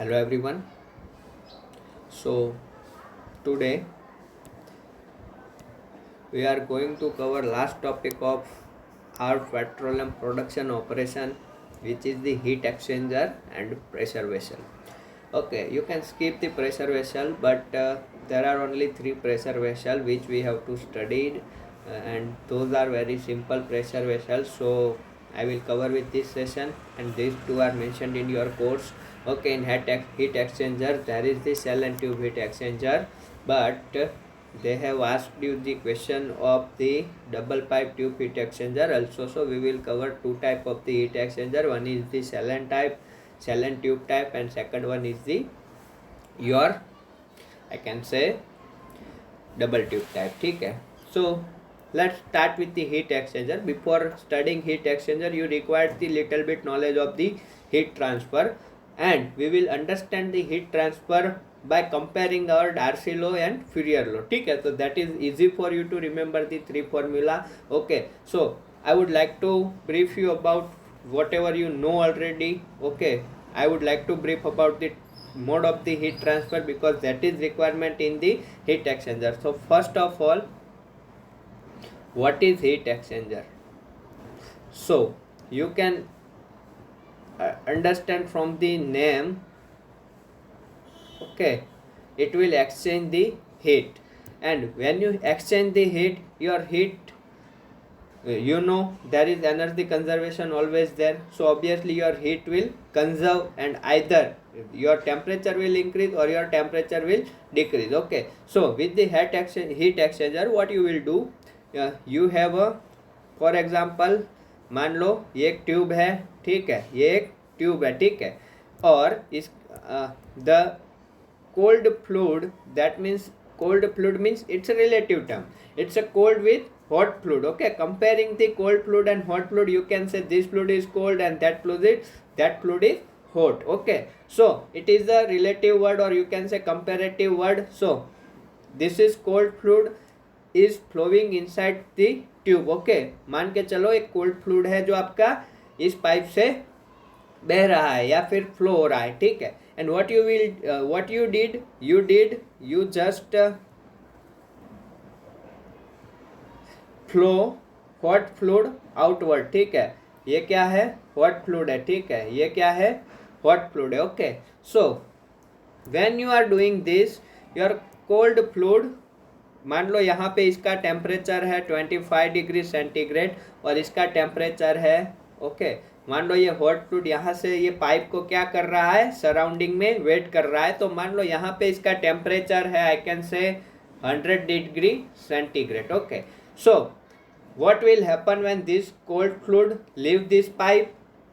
Hello everyone. So today we are going to cover last topic of our petroleum production operation, which is the heat exchanger and pressure vessel. Okay, you can skip the pressure vessel, but there are only three pressure vessel which we have to study, and those are very simple pressure vessels. So I will cover with this session, and these two are mentioned in your course. Okay, in heat exchanger there is the cell and tube heat exchanger, but they have asked you the question of the double pipe tube heat exchanger also. So we will cover two type of the heat exchanger. One is the cell and tube type, and second one is the your I can say double tube type. ठीक है. So let's start with the heat exchanger. Before studying heat exchanger, you require the little bit knowledge of the heat transfer, and we will understand the heat transfer by comparing our Darcy law and Fourier law. ठीक है. So that is easy for you to remember the three formula. Okay, so I would like to brief you about whatever you know already. Okay, I would like to brief about the mode of the heat transfer because that is requirement in the heat exchanger. So first of all, what is heat exchanger? So you can understand from the name. Okay, it will exchange the heat, and when you exchange the heat, your heat, there is energy conservation always there. So obviously your heat will conserve, and either your temperature will increase or your temperature will decrease. Okay, so with the heat exchanger, what you will do, you have a, for example मान लो ये एक tube है. ठीक है, ये एक tube है. ठीक है, और इस the cold fluid, that means cold fluid means it's a relative term. It's a cold with hot fluid. Okay, comparing the cold fluid and hot fluid, you can say this fluid is cold and that fluid is hot. Okay, so it is a relative word, or you can say comparative word. So this is cold fluid is flowing inside the tube. Okay, मान के चलो एक cold fluid है जो आपका इस pipe से बह रहा है या फिर फ्लो हो रहा है. ठीक है, and what you did you just flow hot fluid outward. ठीक है, ये क्या है? hot fluid है. ठीक है, ये क्या है? hot fluid है. Okay, so when you are doing this, your cold fluid, मान लो यहाँ पे इसका टेम्परेचर है 25 डिग्री सेंटीग्रेड और इसका टेम्परेचर है. ओके, मान लो ये हॉट फ्लूइड यहाँ से ये पाइप को क्या कर रहा है? सराउंडिंग में वेट कर रहा है. तो मान लो यहाँ पे इसका टेम्परेचर है, आई कैन से 100 degree centigrade. Okay, so what will happen when this cold fluid leave this pipe,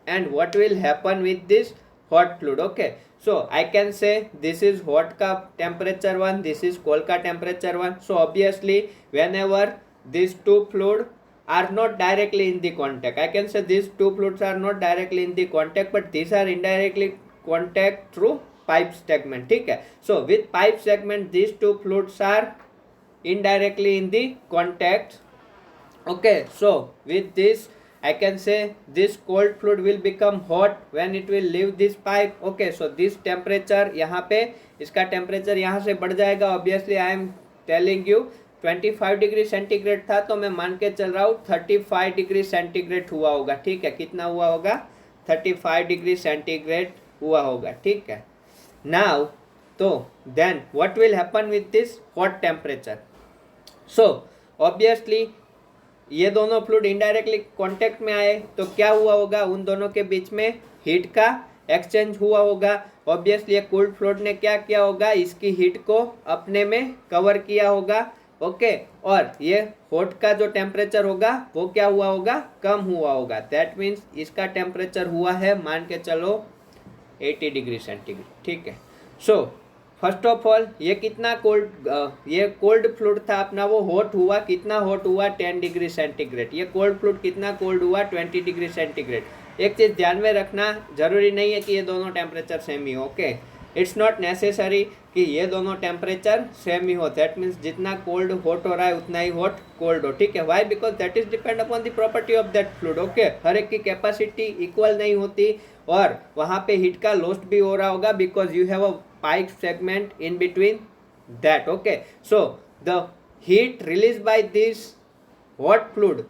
and what will happen with this hot fluid? Okay, so I can say this is hot ka temperature 1, this is cold ka temperature 1. So obviously whenever these two fluid are not directly in the contact, I can say these two fluids are not directly in the contact, but these are indirectly contact through pipe segment. ठीक है, so with pipe segment these two fluids are indirectly in the contact. Okay, so with this I can say this cold fluid will become hot when it will leave this pipe. Okay, so this temperature यहाँ पे इसका temperature यहाँ से बढ़ जाएगा. Obviously I am telling you 25 degree centigrade था, तो मैं मान के चल रहा हूँ 35 डिग्री सेंटीग्रेड हुआ होगा. ठीक है, कितना हुआ होगा? 35 डिग्री सेंटीग्रेड हुआ होगा. ठीक है, नाउ तो then what will happen with this hot temperature? So obviously ये दोनों फ्लूइड इनडायरेक्टली कांटेक्ट में आए तो क्या हुआ होगा? उन दोनों के बीच में हीट का एक्सचेंज हुआ होगा. ऑब्वियसली ये कोल्ड फ्लूइड ने क्या किया होगा? इसकी हीट को अपने में कवर किया होगा. ओके, और ये हॉट का जो टेम्परेचर होगा वो क्या हुआ होगा? कम हुआ होगा. दैट मीन्स इसका टेम्परेचर हुआ है मान के चलो 80 डिग्री सेंटीग्रेड. ठीक है, सो फर्स्ट ऑफ ऑल ये कितना कोल्ड, ये कोल्ड फ्लूइड था अपना, वो हॉट हुआ. कितना हॉट हुआ? 10 डिग्री सेंटीग्रेड. ये कोल्ड फ्लूइड कितना कोल्ड हुआ? 20 डिग्री सेंटीग्रेड. एक चीज़ ध्यान में रखना, जरूरी नहीं है कि ये दोनों टेम्परेचर सेम ही हो. ओके, इट्स नॉट नेसेसरी कि ये दोनों टेम्परेचर सेम ही हो, दैट मीन्स जितना कोल्ड हॉट हो रहा है उतना ही हॉट कोल्ड हो, ठीक है। Why? Because that is depend upon the property of that fluid, okay. हर एक की कैपेसिटी इक्वल नहीं होती और वहाँ पे हीट का लॉस्ट भी हो रहा होगा because you have a pipe segment in between that, okay. So the heat released by this hot fluid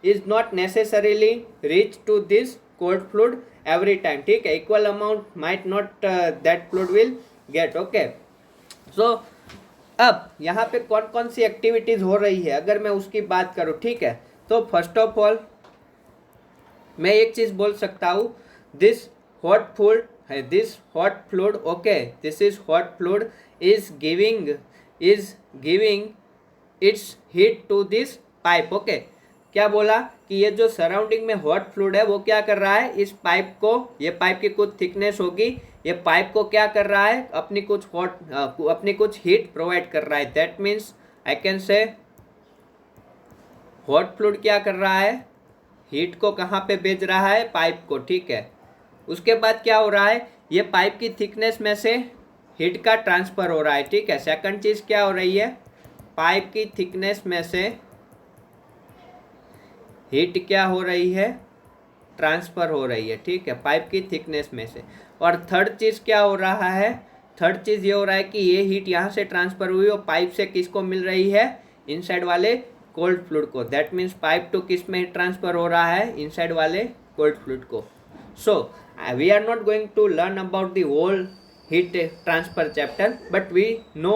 is not necessarily reach to this cold fluid every time, ठीक है। equal amount might not that fluid will get, okay। so अब यहाँ पे कौन कौन सी activities हो रही है अगर मैं उसकी बात करूँ, ठीक है। तो फर्स्ट ऑफ ऑल मैं एक चीज बोल सकता हूँ, दिस हॉट फ्लूइड है, this hot fluid, okay, this is hot fluid is giving its heat to this pipe, okay. क्या बोला कि ये जो सराउंडिंग में हॉट फ्लूइड है वो क्या कर रहा है, इस पाइप को, ये पाइप की कुछ थिकनेस होगी, ये पाइप को क्या कर रहा है, अपनी कुछ हीट प्रोवाइड कर रहा है। दैट मीन्स आई कैन से हॉट फ्लूइड क्या कर रहा है, हीट को कहाँ पे भेज रहा है, पाइप को, ठीक है। उसके बाद क्या हो रहा है, ये पाइप की थिकनेस में से हीट का ट्रांसफर हो रहा है, ठीक है। सेकंड चीज क्या हो रही है, पाइप की थिकनेस में से हीट क्या हो रही है, ट्रांसफर हो रही है, ठीक है, पाइप की थिकनेस में से। और थर्ड चीज क्या हो रहा है, थर्ड चीज ये हो रहा है कि ये हीट यहाँ से ट्रांसफर हुई और पाइप से किसको मिल रही है, इनसाइड वाले कोल्ड फ्लूइड को। दैट मीन्स पाइप टू किस में ट्रांसफर हो रहा है, इनसाइड वाले कोल्ड फ्लूइड को। So we are not going to learn about the whole heat transfer chapter, but we know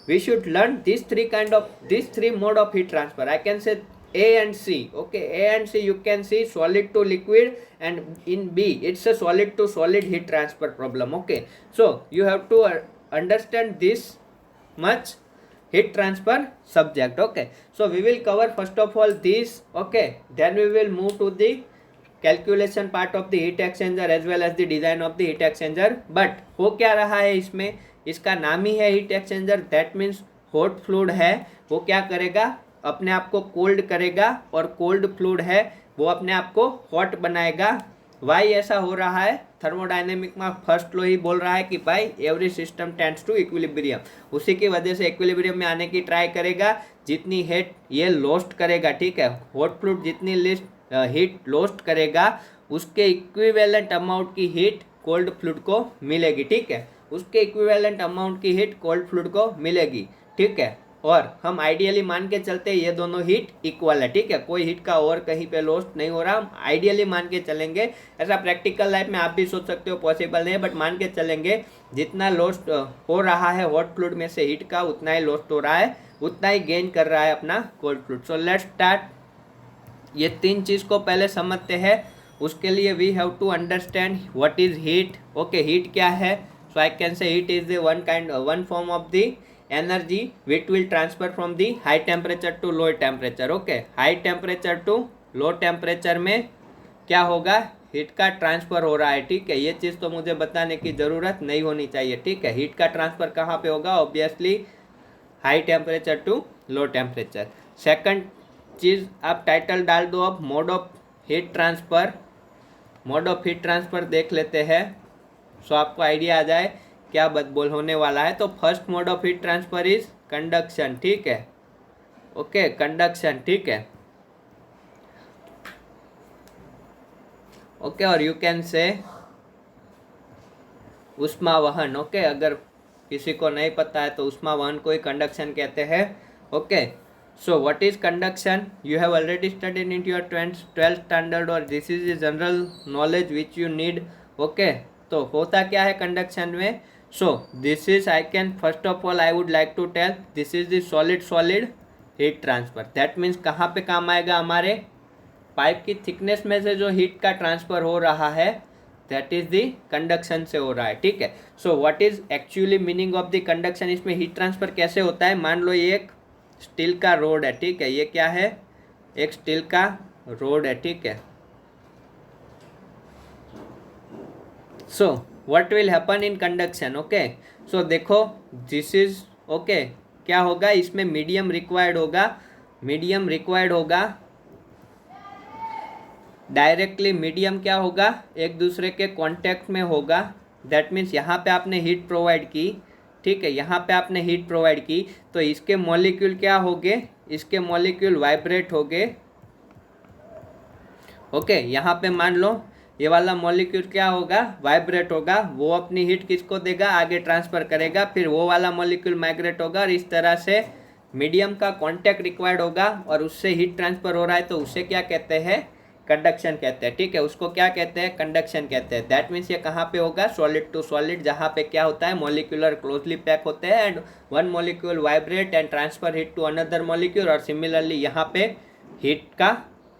we should learn these three mode of heat transfer. I can say A and C, okay. A and C you can see solid to liquid, and in B it's a solid to solid heat transfer problem, okay. So you have to understand this much heat transfer subject, okay. So we will cover first of all this, okay, then we will move to the calculation part of the heat exchanger as well as the design of the heat exchanger. but हो क्या रहा है इसमें, इसका नाम ही है heat exchanger, that means hot fluid है वो क्या करेगा, अपने आप को कोल्ड करेगा, और कोल्ड फ्लूइड है वो अपने आप को हॉट बनाएगा। वाई ऐसा हो रहा है, थर्मोडायनेमिक में फर्स्ट लॉ ही बोल रहा है कि भाई every system tends to equilibrium, उसी की वजह से इक्विलिब्रियम में आने की ट्राई करेगा, जितनी हीट ये लॉस्ट करेगा, ठीक है। हॉट फ्लूइड जितनी हीट लॉस्ट करेगा उसके इक्विवेलेंट अमाउंट की हीट कोल्ड फ्लूइड को मिलेगी, ठीक है, उसके इक्विवेलेंट अमाउंट की हीट कोल्ड फ्लूइड को मिलेगी, ठीक है। और हम आइडियली मान के चलते हैं ये दोनों हीट इक्वल है, ठीक है, कोई हीट का और कहीं पे लॉस्ट नहीं हो रहा, हम आइडियली मान के चलेंगे। ऐसा प्रैक्टिकल लाइफ में आप भी सोच सकते हो, पॉसिबल नहीं है, बट मान के चलेंगे जितना लॉस्ट हो रहा है हॉट फ्लूइड में से हीट का, उतना ही लॉस्ट हो रहा है, उतना ही गेन कर रहा है अपना cold fluid. So let's start. ये तीन चीज़ को पहले समझते हैं, उसके लिए we have to understand what is heat, okay. Heat क्या है, so I can say heat is the one form of the energy which will transfer from the high temperature to low temperature, okay। high temperature to low temperature में क्या होगा, heat का transfer हो रहा है, ठीक है। ये चीज़ तो मुझे बताने की ज़रूरत नहीं होनी चाहिए, ठीक है। हीट का ट्रांसफर कहाँ पे होगा, obviously high temperature to low temperature. Second चीज़ आप टाइटल डाल दो, अब mode of heat transfer, mode of heat transfer देख लेते हैं, सो आपको आइडिया आ जाए क्या बोल होने वाला है। तो first mode of heat transfer is conduction, ठीक है, ओके, कंडक्शन, ठीक है, ओके। और यू कैन से ऊष्मा वहन, ओके। अगर किसी को नहीं पता है तो ऊष्मा वहन को ही कंडक्शन कहते हैं, okay. So what is conduction, you have already studied in your 12th standard, और this is the general knowledge which you need, okay. तो होता क्या है कंडक्शन में, so this is I can first of all I would like to tell this is the solid solid heat transfer. That means कहाँ पे काम आएगा, हमारे पाइप की थिकनेस में से जो हीट का ट्रांसफर हो रहा है दैट इज द कंडक्शन से हो रहा है, ठीक है। So what is actually meaning of the conduction, इसमें हीट ट्रांसफर कैसे होता है। मान लो ये एक स्टील का रोड है, ठीक है, ये क्या है, एक स्टील का रोड है, ठीक है। So what will happen in conduction, okay. So देखो दिस इज ओके, क्या होगा, इसमें मीडियम रिक्वायर्ड होगा, मीडियम रिक्वायर्ड होगा, डायरेक्टली मीडियम क्या होगा, एक दूसरे के कांटेक्ट में होगा, दैट मीन्स यहाँ पे आपने हीट प्रोवाइड की, ठीक है, यहाँ पे आपने हीट प्रोवाइड की, तो इसके मॉलिक्यूल क्या हो गए, इसके मॉलिक्यूल वाइब्रेट हो गए। ओके, यहाँ पे मान लो ये वाला मॉलिक्यूल क्या होगा, वाइब्रेट होगा, वो अपनी हीट किसको देगा, आगे ट्रांसफर करेगा, फिर वो वाला मॉलिक्यूल माइग्रेट होगा और इस तरह से मीडियम का कांटेक्ट रिक्वायर्ड होगा और उससे हीट ट्रांसफर हो रहा है, तो उसे क्या कहते हैं, कंडक्शन कहते हैं, ठीक है, उसको क्या कहते हैं, कंडक्शन कहते हैं। दैट मीन्स ये कहाँ पे होगा, सॉलिड टू सॉलिड, जहाँ पे क्या होता है, मॉलिक्यूलर क्लोजली पैक होते हैं and one molecule vibrate and transfer heat to another molecule, और सिमिलरली यहाँ पे हीट का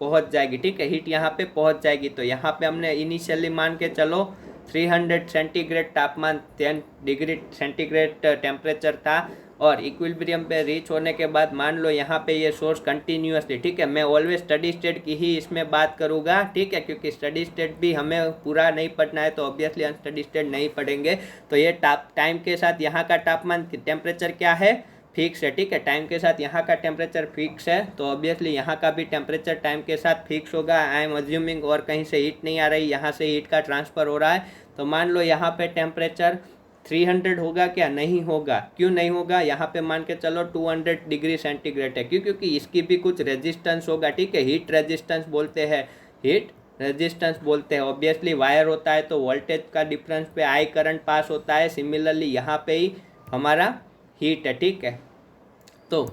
पहुंच जाएगी, ठीक है, हीट यहाँ पे पहुंच जाएगी। तो यहाँ पे हमने इनिशियली मान के चलो 300 सेंटीग्रेड तापमान, 10 डिग्री सेंटीग्रेड टेम्परेचर था, और इक्विलिब्रियम पे रीच होने के बाद मान लो यहाँ पे ये सोर्स कंटिन्यूसली, ठीक है, मैं ऑलवेज स्टडी स्टेट की ही इसमें बात करूँगा, ठीक है, क्योंकि स्टडी स्टेट भी हमें पूरा नहीं पढ़ना है, तो ऑब्वियसली अनस्टडी स्टेट नहीं पढ़ेंगे। तो ये टाइम के साथ यहाँ का तापमान टेम्परेचर क्या है, फिक्स है, ठीक है, टाइम के साथ यहाँ का टेम्परेचर फिक्स है, तो ऑब्वियसली यहाँ का भी टेम्परेचर टाइम के साथ फिक्स होगा। आई एम अज्यूमिंग और कहीं से हीट नहीं आ रही, यहाँ से हीट का ट्रांसफ़र हो रहा है, तो मान लो यहाँ पे टेम्परेचर 300 होगा, क्या नहीं होगा, क्यों नहीं होगा, यहाँ पे मान के चलो 200 डिग्री सेंटीग्रेड है, क्यों, क्योंकि इसकी भी कुछ रेजिस्टेंस होगा, ठीक है, हीट रेजिस्टेंस बोलते हैं, हीट रेजिस्टेंस बोलते हैं। ऑब्वियसली वायर होता है तो वोल्टेज का डिफरेंस पे आई करंट पास होता है, सिमिलरली यहाँ पे ही हमारा हीट है, ठीक है, तो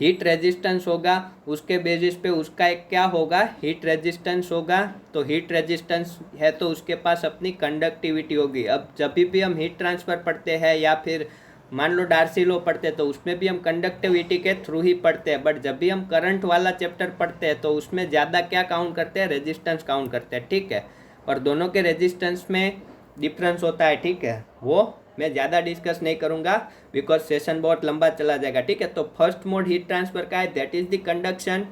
हीट रेजिस्टेंस होगा, उसके बेसिस पे उसका एक क्या होगा, हीट रेजिस्टेंस होगा, तो हीट रेजिस्टेंस है तो उसके पास अपनी कंडक्टिविटी होगी। अब जब भी हम हीट ट्रांसफ़र पढ़ते हैं या फिर मान लो डार्सी लॉ पढ़ते हैं, तो उसमें भी हम कंडक्टिविटी के थ्रू ही पढ़ते हैं, बट जब भी हम करंट वाला चैप्टर पढ़ते हैं तो उसमें ज़्यादा क्या काउंट करते हैं, रेजिस्टेंस काउंट करते हैं, ठीक है, और दोनों के रेजिस्टेंस में डिफरेंस होता है, ठीक है, वो मैं ज़्यादा डिस्कस नहीं करूँगा बिकॉज सेशन बहुत लंबा चला जाएगा, ठीक है। तो फर्स्ट मोड हीट ट्रांसफर का है, that is the conduction,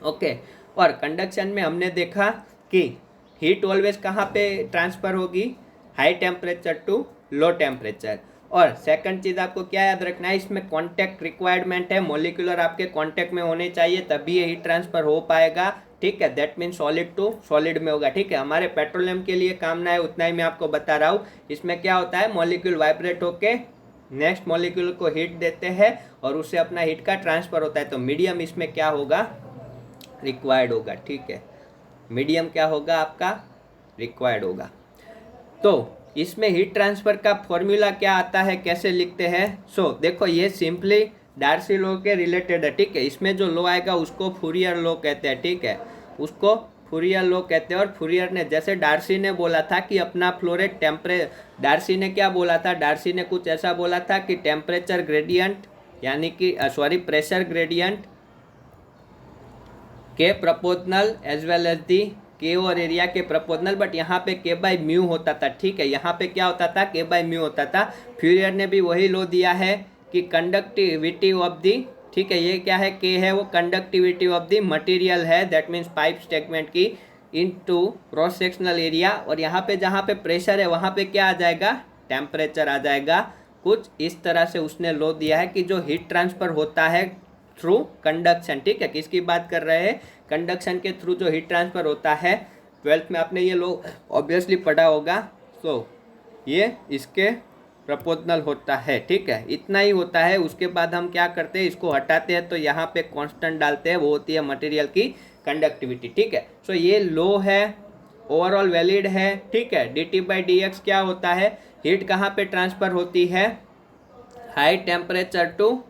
okay, और कंडक्शन में हमने देखा कि हीट ऑलवेज कहाँ पे ट्रांसफ़र होगी, high temperature to low temperature. और सेकंड चीज़ आपको क्या याद रखना है, इसमें कॉन्टैक्ट रिक्वायरमेंट है, मॉलिक्यूलर आपके कॉन्टैक्ट में होने चाहिए तभी ये हीट ट्रांसफ़र हो पाएगा, ठीक है, that mean solid to solid में होगा, ठीक है। हमारे पेट्रोलियम के लिए काम ना है उतना ही मैं आपको बता रहा हूँ। इसमें क्या होता है, मॉलिक्यूल वाइब्रेट होके नेक्स्ट मॉलिक्यूल को हीट देते हैं और उससे अपना हीट का ट्रांसफ़र होता है, तो मीडियम इसमें क्या होगा, रिक्वायर्ड होगा, ठीक है, मीडियम क्या होगा आपका, रिक्वायर्ड होगा। तो इसमें हीट ट्रांसफ़र का फॉर्मूला क्या आता है, कैसे लिखते हैं, सो देखो ये सिंपली डार्सी लॉ के रिलेटेड है, ठीक है, इसमें जो लॉ आएगा उसको फूरियर लॉ कहते हैं, ठीक है, उसको फूरियर लॉ कहते हैं। और फूरियर ने, जैसे डार्सी ने बोला था कि अपना फ्लोरेट डार्सी ने क्या बोला था, डार्सी ने कुछ ऐसा बोला था कि टेम्परेचर ग्रेडियंट यानी कि प्रेशर ग्रेडियंट के proportional as well as the K और एरिया के प्रपोजनल, बट यहाँ पे के बाई म्यू होता था, ठीक है, यहाँ पे क्या होता था, के बाई म्यू होता था। फ्यूरियर ने भी वही लॉ दिया है कि कंडक्टिविटी ऑफ दी, ठीक है, ये क्या है, के है, वो कंडक्टिविटी ऑफ दी मटेरियल है, दैट मीन्स पाइप सेगमेंट की इनटू क्रॉस सेक्शनल एरिया, और यहाँ पे जहाँ पे प्रेशर है वहाँ पे क्या आ जाएगा, टेम्परेचर आ जाएगा। कुछ इस तरह से उसने लॉ दिया है कि जो हीट ट्रांसफ़र होता है थ्रू कंडक्शन, ठीक है, किसकी बात कर रहे हैं, कंडक्शन के थ्रू जो हीट ट्रांसफ़र होता है, 12th में आपने ये लॉ ऑब्वियसली पढ़ा होगा, तो ये इसके प्रपोजनल होता है, ठीक है, इतना ही होता है। उसके बाद हम क्या करते हैं, इसको हटाते हैं तो यहाँ पे कांस्टेंट डालते हैं, वो होती है मटेरियल की कंडक्टिविटी, ठीक है। सो ये लॉ है, ओवरऑल वैलिड है, ठीक है। dt/dx क्या होता है, हीट कहाँ पे ट्रांसफ़र होती है, high temperature to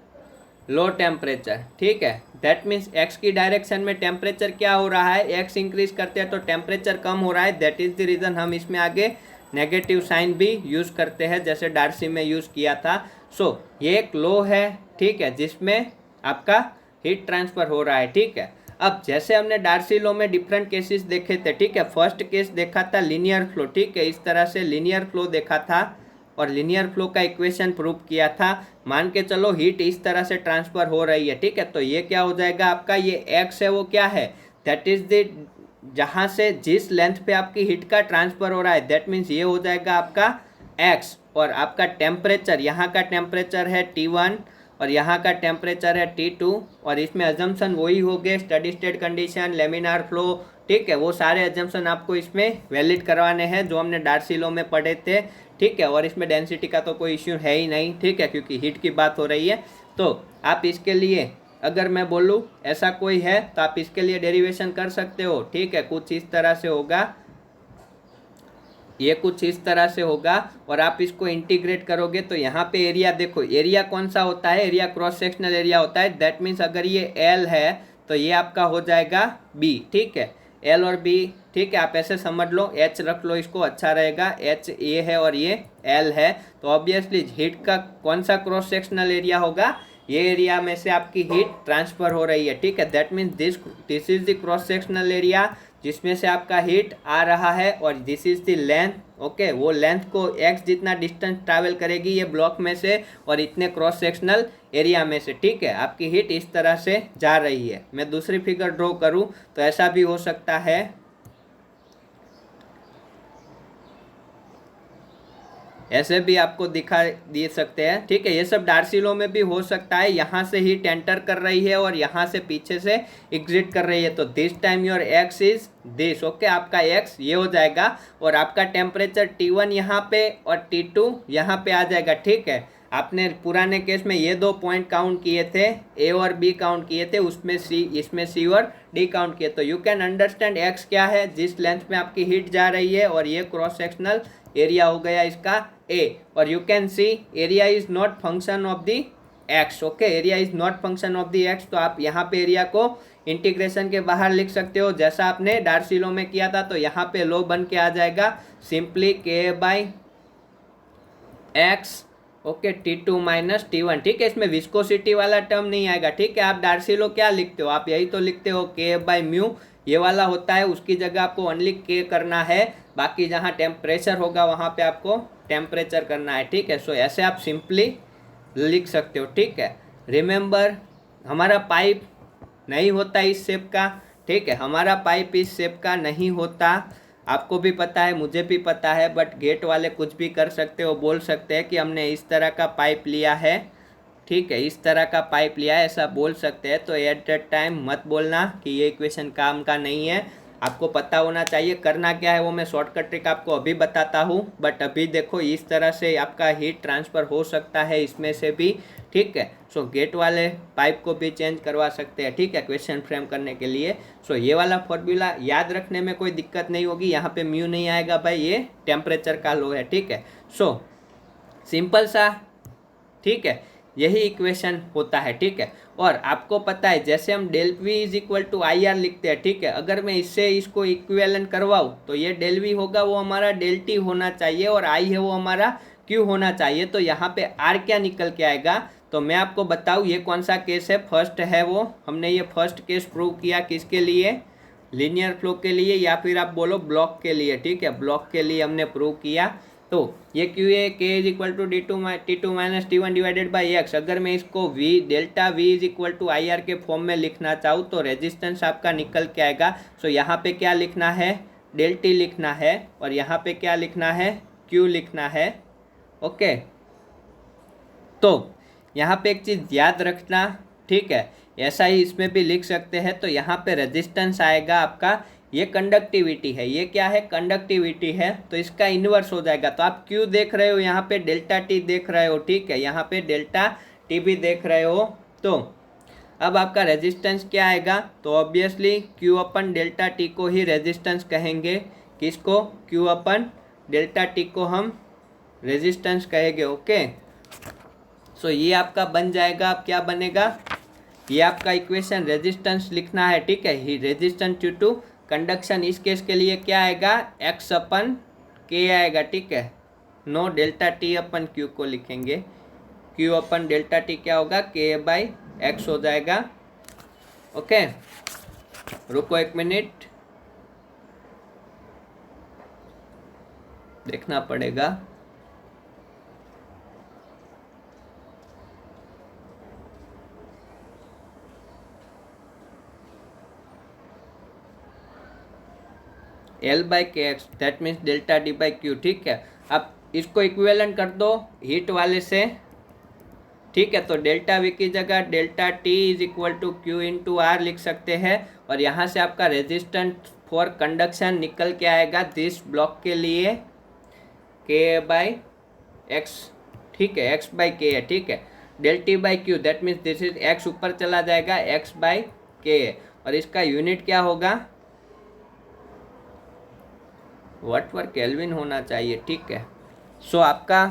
low temperature, ठीक है, दैट मीन्स एक्स की डायरेक्शन में टेम्परेचर क्या हो रहा है, एक्स इंक्रीज करते हैं तो टेम्परेचर कम हो रहा है, दैट इज़ द रीज़न हम इसमें आगे नेगेटिव साइन भी यूज़ करते हैं, जैसे डार्सी में यूज़ किया था। सो ये एक लॉ है, ठीक है, जिसमें आपका हीट ट्रांसफ़र हो रहा है, ठीक है। अब जैसे हमने डार्सी लॉ में डिफरेंट केसेस देखे थे, ठीक है, फर्स्ट केस देखा था लीनियर फ्लो, ठीक है, इस तरह से लीनियर फ्लो देखा था और लीनियर फ्लो का इक्वेशन प्रूव किया था। मान के चलो हीट इस तरह से ट्रांसफ़र हो रही है, ठीक है, तो ये क्या हो जाएगा आपका, ये एक्स है, वो क्या है, दैट इज़ द जहाँ से जिस लेंथ पे आपकी हीट का ट्रांसफ़र हो रहा है, दैट मीन्स ये हो जाएगा आपका एक्स, और आपका टेम्परेचर, यहाँ का टेम्परेचर है T1 और यहाँ का टेम्परेचर है T2, और इसमें अजम्पशन वही हो गए, steady state condition, laminar flow, ठीक है। वो सारे एजम्पशन आपको इसमें वैलिड करवाने हैं जो हमने डार्सी लॉ में पढ़े थे, ठीक है। और इसमें डेंसिटी का तो कोई इश्यू है ही नहीं, ठीक है, क्योंकि हीट की बात हो रही है। तो आप इसके लिए अगर मैं बोलूँ ऐसा कोई है तो आप इसके लिए डेरिवेशन कर सकते हो, ठीक है। कुछ इस तरह से होगा, ये कुछ इस तरह से होगा, और आप इसको इंटीग्रेट करोगे तो यहाँ पे एरिया देखो, एरिया कौन सा होता है, एरिया क्रॉस सेक्शनल एरिया होता है। दैट मीन्स अगर ये एल है तो ये आपका हो जाएगा बी, ठीक है, एल और बी, ठीक है। आप ऐसे समझ लो, एच रख लो, इसको अच्छा रहेगा, एच ये है और ये एल है। तो ऑब्वियसली हीट का कौन सा क्रॉस सेक्शनल एरिया होगा, ये एरिया में से आपकी हीट ट्रांसफर हो रही है, ठीक है। That means this is the cross sectional area जिसमें से आपका हीट आ रहा है, और this is the length, okay. वो लेंथ को एक्स जितना डिस्टेंस ट्रैवल करेगी ये ब्लॉक में से और इतने क्रॉस सेक्शनल एरिया में से, ठीक है। आपकी हीट इस तरह से जा रही है। मैं दूसरी फिगर ड्रॉ करूं तो ऐसा भी हो सकता है, ऐसे भी आपको दिखा दे सकते हैं, ठीक है। ये सब डार्सी लॉ में भी हो सकता है, यहाँ से हीट एंटर कर रही है और यहाँ से पीछे से एग्जिट कर रही है। तो this time your x is this, okay. आपका एक्स ये हो जाएगा और आपका टेम्परेचर T1 यहाँ पे और T2 यहाँ पे आ जाएगा, ठीक है। आपने पुराने केस में ये दो पॉइंट काउंट किए थे, ए और बी काउंट किए थे, उसमें सी, इसमें सी और डी काउंट किए। तो यू कैन अंडरस्टैंड एक्स क्या है, जिस लेंथ में आपकी हीट जा रही है, और ये क्रॉस सेक्शनल एरिया हो गया इसका ए। और you can C area is not function of the x, okay, area is not function of the x. तो आप यहाँ पे एरिया को इंटीग्रेशन के बाहर लिख सकते हो, जैसा आपने डार्सी लॉ में किया था। तो यहाँ पे लॉ बन के आ जाएगा सिंपली के by x, okay, T2 minus T1, ठीक है। इसमें विस्कोसिटी वाला टर्म नहीं आएगा, ठीक है। आप डार्सी लॉ क्या लिखते हो, आप यही तो लिखते हो, के बाई म्यू, ये वाला होता है, उसकी जगह आपको ओनली के करना है, बाकी जहाँ टेम्परेचर होगा वहाँ पे आपको टेम्परेचर करना है, ठीक है। सो ऐसे आप सिंपली लिख सकते हो, ठीक है। रिमेंबर, हमारा पाइप नहीं होता इस शेप का, ठीक है, हमारा पाइप इस शेप का नहीं होता, आपको भी पता है, मुझे भी पता है। बट गेट वाले कुछ भी कर सकते हो, बोल सकते हैं कि हमने इस तरह का पाइप लिया है, ठीक है, इस तरह का पाइप लिया है, ऐसा बोल सकते हैं। तो एट दैट टाइम मत बोलना कि ये इक्वेशन काम का नहीं है, आपको पता होना चाहिए करना क्या है। वो मैं शॉर्टकट ट्रिक आपको अभी बताता हूँ, बट अभी देखो इस तरह से आपका हीट ट्रांसफ़र हो सकता है इसमें से भी, ठीक है। सो गेट वाले पाइप को भी चेंज करवा सकते हैं, ठीक है, क्वेश्चन फ्रेम करने के लिए। सो ये वाला फॉर्मूला याद रखने में कोई दिक्कत नहीं होगी, यहाँ पे म्यू नहीं आएगा भाई, ये टेम्परेचर का लॉ है, ठीक है। सो सिंपल सा, ठीक है, यही इक्वेशन होता है, ठीक है। और आपको पता है जैसे हम del V is equal to I R लिखते हैं, ठीक है, अगर मैं इससे इसको इक्विवेलेंट करवाऊँ तो ये डेल वी होगा वो हमारा डेल टी होना चाहिए, और आई है वो हमारा क्यू होना चाहिए। तो यहाँ पे आर क्या निकल के आएगा, तो मैं आपको बताऊँ ये कौन सा केस है, फर्स्ट है वो, हमने ये फर्स्ट केस प्रूव किया किसके लिए, लीनियर फ्लो के लिए, या फिर आप बोलो ब्लॉक के लिए, ठीक है, ब्लॉक के लिए हमने प्रूव किया। तो ये क्यू है, K is equal to T2 minus T1 divided by X. अगर मैं इसको V delta V is equal to I R के फॉर्म में लिखना चाहूँ तो रेजिस्टेंस आपका निकल के आएगा। सो यहाँ पे क्या लिखना है, डेल टी लिखना है, और यहाँ पे क्या लिखना है, क्यू लिखना है, ओके। तो यहाँ पे एक चीज़ याद रखना, ठीक है, ऐसा ही इसमें भी लिख सकते हैं। तो यहाँ पे रेजिस्टेंस आएगा आपका, ये कंडक्टिविटी है, ये क्या है, कंडक्टिविटी है, तो इसका इन्वर्स हो जाएगा। तो आप क्यू देख रहे हो, यहाँ पे डेल्टा टी देख रहे हो, ठीक है, यहाँ पे डेल्टा टी भी देख रहे हो। तो अब आपका रेजिस्टेंस क्या आएगा, तो ऑब्वियसली क्यू अपन डेल्टा टी को ही रेजिस्टेंस कहेंगे, किसको, क्यू अपन डेल्टा टी को हम रेजिस्टेंस कहेंगे, ओके। सो ये आपका बन जाएगा, अब क्या बनेगा, ये आपका इक्वेशन रेजिस्टेंस लिखना है, ठीक है, ही रेजिस्टेंस ड्यू टू कंडक्शन। इस केस के लिए क्या आएगा, एक्स अपन के आएगा, ठीक है, no delta T upon Q को लिखेंगे, क्यू अपन डेल्टा टी क्या होगा, के बाई एक्स हो जाएगा, ओके। रुको एक मिनट, देखना पड़ेगा, एल बाई के x, that means delta D by Q, ठीक है। अब इसको इक्विवेलेंट कर दो हीट वाले से, ठीक है। तो डेल्टा वी की जगह delta T is equal to Q into R लिख सकते हैं, और यहाँ से आपका रेजिस्टेंस फॉर कंडक्शन निकल के आएगा दिस ब्लॉक के लिए K/X, ठीक है, X/K है, ठीक है। Del T/Q that means this is X ऊपर चला जाएगा, X/K है, और इसका यूनिट क्या होगा, वाट पर केल्विन होना चाहिए, ठीक है। सो आपका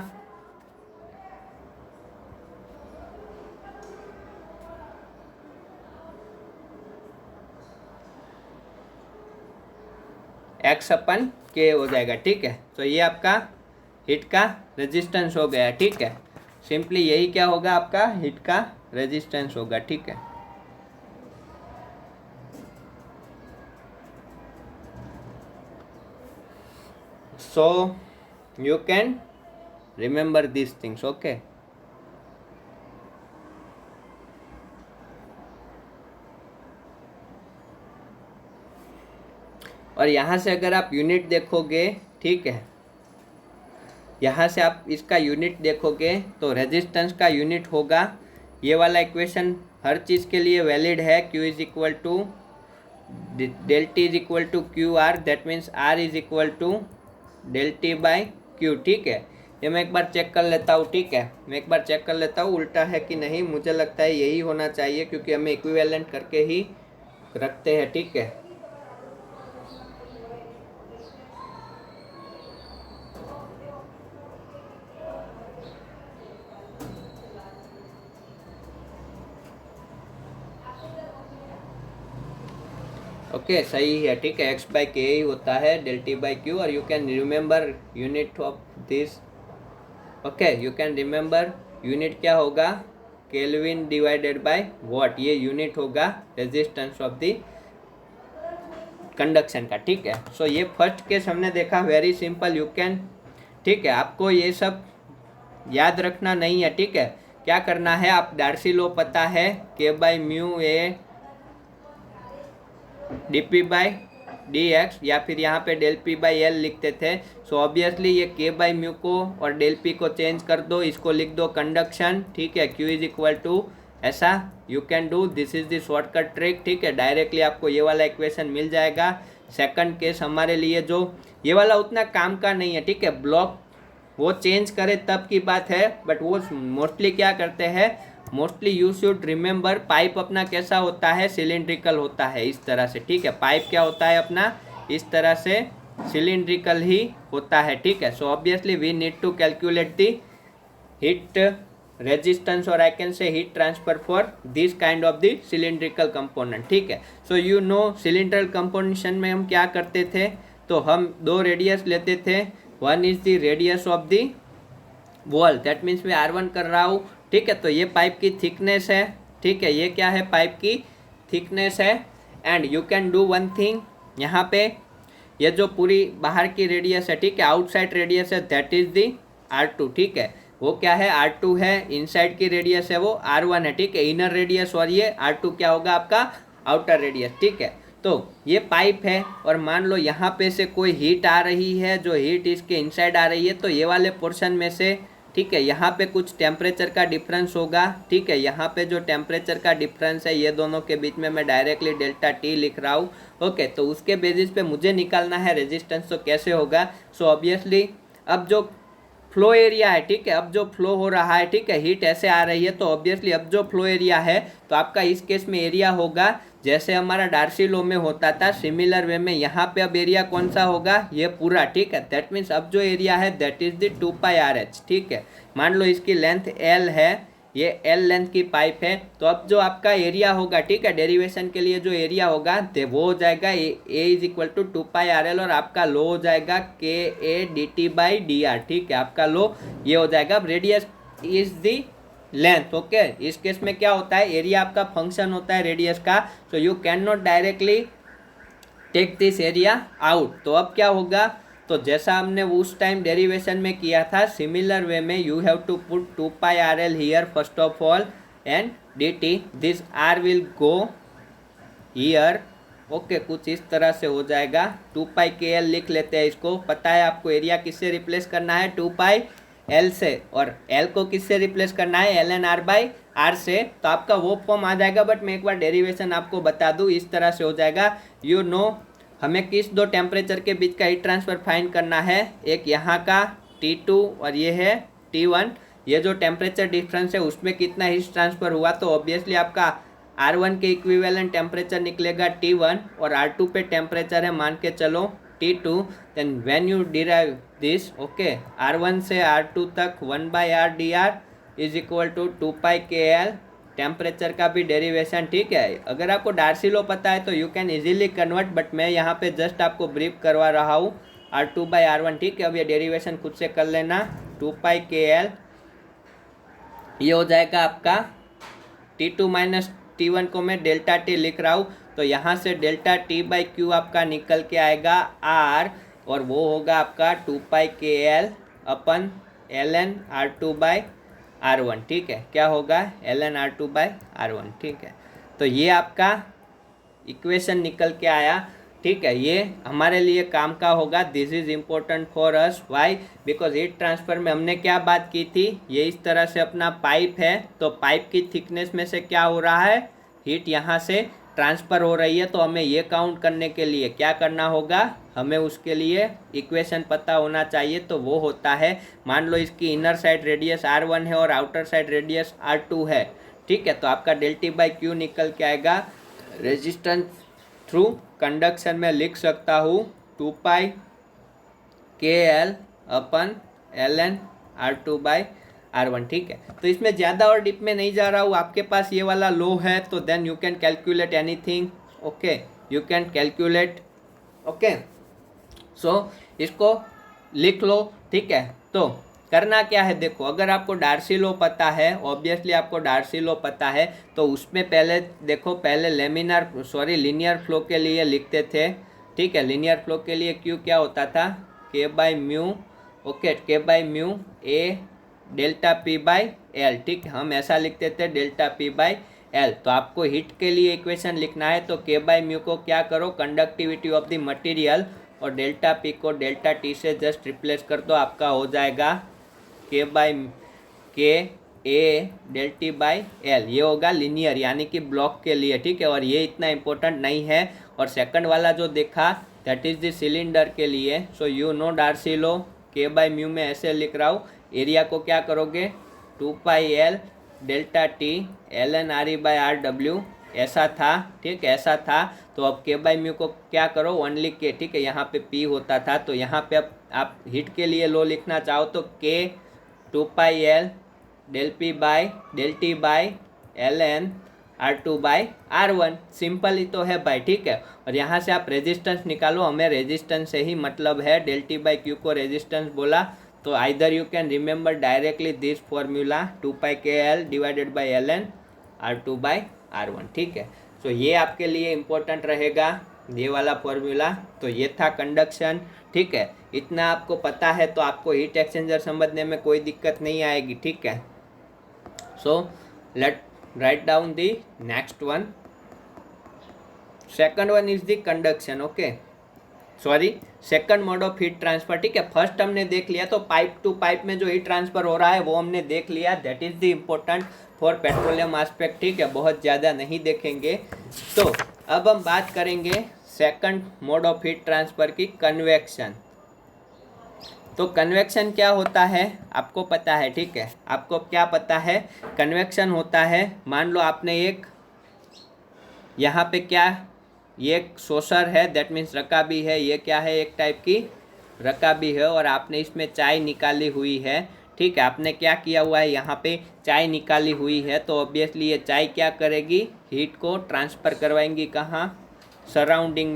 X/K हो जाएगा, ठीक है। तो ये आपका हीट का रेजिस्टेंस हो गया, ठीक है। सिंपली यही क्या होगा, आपका हीट का रेजिस्टेंस होगा, ठीक है। So you can remember this things, okay. और यहाँ से अगर आप यूनिट देखोगे, ठीक है, यहाँ से आप इसका यूनिट देखोगे तो रेजिस्टेंस का यूनिट होगा, ये वाला इक्वेशन हर चीज़ के लिए वैलिड है, Q is equal to del T is equal to QR, that means R is equal to del T/Q, ठीक है। ये मैं एक बार चेक कर लेता हूँ, ठीक है, मैं एक बार चेक कर लेता हूँ उल्टा है कि नहीं। मुझे लगता है यही होना चाहिए क्योंकि हमें इक्विवेलेंट करके ही रखते हैं, ठीक है। ओके सही है, ठीक है, X/K ही होता है डेल T/Q, और you can remember unit of this, okay, you can remember unit क्या होगा, केल्विन डिवाइडेड बाय वॉट, ये यूनिट होगा रेजिस्टेंस ऑफ द कंडक्शन का, ठीक है। सो ये फर्स्ट केस हमने देखा, वेरी सिंपल, यू कैन, ठीक है। आपको ये सब याद रखना नहीं है, ठीक है। क्या करना है, आप डार्सी लॉ पता है, K/μA dP/dx, या फिर यहाँ पे डेल P/L लिखते थे। सो ऑब्वियसली ये K/μ को और डेल P को चेंज कर दो, इसको लिख दो कंडक्शन, ठीक है। Q इज इक्वल टू, ऐसा you can do, this is the shortcut trick, ठीक है। डायरेक्टली आपको ये वाला इक्वेशन मिल जाएगा। सेकंड केस हमारे लिए जो ये वाला उतना काम का नहीं है, ठीक है, ब्लॉक वो चेंज करे तब की बात है, बट वो मोस्टली क्या करते हैं, mostly you should remember pipe अपना कैसा होता है, सिलिंड्रिकल होता है, इस तरह से, ठीक है। पाइप क्या होता है अपना, इस तरह से सिलिंड्रिकल ही होता है, ठीक है। So obviously we need to calculate the heat resistance, और I can say heat transfer for this kind of the cylindrical component, ठीक है। So you know cylindrical composition में हम क्या करते थे, तो हम दो रेडियस लेते थे, one is the radius of the wall, that means मैं R1 कर रहा हूँ, ठीक है। तो ये पाइप की थिकनेस है, ठीक है, ये क्या है, पाइप की थिकनेस है। And you can do one thing, यहाँ पे ये जो पूरी बाहर की रेडियस है, ठीक है, आउटसाइड रेडियस है, दैट इज द R2, ठीक है। वो क्या है, R2 है, इनसाइड की रेडियस है वो R1 है, ठीक है, इनर रेडियस, और ये R2 क्या होगा आपका आउटर रेडियस, ठीक है। तो ये पाइप है, और मान लो यहाँ पे से कोई हीट आ रही है, जो हीट इसके इनसाइड आ रही है, तो ये वाले पोर्शन में से, ठीक है, यहाँ पे कुछ टेम्परेचर का डिफरेंस होगा, ठीक है। यहाँ पे जो टेम्परेचर का डिफरेंस है, ये दोनों के बीच में मैं डायरेक्टली डेल्टा T लिख रहा हूँ, ओके। तो उसके बेसिस पे मुझे निकालना है रेजिस्टेंस, तो कैसे होगा, सो ऑब्वियसली अब जो फ्लो एरिया है, ठीक है, अब जो फ्लो हो रहा है, ठीक है, हीट ऐसे आ रही है, तो ऑब्वियसली अब जो फ्लो एरिया है, तो आपका इस केस में एरिया होगा जैसे हमारा डार्सी लॉ में होता था, सिमिलर वे में यहाँ पे अब एरिया कौन सा होगा, ये पूरा, ठीक है। दैट मीन्स अब जो एरिया है दैट इज द 2πRH, ठीक है। मान लो इसकी लेंथ L है, ये L लेंथ की पाइप है, तो अब जो आपका एरिया होगा, ठीक है, डेरिवेशन के लिए जो एरिया होगा वो हो जाएगा A is equal to 2πRL, और आपका लो हो जाएगा KA dt/dr, ठीक है। आपका लो ये हो जाएगा, अब radius is the length, okay. इस केस में क्या होता है, एरिया आपका फंक्शन होता है रेडियस का, so you can not directly take this area out. तो अब क्या होगा, तो जैसा हमने उस टाइम डेरिवेशन में किया था, सिमिलर वे में you have to put 2πRL here first of all, and dt, this R will go here, okay, कुछ इस तरह से हो जाएगा। 2πKL लिख लेते हैं इसको, पता है आपको एरिया किससे रिप्लेस करना है, 2πL से, और L को किससे रिप्लेस करना है, ln/R से, तो आपका वो फॉर्म आ जाएगा। बट मैं एक बार डेरिवेशन आपको बता दूं, इस तरह से हो जाएगा, यू नो हमें किस दो टेम्परेचर के बीच का हीट ट्रांसफर फाइंड करना है, एक यहाँ का T2 और ये है T1। ये जो टेम्परेचर डिफरेंस है उसमें कितना हीट ट्रांसफर हुआ, तो ऑब्वियसली आपका R1 के इक्विवेलेंट टेम्परेचर निकलेगा T1 और R2 पे टेम्परेचर है मान के चलो T2। Then when you derive this, okay, R1 से R2 तक 1/r dr is equal to 2πkl, temperature का भी डेरिवेशन, ठीक है। अगर आपको डार्सी लॉ पता है तो you can easily convert, but मैं यहाँ पे जस्ट आपको ब्रीफ करवा रहा हूँ R2/r1, ठीक है। अब ये डेरिवेशन खुद से कर लेना, 2πkl, ये हो जाएगा आपका T2 माइनस T1 को मैं डेल्टा T लिख रहा हूँ, तो यहाँ से डेल्टा T/Q आपका निकल के आएगा R, और वो होगा आपका 2πkl अपन ln R2/r1, ठीक है। क्या होगा, ln R2/r1, ठीक है। तो ये आपका इक्वेशन निकल के आया, ठीक है। ये हमारे लिए काम का होगा, this is important for us, why, because heat transfer में हमने क्या बात की थी, ये इस तरह से अपना पाइप है, तो पाइप की थिकनेस में से क्या हो रहा है, हीट यहाँ से ट्रांसफ़र हो रही है। तो हमें ये काउंट करने के लिए क्या करना होगा, हमें उसके लिए इक्वेशन पता होना चाहिए, तो वो होता है, मान लो इसकी इनर साइड रेडियस R1 है और आउटर साइड रेडियस R2 है, ठीक है। तो आपका डेल T/Q निकल के आएगा, रेजिस्टेंस थ्रू कंडक्शन में लिख सकता हूँ 2πkl अपन ln R2/r1, ठीक है। तो इसमें ज़्यादा और डीप में नहीं जा रहा हूँ, आपके पास ये वाला लो है तो then you can calculate anything, okay, you can calculate, okay. So इसको लिख लो, ठीक है। तो करना क्या है, देखो, अगर आपको डार्सी लॉ पता है, ऑब्वियसली आपको डार्सी लॉ पता है, तो उसमें पहले देखो, पहले लीनियर फ्लो के लिए लिखते थे, ठीक है। लीनियर फ्लो के लिए क्यू क्या होता था, K/μ, okay, K/μ A delta P/L, ठीक है। हम ऐसा लिखते थे डेल्टा P/L। तो आपको हीट के लिए इक्वेशन लिखना है, तो K/μ को क्या करो, कंडक्टिविटी ऑफ द मटेरियल, और डेल्टा P को डेल्टा T से जस्ट रिप्लेस कर दो, आपका हो जाएगा K A डेल T/L। ये होगा लीनियर यानी कि ब्लॉक के लिए, ठीक है। और ये इतना इम्पोर्टेंट नहीं है। और सेकंड वाला जो देखा, दैट इज द सिलेंडर के लिए, so you know Darcy law, K/μ में ऐसे लिख रहा हूँ, एरिया को क्या करोगे, 2πl delta T ln RE/RW, ऐसा था, ठीक, ऐसा था। तो अब K/μ को क्या करो, ओनली K, ठीक है, यहाँ पे P होता था, तो यहाँ पे अब आप हीट के लिए लो लिखना चाहो तो K 2πl डेल T/बाई ln R2/R1, सिंपल ही तो है भाई, ठीक है। और यहाँ से आप रेजिस्टेंस निकालो, हमें रेजिस्टेंस से ही मतलब है, डेल T/Q को रेजिस्टेंस बोला, तो either you can remember directly this formula 2πkl divided by ln R2/R1, ठीक है। सो ये आपके लिए इम्पोर्टेंट रहेगा, ये वाला फॉर्मूला। तो ये था कंडक्शन, ठीक है। इतना आपको पता है तो आपको हीट एक्सचेंजर समझने में कोई दिक्कत नहीं आएगी, ठीक है। So let write down the next one. Second one is the conduction, okay, sorry, second mode of heat transfer, ठीक है। फर्स्ट हमने देख लिया, तो पाइप टू पाइप में जो हीट ट्रांसफर हो रहा है वो हमने देख लिया, that is the important for petroleum aspect, ठीक है। बहुत ज़्यादा नहीं देखेंगे। तो अब हम बात करेंगे second mode of heat transfer की, कन्वेक्शन। तो कन्वेक्शन क्या होता है आपको पता है, ठीक है। आपको क्या पता है, कन्वेक्शन होता है, मान लो आपने एक यहाँ पे क्या, ये एक सोसर है, दैट मीन्स रकाबी है, ये क्या है, एक टाइप की रकाबी है, और आपने इसमें चाय निकाली हुई है, ठीक है। आपने क्या किया हुआ है, यहाँ पे चाय निकाली हुई है, तो ऑब्वियसली ये चाय क्या करेगी, हीट को ट्रांसफ़र करवाएंगी कहाँ, सराउंडिंग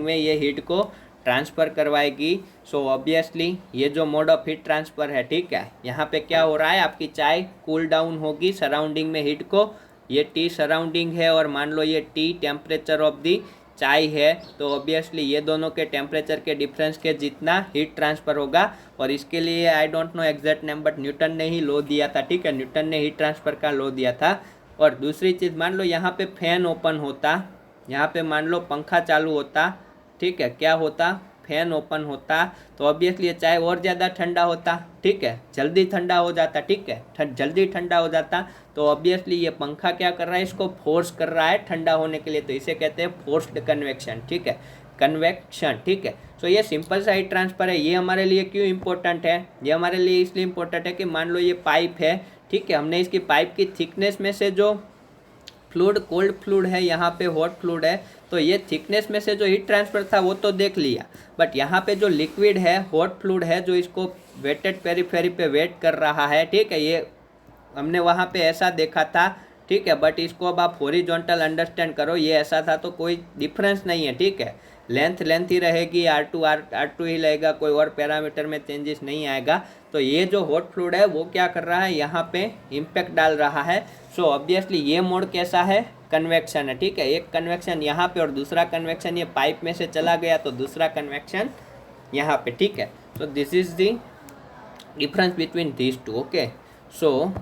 में ये हीट को ट्रांसफ़र करवाएगी। सो ऑब्वियसली ये जो मोड ऑफ हीट ट्रांसफ़र है, ठीक है, यहाँ पे क्या हो रहा है, आपकी चाय कूल डाउन होगी सराउंडिंग में हीट को, ये T सराउंडिंग है, और मान लो ये T टेम्परेचर ऑफ दी चाय है, तो ऑब्वियसली ये दोनों के टेम्परेचर के डिफरेंस के जितना हीट ट्रांसफ़र होगा। और इसके लिए आई don't no exact name, but Newton ने ही लॉ दिया था, ठीक है, न्यूटन ने हीट ट्रांसफ़र का लॉ दिया था। और दूसरी चीज़, मान लो यहाँ पे फैन ओपन होता, यहाँ पे मान लो पंखा चालू होता, ठीक है, क्या होता, फैन ओपन होता तो ऑब्वियसली ये चाय और ज़्यादा ठंडा होता, ठीक है, जल्दी ठंडा हो जाता, ठीक है, जल्दी ठंडा हो जाता। तो ऑब्वियसली ये पंखा क्या कर रहा है, इसको फोर्स कर रहा है ठंडा होने के लिए, तो इसे कहते हैं फोर्स्ड कन्वेक्शन, ठीक है, कन्वेक्शन, ठीक है। सो ये सिंपल सा हीट ट्रांसफर है। ये हमारे लिए क्यों इंपॉर्टेंट है, ये हमारे लिए इसलिए इंपॉर्टेंट है कि मान लो ये पाइप है, ठीक है, हमने इसकी पाइप की थिकनेस में से जो फ्लूइड कोल्ड फ्लूइड है, यहाँ पे हॉट फ्लूइड है, तो ये थिकनेस में से जो हीट ट्रांसफर था वो तो देख लिया, बट यहाँ पे जो लिक्विड है, हॉट फ्लूइड है, जो इसको वेटेड पेरीफेरी पे वेट कर रहा है, ठीक है, ये हमने वहाँ पे ऐसा देखा था, ठीक है, बट इसको अब आप हॉरिजॉन्टल अंडरस्टैंड करो, ये ऐसा था तो कोई डिफरेंस नहीं है, ठीक है, लेंथ ही रहेगी, R2 ही रहेगा, कोई और पैरामीटर में चेंजेस नहीं आएगा। तो ये जो हॉट फ्लूइड है वो क्या कर रहा है, यहाँ पे इम्पैक्ट डाल रहा है। सो ऑब्वियसली ये मोड कैसा है, कन्वेक्शन है, ठीक है, एक कन्वेक्शन यहाँ पे और दूसरा कन्वेक्शन ये पाइप में से चला गया, तो दूसरा कन्वेक्शन यहाँ पे, ठीक है। So this is the difference between these two, okay. So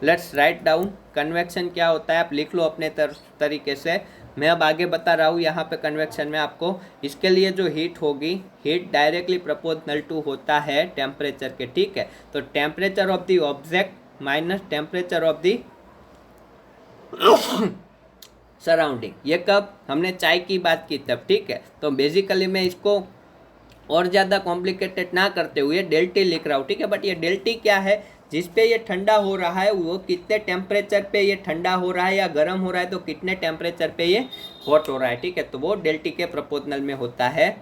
let's write down convection क्या होता है, आप लिख लो अपने तरीके से। मैं अब आगे बता रहा हूँ यहाँ पे कन्वेक्शन में आपको, इसके लिए जो हीट होगी, हीट डायरेक्टली प्रोपोर्शनल टू होता है टेम्परेचर के, ठीक है। तो temperature of the object minus temperature of the surrounding. ये कब हमने चाय की बात की तब, ठीक है। तो बेसिकली मैं इसको और ज़्यादा कॉम्प्लिकेटेड ना करते हुए डेल्टी लिख रहा हूँ, ठीक है, बट ये डेल्टी क्या है, जिस पे ये ठंडा हो रहा है वो कितने टेम्परेचर पे ये ठंडा हो रहा है या गर्म हो रहा है, तो कितने टेम्परेचर पे ये हॉट हो रहा है, ठीक है। तो वो डेल्टी के प्रोपोर्शनल में होता है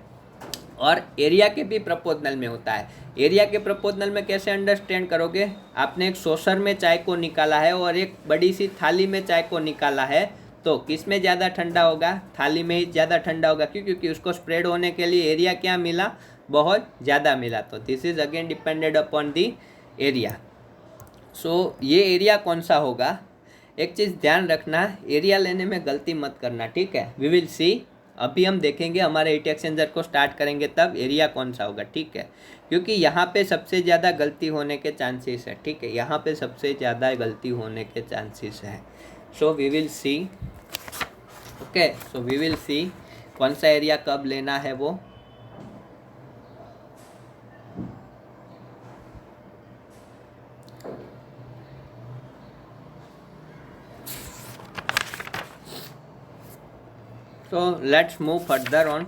और एरिया के भी प्रोपोर्शनल में होता है। एरिया के प्रोपोर्शनल में कैसे अंडरस्टैंड करोगे, आपने एक सॉसर में चाय को निकाला है और एक बड़ी सी थाली में चाय को निकाला है, तो किस में ज़्यादा ठंडा होगा, थाली में ही ज़्यादा ठंडा होगा, क्यों, क्योंकि उसको स्प्रेड होने के लिए एरिया क्या मिला, बहुत ज़्यादा मिला। तो this is again depended upon the area. So ये एरिया कौन सा होगा, एक चीज़ ध्यान रखना, एरिया लेने में गलती मत करना, ठीक है। वी विल सी, अभी हम देखेंगे, हमारे हीट एक्सचेंजर को स्टार्ट करेंगे तब एरिया कौन सा होगा, ठीक है, क्योंकि यहाँ पे सबसे ज़्यादा गलती होने के चांसेस है, ठीक है, यहाँ पे सबसे ज़्यादा गलती होने के चांसेस है। So we will see, okay, so we will see कौन सा एरिया कब लेना है वो। So let's move further on.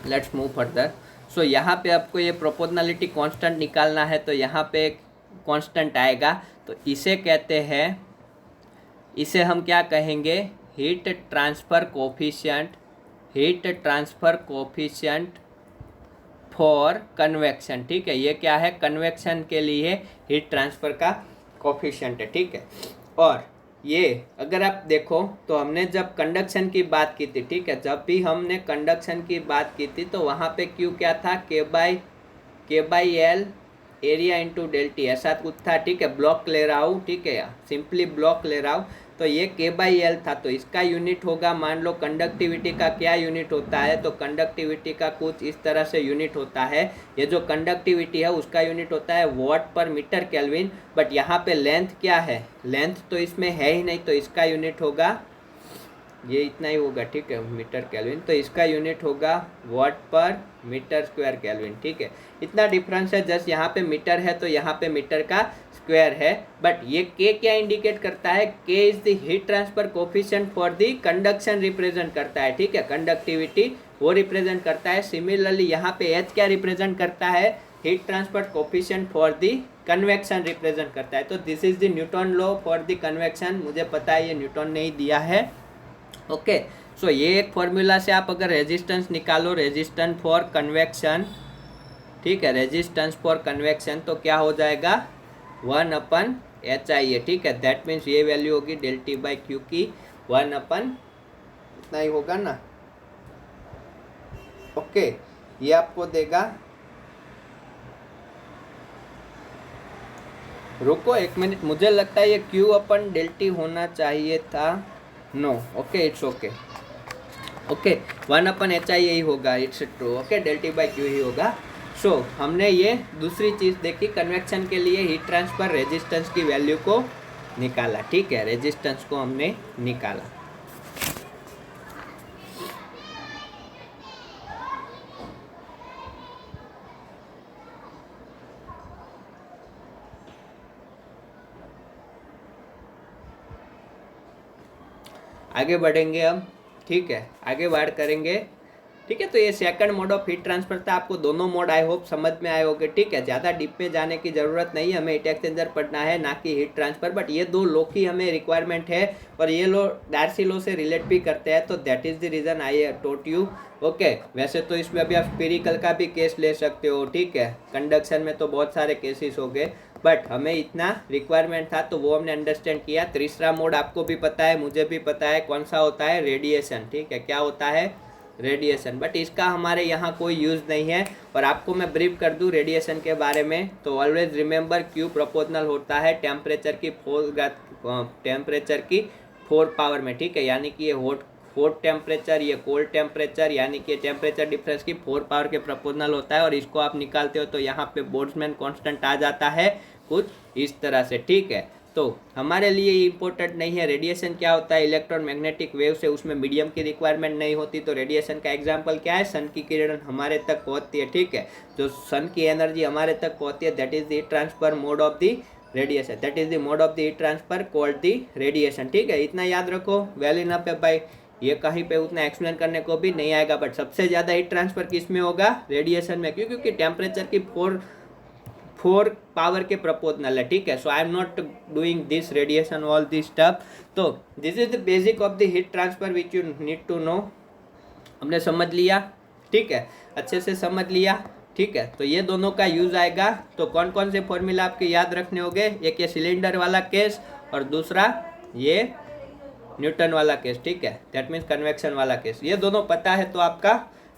Let's move further. So यहाँ पे आपको ये प्रोपोर्शनलिटी कांस्टेंट निकालना है, तो यहाँ पे एक कांस्टेंट आएगा, तो इसे कहते हैं, इसे हम क्या कहेंगे, heat transfer coefficient, heat transfer coefficient for convection, ठीक है। ये क्या है, कन्वेक्शन के लिए हीट ट्रांसफ़र का कोफिशिएंट है, ठीक है। और ये अगर आप देखो तो हमने जब कंडक्शन की बात की थी, ठीक है, जब भी हमने कंडक्शन की बात की थी तो वहाँ पे क्यू क्या था, के बाई एल एरिया इंटू डेल्टी, ऐसा कुछ था, ठीक है। ब्लॉक ले रहा हूँ, ठीक है, सिंपली ब्लॉक ले रहा हूँ, तो ये के बाई एल था, तो इसका यूनिट होगा, मान लो कंडक्टिविटी का क्या यूनिट होता है, तो कंडक्टिविटी का कुछ इस तरह से यूनिट होता है, ये जो कंडक्टिविटी है उसका यूनिट होता है वॉट पर मीटर केल्विन, बट यहाँ पे लेंथ क्या है, लेंथ तो इसमें है ही नहीं, तो इसका यूनिट होगा, ये इतना ही होगा, ठीक है, मीटर केल्विन, तो इसका यूनिट होगा वॉट पर मीटर स्क्वायर केल्विन, ठीक है। इतना डिफरेंस है, जस्ट यहाँ पे मीटर है तो यहाँ पे मीटर का स्क्वायर है, बट ये के क्या इंडिकेट करता है, K is the heat transfer coefficient for the conduction represent करता है, ठीक है, कंडक्टिविटी वो रिप्रेजेंट करता है। सिमिलरली यहाँ पे एच क्या रिप्रेजेंट करता है, heat transfer coefficient for the convection represent करता है। तो this is the Newton law for the convection, मुझे पता है ये न्यूटन ने ही दिया है, ओके। सो ये एक फॉर्मूला से आप अगर रेजिस्टेंस निकालो, रेजिस्टेंस फॉर कन्वेक्शन, ठीक है, रेजिस्टेंस फॉर कन्वेक्शन, तो क्या हो जाएगा 1/HI है, ठीक है, दैट मीन्स ये वैल्यू होगी डेल टी बाई क्यू की 1 अपन इतना ही होगा ना, ओके। ये आपको देगा, रुको एक मिनट, मुझे लगता है ये क्यू अपन डेल टी होना चाहिए था, no, okay, it's okay, okay, 1/HI यही होगा, it's true, okay, del T by Q ही होगा। सो हमने ये दूसरी चीज़ देखी, कन्वेक्शन के लिए हीट ट्रांसफर रेजिस्टेंस की वैल्यू को निकाला, ठीक है, रेजिस्टेंस को हमने निकाला। आगे बढ़ेंगे हम, ठीक है, आगे बात करेंगे, ठीक है। तो ये second mode of heat transfer था। आपको दोनों मोड आई होप समझ में आए होंगे, ठीक है। ज़्यादा डीप में जाने की ज़रूरत नहीं है, हमें हीट एक्सचेंजर पढ़ना है ना कि हीट ट्रांसफर। बट ये दो लॉ की हमें रिक्वायरमेंट है और ये लॉ डार्सी लॉ से रिलेट भी करते हैं, तो that is the reason I taught you, okay. वैसे तो इसमें अभी आप स्पेरिकल का भी केस ले सकते हो, ठीक है। कंडक्शन में तो बहुत सारे केसेस हो गए, बट हमें इतना रिक्वायरमेंट था तो वो हमने अंडरस्टैंड किया। तीसरा मोड आपको भी पता है, मुझे भी पता है, कौन सा होता है, रेडिएशन, ठीक है। क्या होता है, रेडिएशन। बट इसका हमारे यहाँ कोई यूज़ नहीं है। और आपको मैं ब्रीफ कर दूँ रेडिएशन के बारे में, तो ऑलवेज रिमेंबर क्यू प्रोपोर्शनल होता है टेम्परेचर की 4 पावर में, ठीक है। यानी कि ये हॉट टेम्परेचर, ये कोल्ड टेम्परेचर, यानी कि टेम्परेचर डिफरेंस की 4 पावर के प्रोपोर्शनल होता है। और इसको आप निकालते हो तो यहाँ पे बोल्ट्जमैन कांस्टेंट आ जाता है कुछ इस तरह से, ठीक है। तो हमारे लिए इम्पोर्टेंट नहीं है रेडिएशन क्या होता है, इलेक्ट्रॉन मैग्नेटिक वेव से उसमें मीडियम की रिक्वायरमेंट नहीं होती। तो रेडिएशन का एग्जांपल क्या है, सन की किरण हमारे तक पहुंचती है, ठीक है। जो सन की एनर्जी हमारे तक पहुंचती है, that is the transfer mode of the radiation, that is the mode of the heat transfer called the radiation, ठीक है। इतना याद रखो, वेल इनफ है भाई। ये कहीं पे उतना एक्सप्लेन करने को भी नहीं आएगा। बट सबसे ज़्यादा हीट ट्रांसफर किस में होगा, रेडिएशन में, क्योंकि टेम्परेचर की 4 पावर के प्रोपोर्शनल है, ठीक है। So I am not doing this radiation all this stuff. तो this is the basic of the heat transfer which you need to know. हमने समझ लिया, ठीक है, अच्छे से समझ लिया, ठीक है। तो ये दोनों का यूज आएगा। तो कौन कौन से फॉर्मूला आपके याद रखने होंगे, एक ये सिलेंडर वाला केस और दूसरा ये न्यूटन वाला केस, ठीक है, दैट मीन्स कन्वेक्शन वाला केस। ये दोनों पता है तो आपका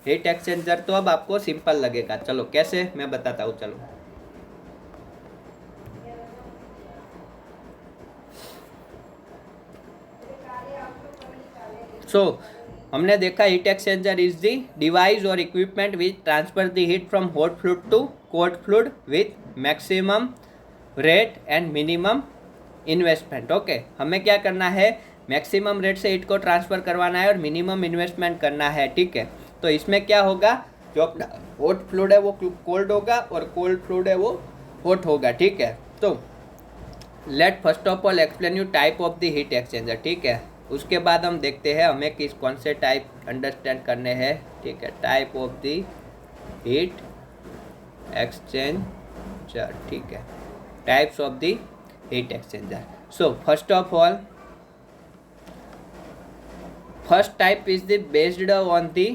हीट एक्सचेंजर तो अब आपको सिंपल लगेगा। चलो कैसे मैं बताता हूँ, चलो। सो हमने देखा heat exchanger is the device और equipment which transfer the heat from hot fluid to cold fluid with maximum rate and minimum investment, okay. हमें क्या करना है, मैक्सिमम रेट से हीट को ट्रांसफर करवाना है और मिनिमम इन्वेस्टमेंट करना है, ठीक है। तो इसमें क्या होगा, जो अपना हॉट फ्लूइड है वो कोल्ड होगा और कोल्ड फ्लूइड है वो हॉट होगा, ठीक है। तो let first of all explain you type of the heat exchanger, ठीक है। उसके बाद हम देखते हैं हमें कौन से टाइप अंडरस्टैंड करने हैं, ठीक है। Type of the heat exchanger, ठीक है, types of the heat exchanger. So first of all, first type is the based on the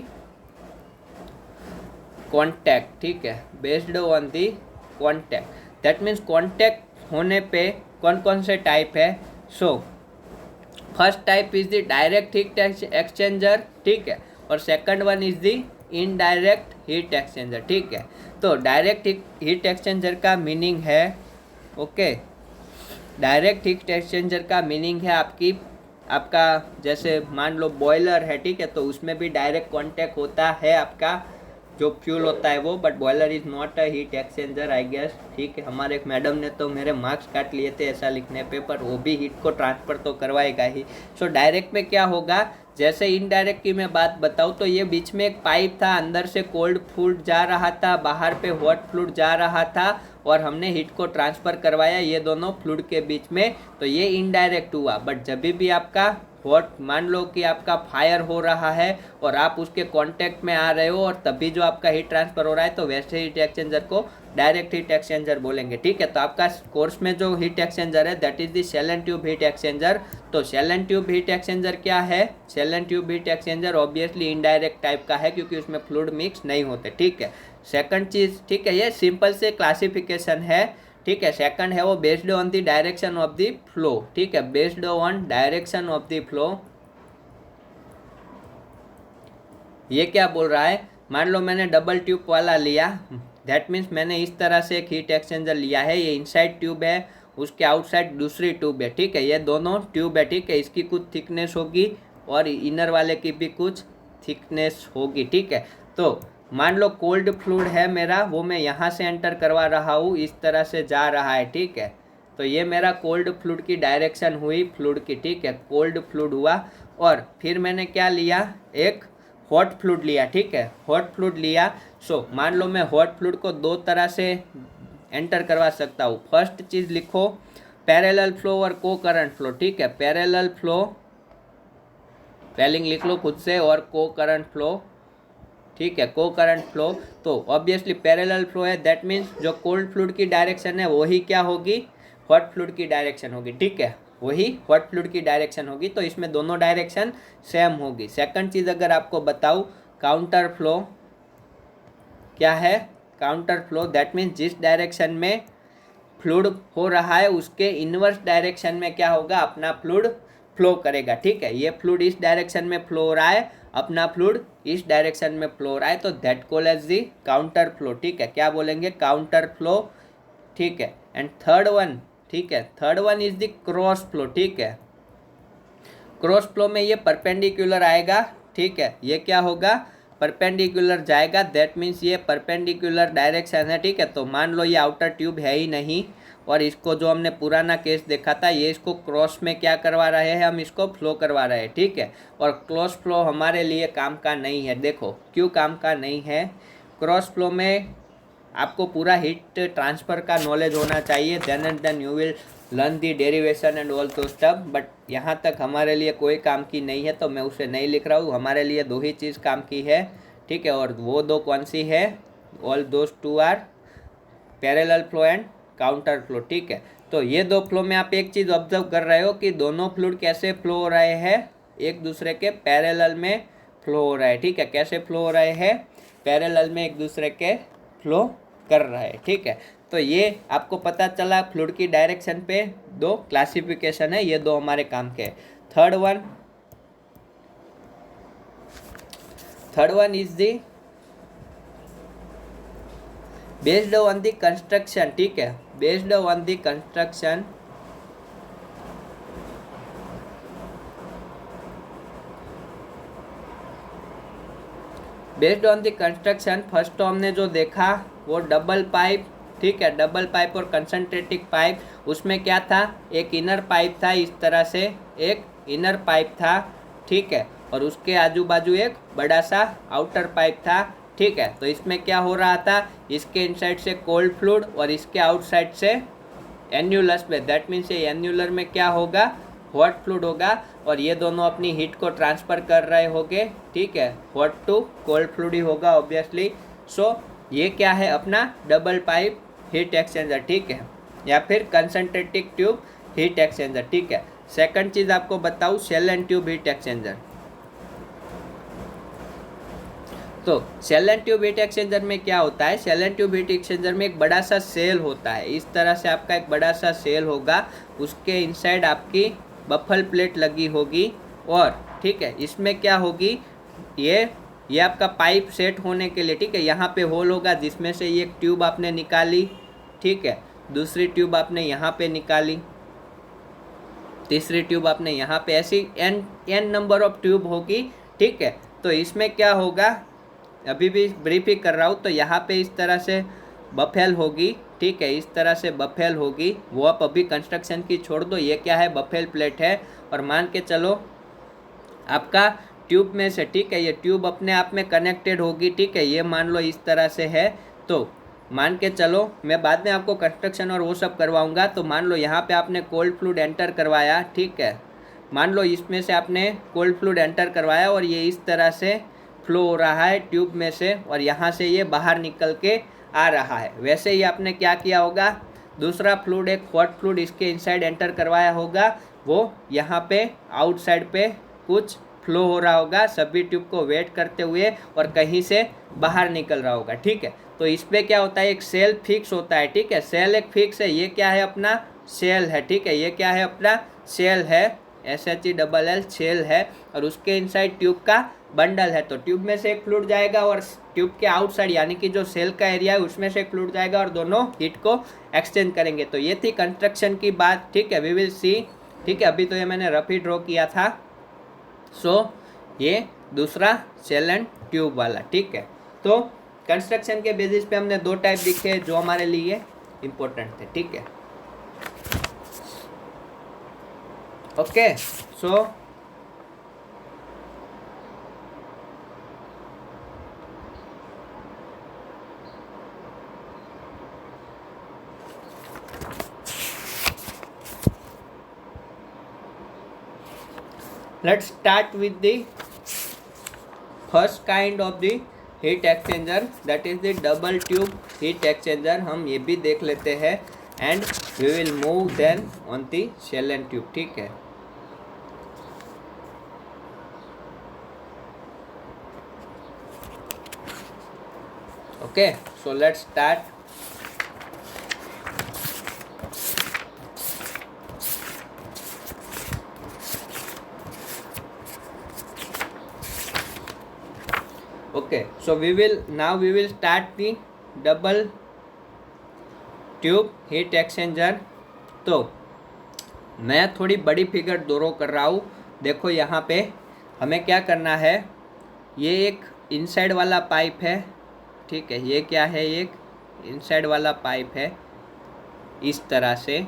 contact, ठीक है, based on the contact. That means contact होने पे कौन कौन से टाइप है। So first type is the direct heat exchanger, ठीक है, और second one is the indirect heat exchanger, ठीक है। तो डायरेक्ट हीट एक्सचेंजर का मीनिंग है, ओके, डायरेक्ट हीट एक्सचेंजर का मीनिंग है आपका जैसे मान लो बॉयलर है, ठीक है, तो उसमें भी डायरेक्ट कांटेक्ट होता है आपका जो फ्यूल होता है वो, but boiler is not a heat exchanger I guess, ठीक है। हमारे एक मैडम ने तो मेरे मार्क्स काट लिए थे ऐसा लिखने पे, पर वो भी हीट को ट्रांसफर तो करवाएगा ही। सो डायरेक्ट में क्या होगा, जैसे इनडायरेक्ट की मैं बात बताऊँ तो ये बीच में एक पाइप था, अंदर से कोल्ड फ्लूइड जा रहा था, बाहर पे हॉट फ्लूइड जा रहा था और हमने हीट को ट्रांसफ़र करवाया ये दोनों फ्लूइड के बीच में, तो ये इनडायरेक्ट हुआ। बट जब भी आपका हॉट, मान लो कि आपका फायर हो रहा है और आप उसके कांटेक्ट में आ रहे हो और तभी जो आपका हीट ट्रांसफर हो रहा है, तो वैसे हीट एक्सचेंजर को डायरेक्ट हीट एक्सचेंजर बोलेंगे, ठीक है। तो आपका कोर्स में जो हीट एक्सचेंजर है that is the shell and tube heat exchanger. तो shell and tube heat exchanger क्या है, shell and tube heat exchanger obviously indirect type का है क्योंकि उसमें फ्लूइड मिक्स नहीं होते, ठीक है। सेकंड चीज़, ठीक है, ये सिंपल से क्लासिफिकेशन है, ठीक है। सेकंड है वो based on the direction of the flow, ठीक है, based on direction of the flow. ये क्या बोल रहा है, मान लो मैंने डबल ट्यूब वाला लिया, दैट मीन्स मैंने इस तरह से एक हीट एक्सचेंजर लिया है, ये इनसाइड ट्यूब है, उसके आउटसाइड दूसरी ट्यूब है, ठीक है, ये दोनों ट्यूब है, ठीक है। इसकी कुछ थिकनेस होगी और इनर वाले की भी कुछ थिकनेस होगी, ठीक है। तो मान लो कोल्ड फ्लूइड है मेरा, वो मैं यहाँ से एंटर करवा रहा हूँ, इस तरह से जा रहा है, ठीक है। तो ये मेरा कोल्ड फ्लूइड की डायरेक्शन हुई फ्लूइड की, ठीक है, कोल्ड फ्लूइड हुआ। और फिर मैंने क्या लिया, एक हॉट फ्लूइड लिया, ठीक है, हॉट फ्लूइड लिया। सो मान लो मैं हॉट फ्लूइड को दो तरह से एंटर करवा सकता हूँ। फर्स्ट चीज़ लिखो पैरेलल फ्लो और को करंट फ्लो, ठीक है, पैरेलल फ्लो स्पेलिंग लिख लो खुद से, और को करंट फ्लो, ठीक है, को करंट फ्लो। तो ऑब्वियसली पैरेलल फ्लो है, दैट मीन्स जो कोल्ड फ्लूइड की डायरेक्शन है वही क्या होगी, हॉट फ्लूइड की डायरेक्शन होगी, ठीक है, वही हॉट फ्लूइड की डायरेक्शन होगी। तो इसमें दोनों डायरेक्शन सेम होगी। सेकंड चीज़ अगर आपको बताऊँ, काउंटर फ्लो क्या है, काउंटर फ्लो दैट मीन्स जिस डायरेक्शन में फ्लूइड हो रहा है उसके इनवर्स डायरेक्शन में क्या होगा, अपना फ्लूइड फ्लो करेगा, ठीक है। ये फ्लूइड इस डायरेक्शन में फ्लो हो रहा है, अपना फ्लूइड इस डायरेक्शन में फ्लो हो रहा है, तो that call as the counter flow, ठीक है, क्या बोलेंगे, काउंटर फ्लो, ठीक है। एंड थर्ड वन, ठीक है, third one is the cross flow, ठीक है। क्रॉस फ्लो में ये परपेंडिकुलर आएगा, ठीक है, ये क्या होगा, परपेंडिकुलर जाएगा, दैट मीन्स ये परपेंडिकुलर डायरेक्शन है, ठीक है। तो मान लो ये आउटर ट्यूब है ही नहीं, और इसको जो हमने पुराना केस देखा था, ये इसको क्रॉस में क्या करवा रहे हैं, हम इसको फ्लो करवा रहे हैं, ठीक है। और क्रॉस फ्लो हमारे लिए काम का नहीं है। देखो क्यों काम का नहीं है, क्रॉस फ्लो में आपको पूरा हीट ट्रांसफ़र का नॉलेज होना चाहिए, then and then you will learn the derivation and all those stuff. But यहाँ तक हमारे लिए कोई काम की नहीं है, तो मैं उसे नहीं लिख रहा हूँ। हमारे लिए दो ही चीज़ काम की है, ठीक है, और वो दो कौन सी है, all those two are parallel flow and counter flow, ठीक है। तो ये दो फ्लो में आप एक चीज़ ऑब्जर्व कर रहे हो कि दोनों फ्लूइड कैसे फ्लो हो रहे हैं, एक दूसरे के पैरेलल में फ्लो हो रहा है, ठीक है। कैसे फ्लो हो रहे हैं, पैरेलल में एक दूसरे के फ्लो कर रहा है, ठीक है। तो ये आपको पता चला फ्लूइड की डायरेक्शन पे दो क्लासिफिकेशन है, ये दो हमारे काम के। Third one is the based on the construction, ठीक है, based on the construction, based on the construction. First तो हमने जो देखा वो डबल पाइप, ठीक है, डबल पाइप और कंसंट्रेटिक पाइप। उसमें क्या था, एक इनर पाइप था, इस तरह से एक इनर पाइप था, ठीक है, और उसके आजू बाजू एक बड़ा सा आउटर पाइप था, ठीक है। तो इसमें क्या हो रहा था, इसके इनसाइड से कोल्ड फ्लूइड और इसके आउटसाइड से एन्यूलस में, दैट मीन्स ये एन्यूलर में क्या होगा, हॉट फ्लूइड होगा, और ये दोनों अपनी हीट को ट्रांसफ़र कर रहे होंगे, ठीक है, हॉट टू कोल्ड फ्लूइड ही होगा ऑब्वियसली। सो ये क्या है, अपना डबल पाइप हीट एक्सचेंजर, ठीक है, या फिर कंसंट्रेटिक ट्यूब हीट एक्सचेंजर, ठीक है। सेकंड चीज़ आपको बताऊँ, shell and tube heat exchanger. तो shell and tube heat exchanger में क्या होता है, shell and tube heat exchanger में एक बड़ा सा सेल होता है, इस तरह से आपका एक बड़ा सा सेल होगा, उसके इनसाइड आपकी बफल प्लेट लगी होगी, और ठीक है, इसमें क्या होगी, ये आपका पाइप सेट होने के लिए, ठीक है, यहाँ पे होल होगा जिसमें से ये ट्यूब आपने निकाली, ठीक है, दूसरी ट्यूब आपने यहाँ पे निकाली, तीसरी ट्यूब आपने यहाँ पे, ऐसी एन नंबर ऑफ ट्यूब होगी, ठीक है। तो इसमें क्या होगा, अभी भी ब्रीफ ही कर रहा हूँ, तो यहाँ पे इस तरह से बफेल होगी, ठीक है, इस तरह से बफेल होगी, वो आप अभी कंस्ट्रक्शन की छोड़ दो, ये क्या है, बफेल प्लेट है। और मान के चलो आपका ट्यूब में से, ठीक है, ये ट्यूब अपने आप में कनेक्टेड होगी, ठीक है, ये मान लो इस तरह से है। तो मान के चलो, मैं बाद में आपको कंस्ट्रक्शन और वो सब करवाऊंगा। तो मान लो यहाँ पे आपने कोल्ड फ्लूइड एंटर करवाया, ठीक है, मान लो इसमें से आपने कोल्ड फ्लूइड एंटर करवाया और ये इस तरह से फ्लो हो रहा है ट्यूब में से, और यहाँ से ये बाहर निकल के आ रहा है। वैसे ही आपने क्या किया होगा, दूसरा फ्लूइड, एक हॉट फ्लूइड इसके इनसाइड एंटर करवाया होगा, वो यहाँ पे आउटसाइड पे कुछ फ्लो हो रहा होगा, सभी ट्यूब को वेट करते हुए, और कहीं से बाहर निकल रहा होगा, ठीक है। तो इस पर क्या होता है, एक सेल फिक्स होता है, ठीक है, सेल एक फिक्स है, ये क्या है, अपना सेल है, ठीक है, ये क्या है, अपना सेल है, SHELL सेल है, और उसके इनसाइड ट्यूब का बंडल है। तो ट्यूब में से एक फ्लूइड जाएगा और ट्यूब के आउटसाइड यानी कि जो सेल का एरिया है उसमें से एक फ्लूइड जाएगा, और दोनों हीट को एक्सचेंज करेंगे। तो ये थी कंस्ट्रक्शन की बात, ठीक है, वी विल सी, ठीक है। अभी तो ये मैंने रफ ही ड्रॉ किया था। सो ये दूसरा शेल एंड ट्यूब वाला, ठीक है। तो कंस्ट्रक्शन के बेसिस पे हमने दो टाइप दिखे जो हमारे लिए इम्पोर्टेंट थे, ठीक है। Okay, so let's start with the first kind of the heat exchanger, that is the double tube heat exchanger। हम ये भी देख लेते हैं and we will move then on the shell and tube, ठीक है। Okay, so let's start। Okay, so we will start the double tube heat exchanger। तो मैं थोड़ी बड़ी फिगर ड्रॉ कर रहा हूँ। देखो यहाँ पे हमें क्या करना है, ये एक इनसाइड वाला पाइप है, ठीक है। ये क्या है, एक इनसाइड वाला पाइप है इस तरह से,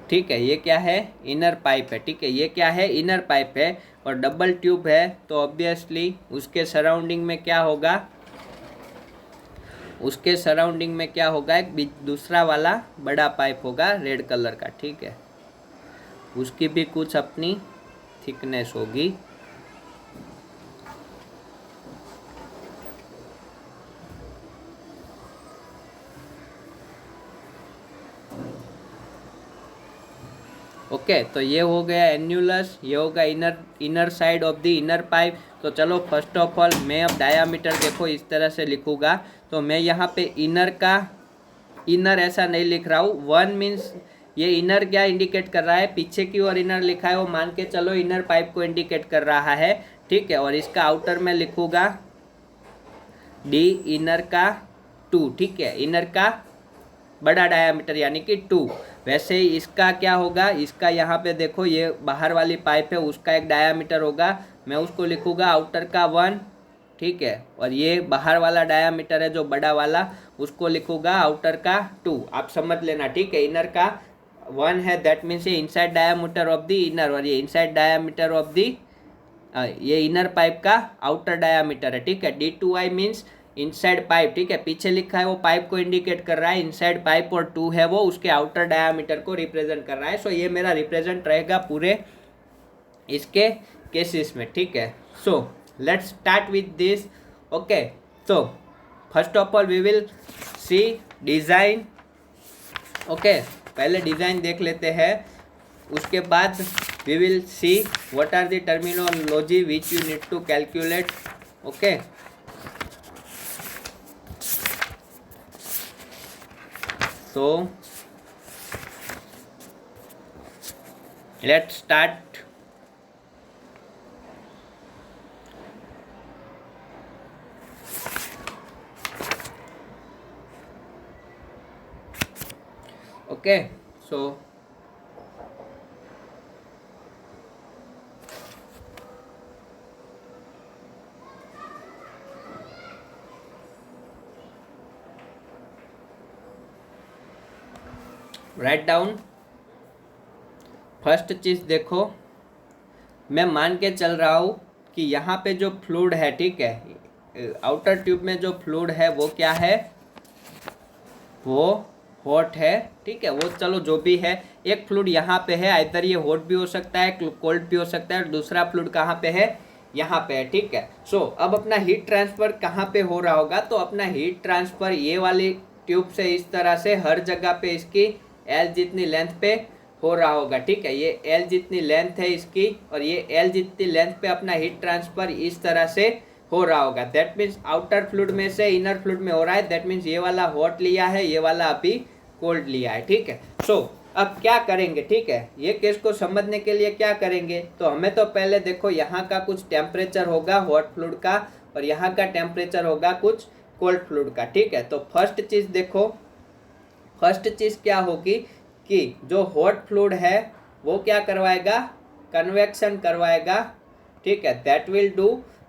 ठीक है। ये क्या है, इनर पाइप है, ठीक है। ये क्या है, इनर पाइप है और डबल ट्यूब है, तो ऑब्वियसली उसके सराउंडिंग में क्या होगा, उसके सराउंडिंग में क्या होगा, एक दूसरा वाला बड़ा पाइप होगा रेड कलर का, ठीक है। उसकी भी कुछ अपनी थिकनेस होगी। ओके, तो ये हो गया एन्यूलस, ये होगा inner side of the inner pipe. तो चलो फर्स्ट ऑफ ऑल मैं अब डायामीटर देखो इस तरह से लिखूँगा। तो मैं यहाँ पे इनर का, इनर ऐसा नहीं लिख रहा हूँ। 1 मीन्स ये इनर क्या इंडिकेट कर रहा है, पीछे की ओर इनर लिखा है, वो मान के चलो इनर पाइप को इंडिकेट कर रहा है, ठीक है। और इसका आउटर में लिखूँगा डी इनर का 2, ठीक है। इनर का बड़ा डायामीटर यानी कि 2। वैसे ही इसका क्या होगा, इसका यहाँ पे देखो ये बाहर वाली पाइप है, उसका एक डायामीटर होगा, मैं उसको लिखूँगा आउटर का 1, ठीक है। और ये बाहर वाला डायामीटर है जो बड़ा वाला, उसको लिखूँगा आउटर का 2। आप समझ लेना, ठीक है। इनर का 1 है, दैट मीन्स ये inside diameter of the inner, और ये इनसाइड डायामीटर ऑफ द ये इनर पाइप का आउटर डायामीटर है, ठीक है। D2I मीन्स इनसाइड पाइप, ठीक है। पीछे लिखा है वो पाइप को इंडिकेट कर रहा है, इनसाइड पाइप, और 2 है वो उसके आउटर डायामीटर को रिप्रेजेंट कर रहा है। सो ये मेरा रिप्रेजेंट रहेगा पूरे इसके केसेस में, ठीक है। So let's start with this. Okay, so first of all we will see design. Okay, पहले डिज़ाइन देख लेते हैं, उसके बाद we will see what are the terminology which you need to calculate. Okay, so let's start। okay, so write down. First चीज़ देखो, मैं मान के चल रहा हूँ कि यहाँ पे जो फ्लूइड है, ठीक है, आउटर ट्यूब में जो फ्लूइड है वो क्या है, वो हॉट है, ठीक है। वो चलो जो भी है, एक फ्लूइड यहाँ पे है, आइदर ये हॉट भी हो सकता है, कोल्ड भी हो सकता है, और दूसरा फ्लूइड कहाँ पे है, यहाँ पे है, ठीक है। सो अब अपना हीट ट्रांसफ़र कहाँ पे हो रहा होगा, तो अपना हीट ट्रांसफ़र ये वाली ट्यूब से इस तरह से हर जगह पे इसकी L जितनी लेंथ पे हो रहा होगा, ठीक है। ये L जितनी लेंथ है इसकी, और ये L जितनी लेंथ पे अपना हीट ट्रांसफ़र इस तरह से हो रहा होगा। दैट मीन्स आउटर फ्लूइड में से इनर फ्लूइड में हो रहा है, दैट मीन्स ये वाला हॉट लिया है, ये वाला अभी कोल्ड लिया है, ठीक है। सो अब क्या करेंगे, ठीक है, ये केस को समझने के लिए क्या करेंगे, तो हमें तो पहले देखो यहाँ का कुछ टेम्परेचर होगा हॉट फ्लूइड का, और यहाँ का टेम्परेचर होगा कुछ कोल्ड फ्लूइड का, ठीक है। तो फर्स्ट चीज़ देखो, फर्स्ट चीज़ क्या होगी कि जो हॉट फ्लूइड है वो क्या करवाएगा, कन्वेक्शन करवाएगा, ठीक है, दैट विल डू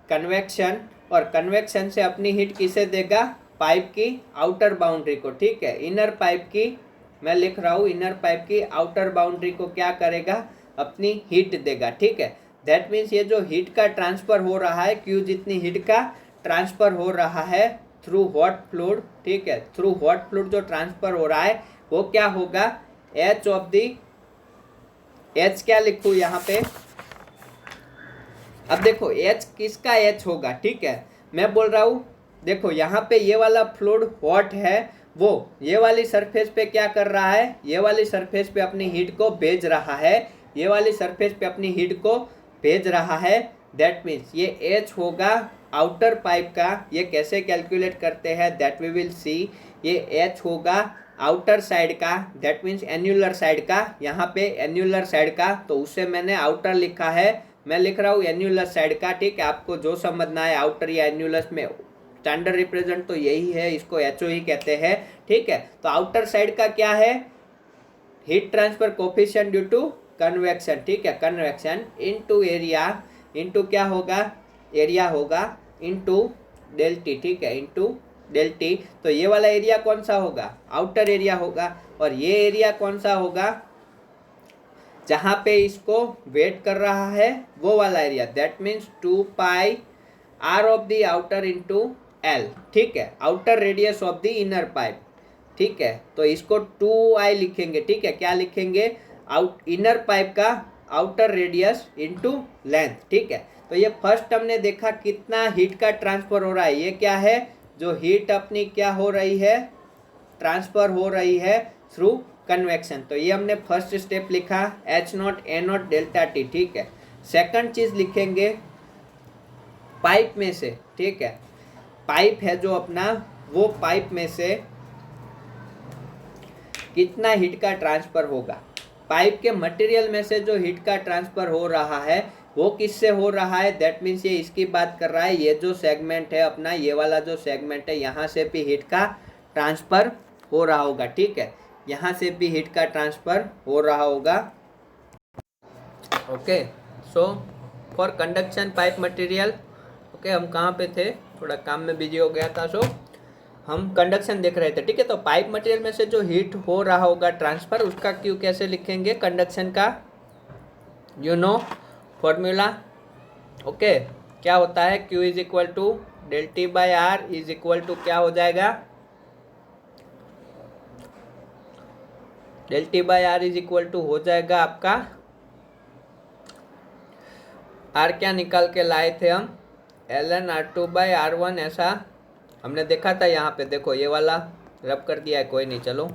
कन्वेक्शन, और कन्वेक्शन से अपनी हीट किसे देगा, पाइप की आउटर बाउंड्री को, ठीक है, इनर पाइप की, मैं लिख रहा हूँ इनर पाइप की आउटर बाउंड्री को क्या करेगा, अपनी हीट देगा, ठीक है। दैट मीन्स ये जो हीट का ट्रांसफर हो रहा है, क्यू जितनी हीट का ट्रांसफर हो रहा है थ्रू हॉट फ्लूइड, ठीक है, थ्रू हॉट फ्लूइड जो ट्रांसफर हो रहा है वो क्या होगा, एच ऑफ दी, एच क्या लिखूं यहाँ पे, अब देखो एच किसका एच होगा, ठीक है, मैं बोल रहा हूँ देखो यहाँ पे ये वाला फ्लूइड हॉट है, वो ये वाली सरफेस पे क्या कर रहा है, ये वाली सरफेस पे अपनी हीट को भेज रहा है, ये वाली सरफेस पे अपनी हीट को भेज रहा है। दैट मीन्स ये एच होगा आउटर पाइप का, ये कैसे कैलकुलेट करते हैं दैट वी विल सी, ये एच होगा आउटर साइड का, दैट मीन्स एन्युलर साइड का, यहाँ पे एन्युलर साइड का, तो उसे मैंने आउटर लिखा है, मैं लिख रहा हूँ एन्युलर साइड का, ठीक है, आपको जो समझना है आउटर या एन्युलस में, स्टैंडर्ड रिप्रेजेंट तो यही है, इसको एचओ ही कहते हैं, ठीक है। तो आउटर साइड का क्या है, heat transfer coefficient due to convection, ठीक है, कन्वेक्शन इनटू एरिया, इनटू क्या होगा, एरिया होगा इनटू डेल टी, ठीक है, इनटू डेल टी, तो ये वाला एरिया कौन सा होगा, आउटर एरिया होगा, और ये एरिया कौन सा होगा, जहां पे इसको वेट कर रहा है वो वाला area, that means 2 pi R of the outer into L, ठीक है, outer radius of the inner pipe, ठीक है, तो इसको 2i लिखेंगे, ठीक है, क्या लिखेंगे, आउट इनर पाइप का आउटर रेडियस इंटू लेंथ, ठीक है। तो ये फर्स्ट हमने देखा कितना हीट का ट्रांसफर हो रहा है, ये क्या है, जो हीट अपनी क्या हो रही है, ट्रांसफर हो रही है थ्रू कन्वेक्शन, तो ये हमने फर्स्ट स्टेप लिखा H not a not delta T, ठीक है। सेकंड चीज लिखेंगे पाइप में से, ठीक है, पाइप है जो अपना, वो पाइप में से कितना हीट का ट्रांसफर होगा, पाइप के मटेरियल में से जो हीट का ट्रांसफर हो रहा है वो किससे हो रहा है, दैट मीन्स ये इसकी बात कर रहा है, ये जो सेगमेंट है अपना, ये वाला जो सेगमेंट है, यहाँ से भी हीट का ट्रांसफर हो रहा होगा, ठीक है, यहाँ से भी हीट का ट्रांसफर हो रहा होगा, okay. So for conduction pipe material, okay, हम कहाँ पे थे, थोड़ा काम में बिजी हो गया था, सो हम कंडक्शन देख रहे थे, ठीक है। तो पाइप मटेरियल में से जो हीट हो रहा होगा ट्रांसफर, उसका क्यू कैसे लिखेंगे, कंडक्शन का यू नो फॉर्मूला, ओके, क्या होता है, Q is equal to del T by R is equal to क्या हो जाएगा, del T by R is equal to हो जाएगा आपका, आर क्या निकाल के लाए थे हम, L N R two by R one, ऐसा हमने देखा था, यहाँ पे देखो ये वाला रब कर दिया है, कोई नहीं, चलो।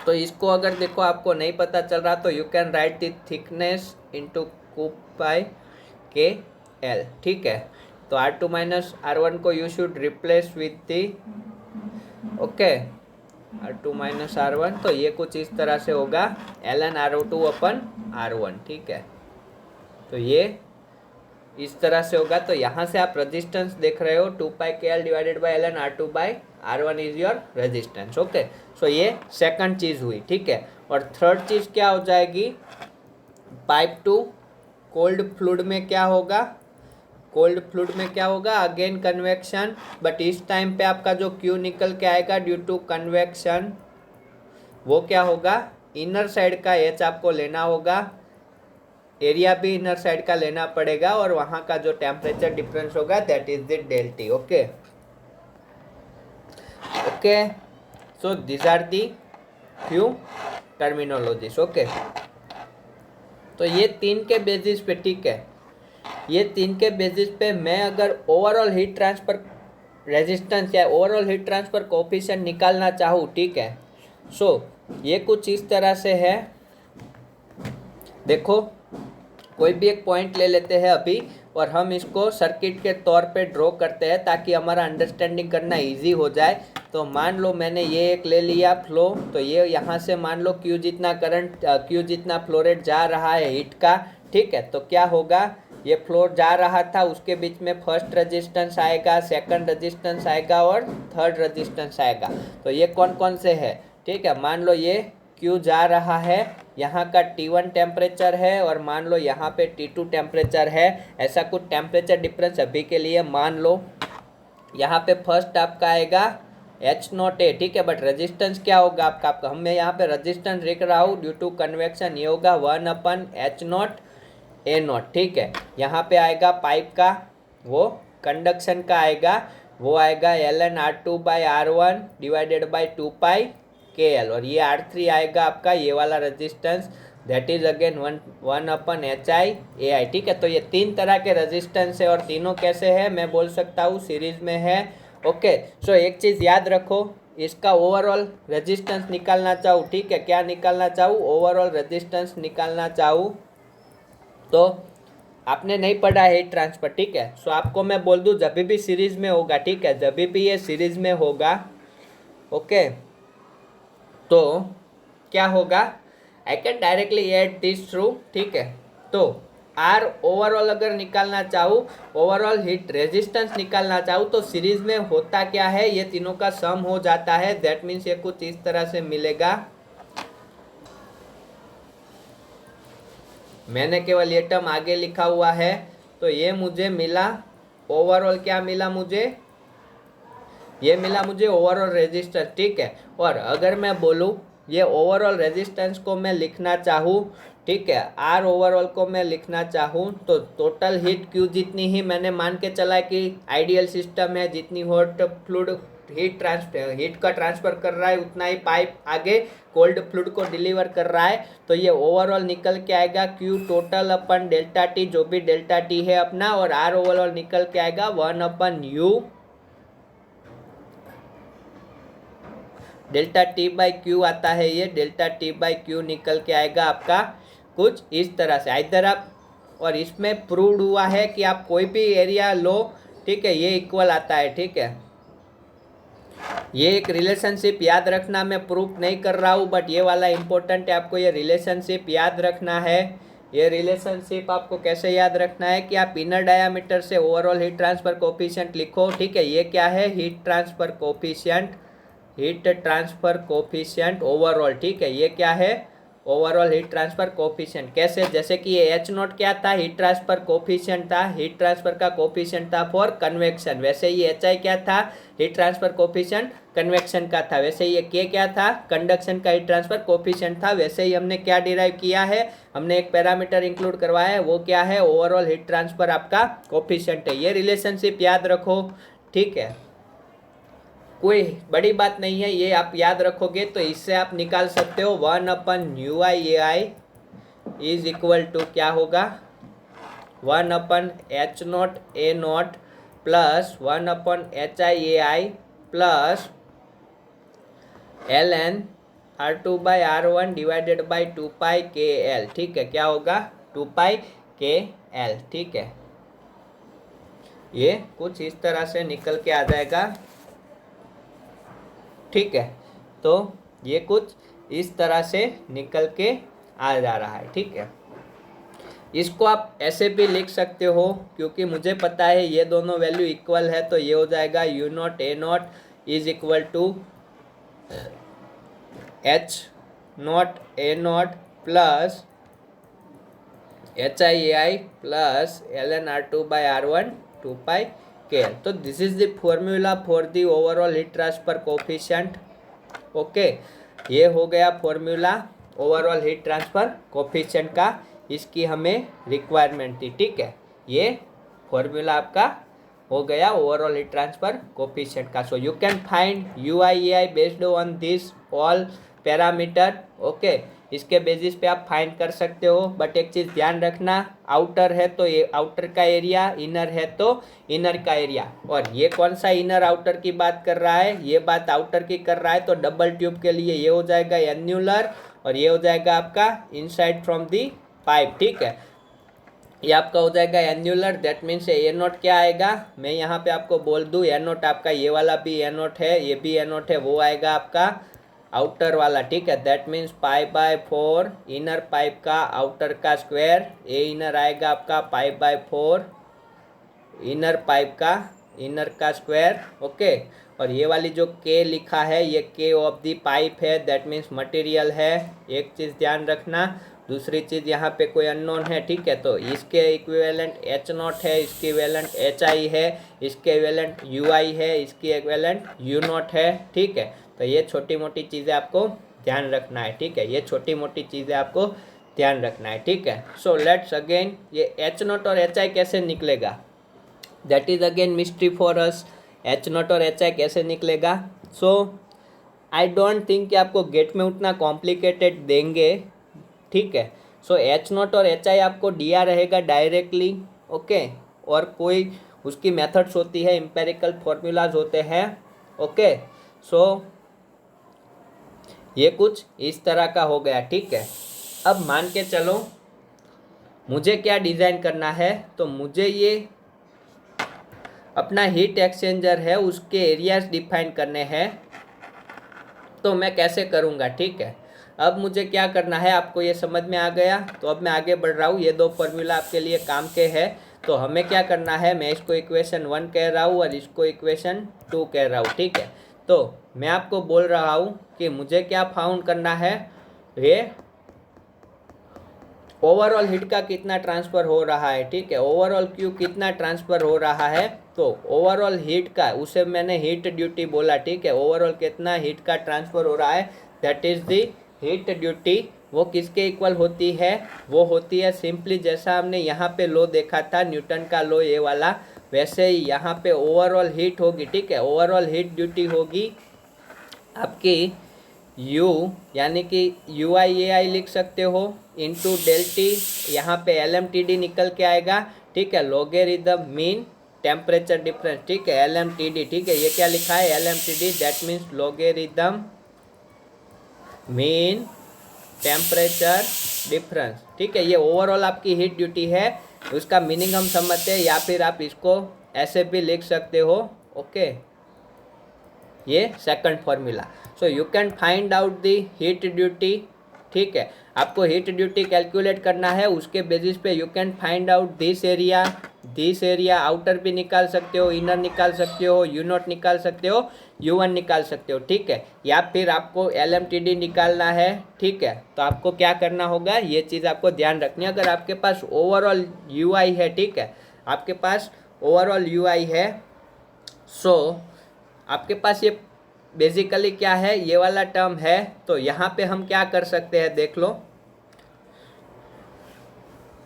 तो इसको अगर देखो आपको नहीं पता चल रहा तो you can write the thickness into कूप बाय के एल, ठीक है। तो R two minus R one को you should replace with the, okay, R two minus R one, तो ये कुछ इस तरह से होगा L N R O two upon R one, ठीक है, तो ये इस तरह से होगा। तो यहाँ से आप रेजिस्टेंस देख रहे हो 2 pi K L divided by L N R two by R one is your resistance, okay. So ये सेकंड चीज हुई, ठीक है। और थर्ड चीज क्या हो जाएगी, पाइप टू कोल्ड फ्लूइड में क्या होगा, कोल्ड फ्लूइड में क्या होगा, अगेन कन्वेक्शन, बट इस टाइम पे आपका जो क्यू निकल के आएगा ड्यू टू कन्वेक्शन, वो क्या होगा, इनर साइड का एच आपको लेना होगा, एरिया भी इनर साइड का लेना पड़ेगा, और वहाँ का जो टेम्परेचर डिफरेंस होगा that is the del T, okay okay. So this are the few terminologies, okay. तो ये तीन के बेसिस पे, ठीक है, ये तीन के बेसिस पे मैं अगर ओवरऑल हीट ट्रांसफर रेजिस्टेंस या ओवरऑल हीट ट्रांसफर कोफिशिएंट निकालना चाहूँ, ठीक है, सो ये कुछ इस तरह से है, देखो कोई भी एक पॉइंट ले लेते हैं अभी, और हम इसको सर्किट के तौर पे ड्रॉ करते हैं ताकि हमारा अंडरस्टैंडिंग करना इजी हो जाए। तो मान लो मैंने ये एक ले लिया फ्लो, तो ये यहाँ से मान लो क्यू जितना करंट, क्यू जितना फ्लो रेट जा रहा है हीट का, ठीक है, तो क्या होगा, ये फ्लो जा रहा था, उसके बीच में फर्स्ट रेजिस्टेंस आएगा, सेकंड रेजिस्टेंस आएगा और थर्ड रेजिस्टेंस आएगा। तो ये कौन कौन से है, ठीक है, मान लो ये क्यू जा रहा है यहाँ का T1 टेम्परेचर है और मान लो यहाँ पे T2 टेम्परेचर है, ऐसा कुछ टेम्परेचर डिफरेंस अभी के लिए मान लो। यहाँ पे फर्स्ट आपका आएगा H0A, ठीक है, बट रेजिस्टेंस क्या होगा आपका हम मैं यहाँ पे रेजिस्टेंस लिख रहा हूँ ड्यू टू कन्वेक्शन, ये होगा 1/H0A0, ठीक है। यहाँ पे आएगा पाइप का वो कंडक्शन का आएगा, वो आएगा ln/r2/r1 डिवाइडेड बाई 2π/KL, और ये R3 आएगा आपका ये वाला resistance, that is again 1/HIAI, ठीक है। तो ये 3 तरह के रेजिस्टेंस है और तीनों कैसे है मैं बोल सकता हूँ सीरीज में है। ओके, सो एक चीज़ याद रखो, इसका ओवरऑल रेजिस्टेंस निकालना चाहूँ, ठीक है, क्या निकालना चाहूँ, ओवरऑल रेजिस्टेंस निकालना चाहूँ तो आपने नहीं पढ़ा है हीट ट्रांसफर, ठीक है। सो आपको मैं बोल दूँ जब भी सीरीज में होगा, ठीक है, जब भी ये सीरीज में होगा, ओके, तो क्या होगा, I can directly add this through, ठीक है। तो आर ओवरऑल अगर निकालना चाहूँ, ओवरऑल हीट रेजिस्टेंस निकालना चाहूँ तो सीरीज में होता क्या है, ये तीनों का सम हो जाता है, दैट मीन्स ये कुछ इस तरह से मिलेगा। मैंने केवल ये टर्म आगे लिखा हुआ है, तो ये मुझे मिला ओवरऑल, क्या मिला मुझे, ये मिला मुझे ओवरऑल रेजिस्टेंस, ठीक है। और अगर मैं बोलूँ ये ओवरऑल रेजिस्टेंस को मैं लिखना चाहूँ, ठीक है, आर ओवरऑल को मैं लिखना चाहूँ तो टोटल हीट क्यू जितनी ही मैंने मान के चला कि आइडियल सिस्टम है, जितनी हॉट फ्लूइड हीट का ट्रांसफर कर रहा है उतना ही पाइप आगे कोल्ड फ्लूइड को डिलीवर कर रहा है, तो ये ओवरऑल निकल के आएगा क्यू टोटल अपन डेल्टा टी, जो भी डेल्टा टी है अपना, और आर ओवरऑल निकल के आएगा 1/U delta T by Q आता है, ये डेल्टा टी बाई क्यू निकल के आएगा आपका कुछ इस तरह से। इधर आप, और इसमें प्रूव्ड हुआ है कि आप कोई भी एरिया लो, ठीक है, ये इक्वल आता है, ठीक है। ये एक रिलेशनशिप याद रखना, मैं प्रूफ नहीं कर रहा हूँ बट ये वाला इंपॉर्टेंट है, आपको ये रिलेशनशिप याद रखना है। ये रिलेशनशिप आपको कैसे याद रखना है कि आप इनर डायामीटर से ओवरऑल हीट ट्रांसफर कोफिशिएंट लिखो, ठीक है। ये क्या है, हीट ट्रांसफर कोफिशिएंट ओवरऑल, ठीक है। ये क्या है, ओवरऑल हीट ट्रांसफर कोफिशिएंट। कैसे, जैसे कि ये H0 क्या था, हीट ट्रांसफर कोफिशिएंट था, हीट ट्रांसफर का कोफिशिएंट था फॉर कन्वेक्शन, वैसे ये HI क्या था, हीट ट्रांसफर कोफिशिएंट कन्वेक्शन का था, वैसे ये K क्या था, कंडक्शन का हीट ट्रांसफर कोफिशिएंट था। वैसे ही हमने क्या डिराइव किया है, हमने एक पैरामीटर इंक्लूड करवाया है, वो क्या है, ओवरऑल हीट ट्रांसफर आपका कोफिशिएंट है। ये रिलेशनशिप याद रखो, ठीक है, कोई बड़ी बात नहीं है, ये आप याद रखोगे तो इससे आप निकाल सकते हो 1/UIAI इज इक्वल टू क्या होगा, 1/H0A0 plus 1/HIAI plus ln/r2/r1 divided by 2πKL, ठीक है, क्या होगा 2πKL, ठीक है। ये कुछ इस तरह से निकल के आ जाएगा, ठीक है। तो ये कुछ इस तरह से निकल के आ जा रहा है, ठीक है। इसको आप ऐसे भी लिख सकते हो, क्योंकि मुझे पता है ये दोनों वैल्यू इक्वल है, तो ये हो जाएगा U0A0 is equal to H0A0 plus HIAI plus ln/r2/r1 2πKL। तो this is the formula for the overall heat transfer coefficient, okay. ये हो गया formula overall heat transfer coefficient का, इसकी हमें रिक्वायरमेंट थी, ठीक है। ये फॉर्मूला आपका हो गया ओवरऑल हीट ट्रांसफर कोफिशिएंट का। So you can find UIAI based on this all parameter, okay. इसके बेसिस पे आप फाइंड कर सकते हो, बट एक चीज़ ध्यान रखना, आउटर है तो ये आउटर का एरिया, इनर है तो इनर का एरिया। और ये कौन सा इनर आउटर की बात कर रहा है, ये बात आउटर की कर रहा है, तो डबल ट्यूब के लिए ये हो जाएगा एन्यूलर और ये हो जाएगा आपका इनसाइड फ्रॉम दी पाइप, ठीक है। ये आपका हो जाएगा एन्यूलर, दैट मीन्स A0 क्या आएगा, मैं यहाँ पे आपको बोल दूँ, A0 आपका ये वाला भी A0 है, ये भी A0 है, वो आएगा आपका आउटर वाला, ठीक है। दैट मीन्स π/4 इनर पाइप का आउटर का स्क्वायर, ए इनर आएगा आपका π/4 इनर पाइप का इनर का स्क्वायर, ओके। और ये वाली जो के लिखा है ये के ऑफ द पाइप है, दैट मीन्स मटेरियल है। एक चीज़ ध्यान रखना। दूसरी चीज़ यहाँ पे कोई अननोन है, ठीक है, तो इसके इक्विवेलेंट एच नॉट है, इसके इक्विवेलेंट एच आई है, इसके इक्विवेलेंट यू आई है, इसकी इक्विवेलेंट यू नॉट है, ठीक है। तो ये छोटी मोटी चीज़ें आपको ध्यान रखना है, ठीक है, ये छोटी मोटी चीज़ें आपको ध्यान रखना है, ठीक है। सो लेट्स अगेन, ये एच नॉट और एच आई कैसे निकलेगा, that is again mystery for us. H not और एच आई कैसे निकलेगा? सो आई डोंट थिंक कि आपको गेट में उतना कॉम्प्लिकेटेड देंगे, ठीक है। सो एच नॉट और एच आई आपको दिया रहेगा डायरेक्टली, ओके। और कोई उसकी मेथड्स होती है, एम्पेरिकल फॉर्मूलाज होते हैं, ओके। सो ये कुछ इस तरह का हो गया, ठीक है। अब मान के चलो मुझे क्या डिज़ाइन करना है, तो मुझे ये अपना हीट एक्सचेंजर है उसके एरियाज डिफाइन करने हैं, तो मैं कैसे करूँगा, ठीक है। अब मुझे क्या करना है आपको ये समझ में आ गया, तो अब मैं आगे बढ़ रहा हूँ। ये दो फॉर्मूला आपके लिए काम के हैं, तो हमें क्या करना है, मैं इसको इक्वेशन 1 कह रहा हूँ और इसको इक्वेशन 2 कह रहा हूँ, ठीक है। तो मैं आपको बोल रहा हूँ कि मुझे क्या फाउंड करना है, ये ओवरऑल हीट का कितना ट्रांसफ़र हो रहा है, ठीक है, ओवरऑल क्यू कितना ट्रांसफ़र हो रहा है। तो ओवरऑल हीट का, उसे मैंने हीट ड्यूटी बोला, ठीक है, ओवरऑल कितना हीट का ट्रांसफ़र हो रहा है, that is the heat duty. वो किसके इक्वल होती है, वो होती है सिंपली जैसा हमने यहाँ पे लो देखा था, न्यूटन का लो ये वाला, वैसे ही यहाँ पे ओवरऑल हीट होगी, ठीक है। ओवरऑल हीट ड्यूटी होगी आपकी U, यानी कि यू आई ए आई लिख सकते हो, इंटू डेल टी, यहाँ पे एल एम टी डी निकल के आएगा, ठीक है, लोगेरिदम मीन टेम्परेचर डिफरेंस, ठीक है, एल एम टी डी, ठीक है। ये क्या लिखा है, L M T D, that means logarithm mean temperature difference, ठीक है। ये ओवरऑल आपकी हीट ड्यूटी है, उसका मीनिंग हम समझते हैं, या फिर आप इसको ऐसे भी लिख सकते हो, ओके। ये second formula. So you can find out the heat duty, ठीक है। आपको हीट ड्यूटी कैलकुलेट करना है, उसके बेसिस पे you can find out this area, outer भी निकाल सकते हो, इनर निकाल सकते हो, यू नॉट निकाल सकते हो, यू वन निकाल सकते हो, ठीक है। या फिर आपको एल एम टी डी निकालना है, ठीक है। तो आपको क्या करना होगा, ये चीज़ आपको ध्यान रखनी है। अगर आपके पास ओवरऑल यू आई है, ठीक है, आपके पास ओवरऑल यू आई है, सो आपके पास ये बेसिकली क्या है, ये वाला टर्म है। तो यहाँ पे हम क्या कर सकते हैं, देख लो,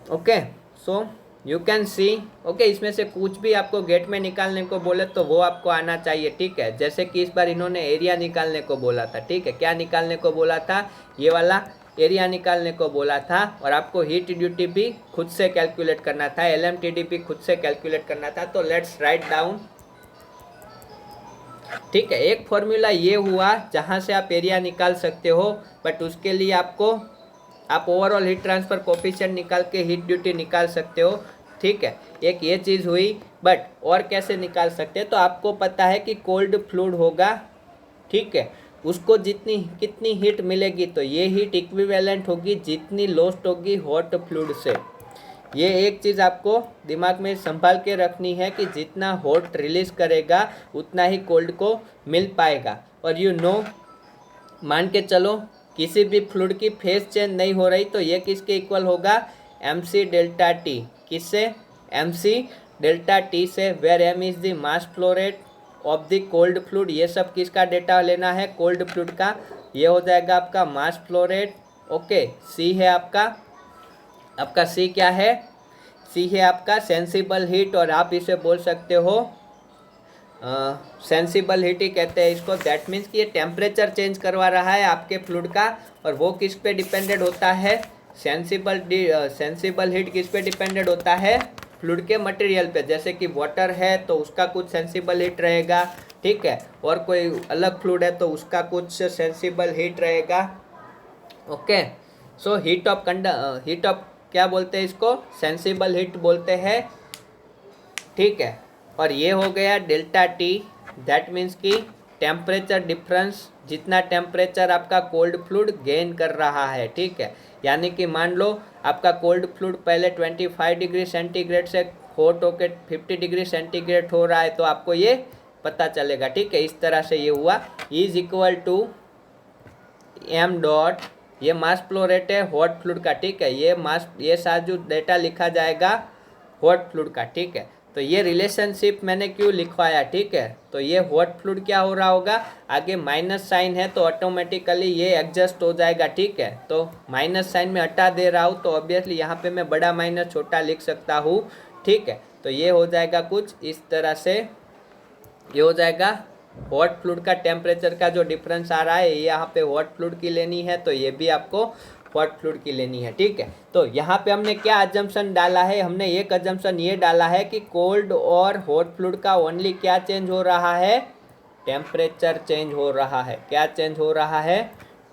okay. So you can see, okay, इसमें से कुछ भी आपको गेट में निकालने को बोले तो वो आपको आना चाहिए, ठीक है। जैसे कि इस बार इन्होंने एरिया निकालने को बोला था, ठीक है, क्या निकालने को बोला था, ये वाला एरिया निकालने को बोला था, और आपको हीट ड्यूटी भी खुद से कैलकुलेट करना था, एल एम टी डी भी खुद से कैलकुलेट करना था। तो लेट्स राइट डाउन, ठीक है। एक फॉर्मूला ये हुआ जहाँ से आप एरिया निकाल सकते हो, बट उसके लिए आप ओवरऑल हीट ट्रांसफ़र कोफिशिएंट निकाल के हीट ड्यूटी निकाल सकते हो, ठीक है। एक ये चीज़ हुई, बट और कैसे निकाल सकते हैं, तो आपको पता है कि कोल्ड फ्लूइड होगा, ठीक है, उसको कितनी हीट मिलेगी, तो ये हीट इक्विवेलेंट होगी जितनी लॉस्ट होगी हॉट फ्लूइड से। ये एक चीज़ आपको दिमाग में संभाल के रखनी है कि जितना हॉट रिलीज करेगा उतना ही कोल्ड को मिल पाएगा। और यू नो, मान के चलो किसी भी फ्लूइड की फेज चेंज नहीं हो रही, तो ये किसके इक्वल होगा, एम सी डेल्टा टी, किससे, एम सी डेल्टा टी से, where M is the mass flow rate of the cold fluid. ये सब किसका डेटा लेना है, कोल्ड फ्लूइड का, ये हो जाएगा आपका मास फ्लो रेट, ओके। सी है आपका सी क्या है, सी है आपका सेंसिबल हीट, और आप इसे बोल सकते हो सेंसिबल हीट ही कहते हैं इसको। दैट मीन्स कि ये टेम्परेचर चेंज करवा रहा है आपके फ्लूइड का, और वो किस पे डिपेंडेड होता है, सेंसिबल हीट किस पे डिपेंडेड होता है, फ्लूइड के मटेरियल पे। जैसे कि वाटर है तो उसका कुछ सेंसिबल हीट रहेगा, ठीक है, और कोई अलग फ्लूइड है तो उसका कुछ सेंसिबल हीट रहेगा, ओके। सो हीट ऑफ क्या बोलते हैं इसको, सेंसिबल हीट बोलते हैं, ठीक है। और ये हो गया डेल्टा टी, दैट मीन्स कि टेम्परेचर डिफरेंस, जितना टेम्परेचर आपका कोल्ड फ्लूइड गेन कर रहा है, ठीक है। यानी कि मान लो आपका कोल्ड फ्लूइड पहले 25 डिग्री सेंटीग्रेड से हॉट होके 50 डिग्री सेंटीग्रेड हो रहा है तो आपको ये पता चलेगा, ठीक है। इस तरह से ये हुआ, is equal to M dot, ये मास फ्लो रेट है हॉट फ्लूइड का, ठीक है। ये साथ जो डेटा लिखा जाएगा हॉट फ्लूइड का, ठीक है। तो ये रिलेशनशिप मैंने क्यों लिखवाया, ठीक है। तो ये हॉट फ्लूइड क्या हो रहा होगा, आगे माइनस साइन है तो ऑटोमेटिकली ये एडजस्ट हो जाएगा, ठीक है। तो माइनस साइन में हटा दे रहा हूँ तो ऑब्वियसली यहाँ पे मैं बड़ा माइनस छोटा लिख सकता हूँ, ठीक है। तो ये हो जाएगा कुछ इस तरह से, ये हो जाएगा हॉट फ्लूइड का टेम्परेचर का जो डिफरेंस आ रहा है, ये यहाँ पे हॉट फ्लूइड की लेनी है तो ये भी आपको हॉट फ्लूइड की लेनी है, ठीक है। तो यहाँ पे हमने क्या अजम्पशन डाला है, हमने एक अजम्पशन ये डाला है कि कोल्ड और हॉट फ्लूइड का ओनली क्या चेंज हो रहा है, टेम्परेचर चेंज हो रहा है। क्या चेंज हो रहा है,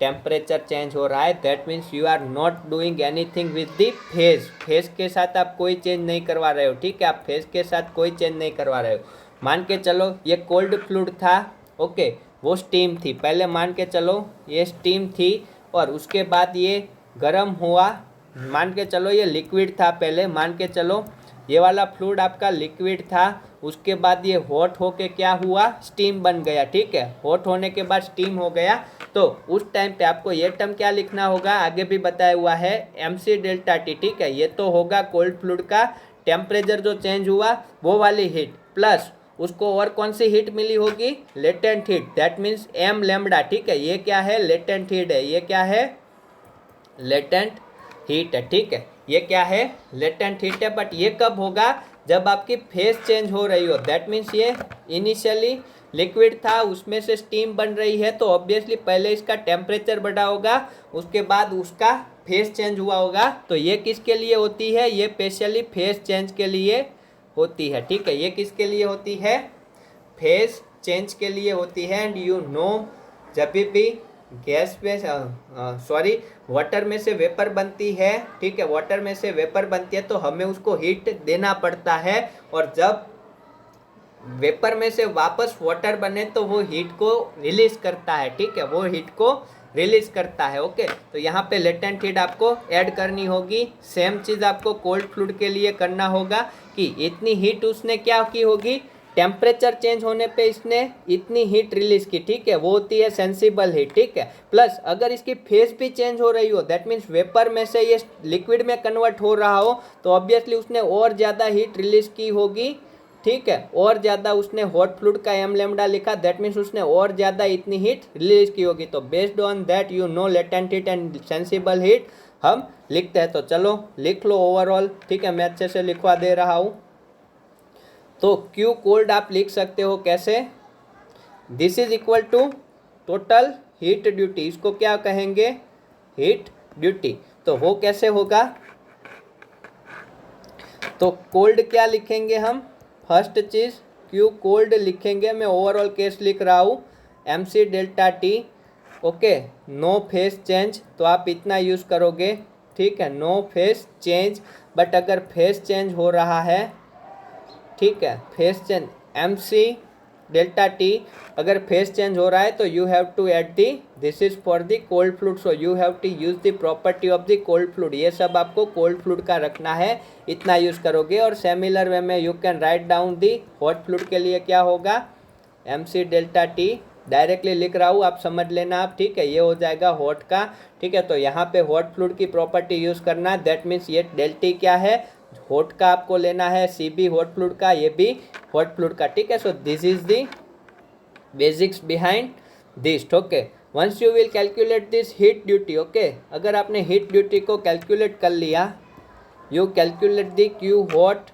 टेम्परेचर चेंज हो रहा है। That means you are not doing anything with the phase, phase के साथ आप कोई चेंज नहीं करवा रहे हो, ठीक है। आप फेज के साथ कोई चेंज नहीं करवा रहे हो। मान के चलो ये कोल्ड फ्लूइड था, ओके, वो स्टीम थी, पहले मान के चलो ये स्टीम थी और उसके बाद ये गर्म हुआ, मान के चलो ये लिक्विड था पहले, मान के चलो ये वाला फ्लूइड आपका लिक्विड था, उसके बाद ये हॉट होके क्या हुआ, स्टीम बन गया, ठीक है। हॉट होने के बाद स्टीम हो गया तो उस टाइम पे आपको ये टर्म क्या लिखना होगा, आगे भी बताया हुआ है mc डेल्टा टी, ठीक है। ये तो होगा कोल्ड फ्लूइड का टेम्परेचर जो चेंज हुआ वो वाली हीट, प्लस उसको और कौन सी हीट मिली होगी, latent heat, that means M lambda, ठीक है। ये क्या है, लेटेंट हीट है, ये क्या है, लेटेंट हीट है, ठीक है। ये क्या है, लेटेंट हीट है। बट ये कब होगा, जब आपकी फेज चेंज हो रही हो। दैट मीन्स ये इनिशियली लिक्विड था, उसमें से स्टीम बन रही है तो ऑब्वियसली पहले इसका टेम्परेचर बढ़ा होगा, उसके बाद उसका फेज चेंज हुआ होगा। तो ये किसके लिए होती है, ये स्पेशली फेज चेंज के लिए होती है, ठीक है। ये किसके लिए होती है, फेज चेंज के लिए होती है। एंड यू नो, जब भी गैस में सॉरी वाटर में से वेपर बनती है, ठीक है, वाटर में से वेपर बनती है तो हमें उसको हीट देना पड़ता है, और जब वेपर में से वापस वाटर बने तो वो हीट को रिलीज करता है, ठीक है, वो हीट को रिलीज करता है, ओके। तो यहाँ पे लेटेंट हीट आपको ऐड करनी होगी। सेम चीज़ आपको कोल्ड फ्लूइड के लिए करना होगा कि इतनी हीट उसने क्या की होगी, टेम्परेचर चेंज होने पे इसने इतनी हीट रिलीज की, ठीक है, वो होती है सेंसिबल हीट, ठीक है। प्लस अगर इसकी फेज भी चेंज हो रही हो, दैट मीन्स वेपर में से ये लिक्विड में कन्वर्ट हो रहा हो, तो ऑब्वियसली उसने और ज़्यादा हीट रिलीज की होगी, ठीक है। और ज़्यादा उसने हॉट फ्लूइड का एम लेमडा लिखा, दैट मीन्स उसने और ज़्यादा इतनी हीट रिलीज की होगी। तो based on that you know latent heat and sensible heat हम लिखते हैं। तो चलो लिख लो ओवरऑल, ठीक है, मैं अच्छे से लिखवा दे रहा हूँ। तो क्यू कोल्ड आप लिख सकते हो कैसे, this is equal to total heat duty, इसको क्या कहेंगे, हीट ड्यूटी। तो वो कैसे होगा, तो कोल्ड क्या लिखेंगे हम, फर्स्ट चीज़ क्यू कोल्ड लिखेंगे, मैं ओवरऑल केस लिख रहा हूँ, mc delta T, okay, no phase change, तो आप इतना यूज़ करोगे, ठीक है, नो फेस चेंज। बट अगर फेस चेंज हो रहा है, ठीक है, phase change mc delta T, अगर फेस चेंज हो रहा है तो you have to add the, this is for the cold fluid, so you have to use the property of the cold fluid. ये सब आपको कोल्ड फ्लूइड का रखना है, इतना यूज करोगे। और सिमिलर वे में you can write down the hot fluid के लिए क्या होगा, mc डेल्टा टी, डायरेक्टली लिख रहा हूँ, आप समझ लेना आप, ठीक है। ये हो जाएगा हॉट का, ठीक है। तो यहाँ पे हॉट फ्लूइड की प्रॉपर्टी यूज करना, दैट मीन्स ये डेल टी क्या है, हॉट का आपको लेना है, सी बी हॉट फ्लूइड का, ये भी हॉट फ्लूइड का, ठीक है। So this is the basics behind this, okay. Once you will calculate this heat duty, okay, अगर आपने हीट ड्यूटी को कैलकुलेट कर लिया, you calculate the Q hot,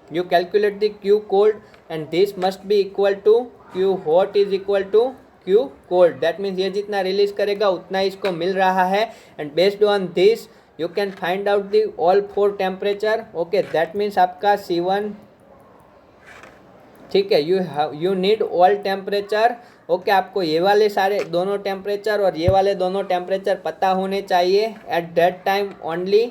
you calculate the q cold and this must be equal to q hot is equal to q cold, that means ये जितना release करेगा उतना इसको मिल रहा है। and based on this you can find out the all four temperature, okay, that means आपका C1, ठीक है, you need all temperature, okay, आपको ये वाले सारे दोनों टेम्परेचर और ये वाले दोनों टेम्परेचर पता होने चाहिए। At that time only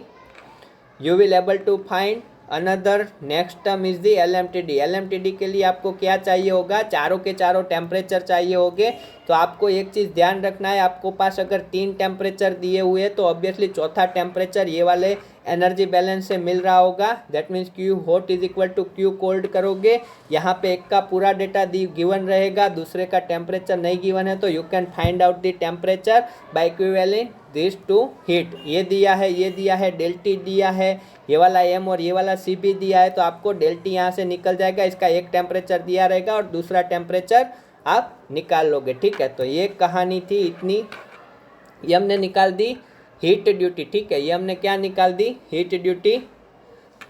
you will able to find another next term is the LMTD। LMTD के लिए आपको क्या चाहिए होगा, चारों के चारों टेम्परेचर चाहिए होंगे। तो आपको एक चीज़ ध्यान रखना है, आपको पास अगर 3 टेम्परेचर दिए हुए तो ऑब्वियसली चौथा टेम्परेचर ये वाले एनर्जी बैलेंस से मिल रहा होगा, that means Q hot is equal to Q cold करोगे, यहाँ पे एक का पूरा डेटा गिवन रहेगा, दूसरे का टेम्परेचर नहीं गिवन है, तो you can find out the temperature by equivalent this to heat. ये दिया है, ये दिया है, डेल टी दिया है, ये वाला एम और ये वाला सी भी दिया है, तो आपको डेल टी यहाँ से निकल जाएगा, इसका एक टेम्परेचर दिया रहेगा और दूसरा टेम्परेचर आप निकाल लोगे, ठीक है। तो ये कहानी थी इतनी, ये हमने निकाल दी हीट ड्यूटी, ठीक है, ये हमने क्या निकाल दी, heat duty.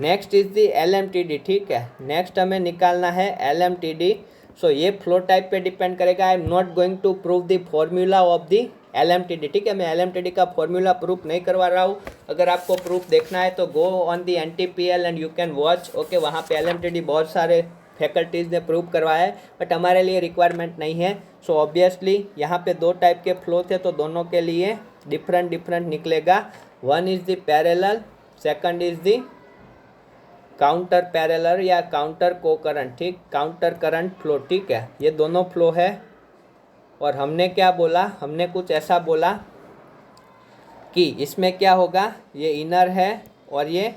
Next is the LMTD, ठीक है, नेक्स्ट हमें निकालना है LMTD। सो ये फ्लो टाइप पे डिपेंड करेगा, I am not going to prove the formula of the LMTD, ठीक है, मैं LMTD का फॉर्मूला प्रूफ नहीं करवा रहा हूँ। अगर आपको प्रूफ देखना है तो go on the NTPL and you can watch, okay, वहाँ पे LMTD बहुत सारे फैकल्टीज़ ने प्रूव करवाया है, बट हमारे लिए रिक्वायरमेंट नहीं है। सो ऑब्वियसली यहाँ पे दो टाइप के फ्लो थे, तो दोनों के लिए डिफरेंट निकलेगा। One is the parallel, second is the counter parallel या काउंटर कोकरंट, ठीक, काउंटर करंट फ्लो, ठीक है, ये दोनों फ्लो है। और हमने क्या बोला, हमने कुछ ऐसा बोला कि इसमें क्या होगा, ये इनर है और ये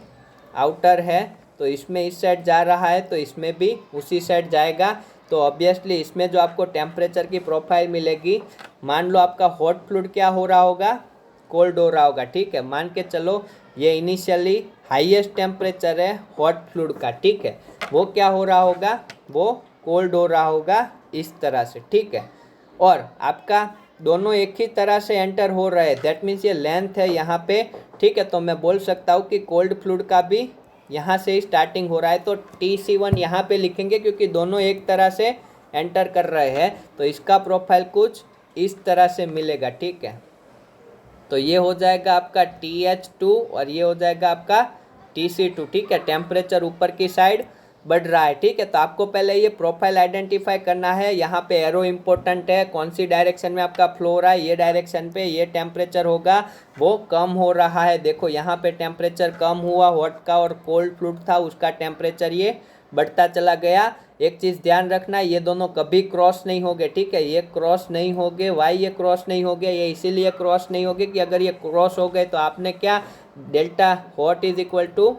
आउटर है, तो इसमें इस साइड जा रहा है तो इसमें भी उसी साइड जाएगा। तो ऑब्वियसली इसमें जो आपको टेम्परेचर की प्रोफाइल मिलेगी, मान लो आपका हॉट फ्लूइड क्या हो रहा होगा, कोल्ड हो रहा होगा, ठीक है, मान के चलो ये इनिशियली हाईएस्ट टेम्परेचर है हॉट फ्लूइड का, ठीक है, वो क्या हो रहा होगा, वो कोल्ड हो रहा होगा इस तरह से, ठीक है, और आपका दोनों एक ही तरह से एंटर हो रहे हैं, दैट मीन्स ये लेंथ है यहाँ पे, ठीक है। तो मैं बोल सकता हूँ कि कोल्ड फ्लूइड का भी यहाँ से ही स्टार्टिंग हो रहा है, तो TC1 यहाँ पे लिखेंगे क्योंकि दोनों एक तरह से एंटर कर रहे हैं, तो इसका प्रोफाइल कुछ इस तरह से मिलेगा, ठीक है। तो ये हो जाएगा आपका TH2 और ये हो जाएगा आपका TC2, ठीक है, टेम्परेचर ऊपर की साइड बढ़ रहा है, ठीक है। तो आपको पहले ये प्रोफाइल आइडेंटिफाई करना है, यहाँ पे एरो इंपॉर्टेंट है, कौन सी डायरेक्शन में आपका फ्लो हो रहा है, ये डायरेक्शन पे ये टेम्परेचर होगा, वो कम हो रहा है, देखो यहाँ पे टेम्परेचर कम हुआ हॉट का, और कोल्ड फ्लूइड था उसका टेम्परेचर ये बढ़ता चला गया। एक चीज़ ध्यान रखना, ये दोनों कभी क्रॉस नहीं होंगे, ठीक है, ये क्रॉस नहीं होंगे, वाई ये क्रॉस नहीं होंगे, ये इसीलिए क्रॉस नहीं होंगे कि अगर ये क्रॉस हो गए तो आपने क्या, delta hot is equal to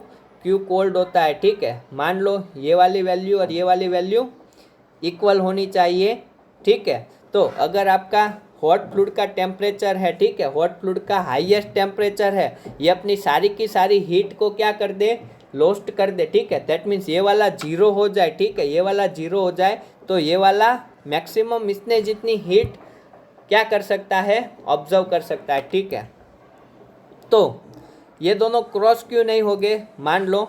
Q cold होता है, ठीक है। मान लो ये वाली वैल्यू और ये वाली वैल्यू इक्वल होनी चाहिए, ठीक है। तो अगर आपका हॉट फ्लूइड का टेम्परेचर है, ठीक है, हॉट फ्लूइड का हाईएस्ट टेम्परेचर है, ये अपनी सारी की सारी हीट को क्या कर दे, लॉस्ट कर दे, ठीक है, दैट मीन्स ये वाला जीरो हो जाए, ठीक है, ये वाला जीरो हो जाए, तो ये वाला मैक्सिमम इसने जितनी हीट क्या कर सकता है, ऑब्जर्व कर सकता है, ठीक है। तो ये दोनों क्रॉस क्यों नहीं हो गए, मान लो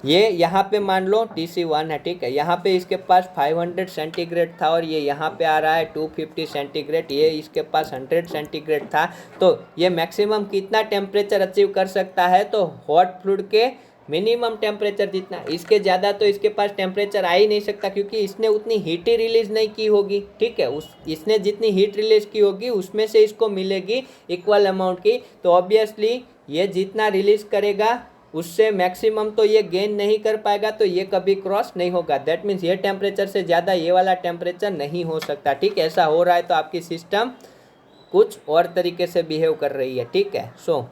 ये यहाँ पे मान लो TC1 है, ठीक है, यहाँ पे इसके पास 500 सेंटीग्रेड था और ये यहाँ पे आ रहा है 250 सेंटीग्रेड, ये इसके पास 100 सेंटीग्रेड था, तो ये मैक्सिमम कितना टेम्परेचर अचीव कर सकता है, तो हॉट फ्लूइड के मिनिमम टेम्परेचर जितना, इसके ज़्यादा तो इसके पास टेम्परेचर आ ही नहीं सकता क्योंकि इसने उतनी हीट ही रिलीज़ नहीं की होगी, ठीक है, इसने जितनी हीट रिलीज़ की होगी उसमें से इसको मिलेगी इक्वल अमाउंट की, तो ऑब्वियसली ये जितना रिलीज़ करेगा उससे मैक्सिमम तो ये गेन नहीं कर पाएगा, तो ये कभी क्रॉस नहीं होगा, दैट मीन्स ये टेम्परेचर से ज़्यादा ये वाला टेम्परेचर नहीं हो सकता, ठीक है। ऐसा हो रहा है तो आपकी सिस्टम कुछ और तरीके से बिहेव कर रही है, ठीक है। सो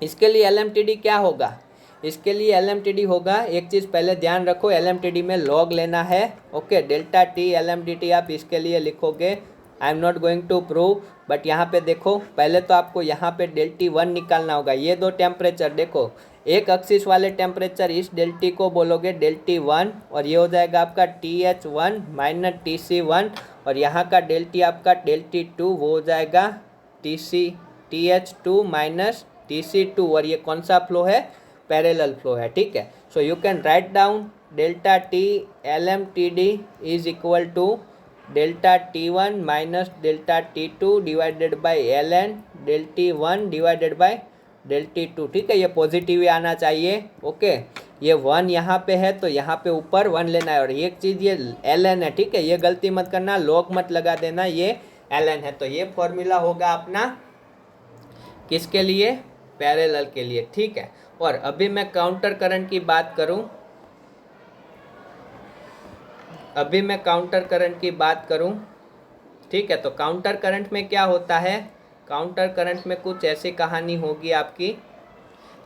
इसके लिए LMTD क्या होगा, इसके लिए LMTD होगा, एक चीज़ पहले ध्यान रखो, LMTD में लॉग लेना है, ओके, डेल्टा टी LMDT आप इसके लिए लिखोगे, I am not going to prove, but यहाँ पे देखो पहले तो आपको यहाँ पे ΔT1 निकालना होगा, ये दो टेम्परेचर देखो, एक एक्सिस वाले टेम्परेचर इस ΔT को बोलोगे ΔT1 और ये हो जाएगा आपका TH1 माइनस TC1 और यहाँ का ΔT आपका ΔT2 वो हो जाएगा TH2 माइनस TC2 और ये कौन सा फ्लो है, पैरेलल फ्लो है, ठीक है। So you can write down delta T LMTD is equal to delta T1 minus delta T2 divided by LN ΔT1 divided by ΔT2, ठीक है, ये पॉजिटिव ही आना चाहिए, ओके। ये 1 यहाँ पे है तो यहाँ पे ऊपर 1 लेना है और एक चीज़ ये LN है, ठीक है, ये गलती मत करना, लॉग मत लगा देना, ये LN है, तो ये फॉर्मूला होगा अपना किसके लिए, पैरेलल के लिए, ठीक है। और अभी मैं काउंटर करंट की बात करूं, ठीक है, तो काउंटर करंट में क्या होता है, काउंटर करंट में कुछ ऐसी कहानी होगी आपकी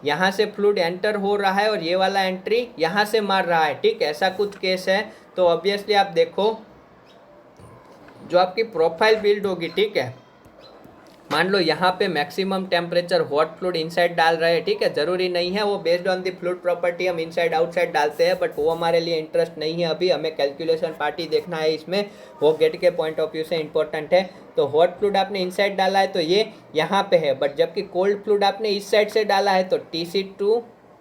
यहाँ से फ्लूइड एंटर हो रहा है और ये वाला एंट्री यहाँ से मार रहा है, ठीक है, ऐसा कुछ केस है। तो ऑब्वियसली आप देखो जो आपकी प्रोफाइल बिल्ड होगी, ठीक है, मान लो यहाँ पे maximum temperature hot fluid inside डाल रहे हैं, ठीक है, जरूरी नहीं है, वो based on the fluid property हम इनसाइड आउटसाइड डालते हैं, बट वो हमारे लिए इंटरेस्ट नहीं है अभी, हमें कैलकुलेशन पार्टी देखना है इसमें, वो गेट के पॉइंट ऑफ व्यू से इंपॉर्टेंट है। तो हॉट फ्लूइड आपने इनसाइड डाला है तो ये यहाँ पे है, बट जबकि कोल्ड फ्लूइड आपने इस साइड से डाला है तो TC2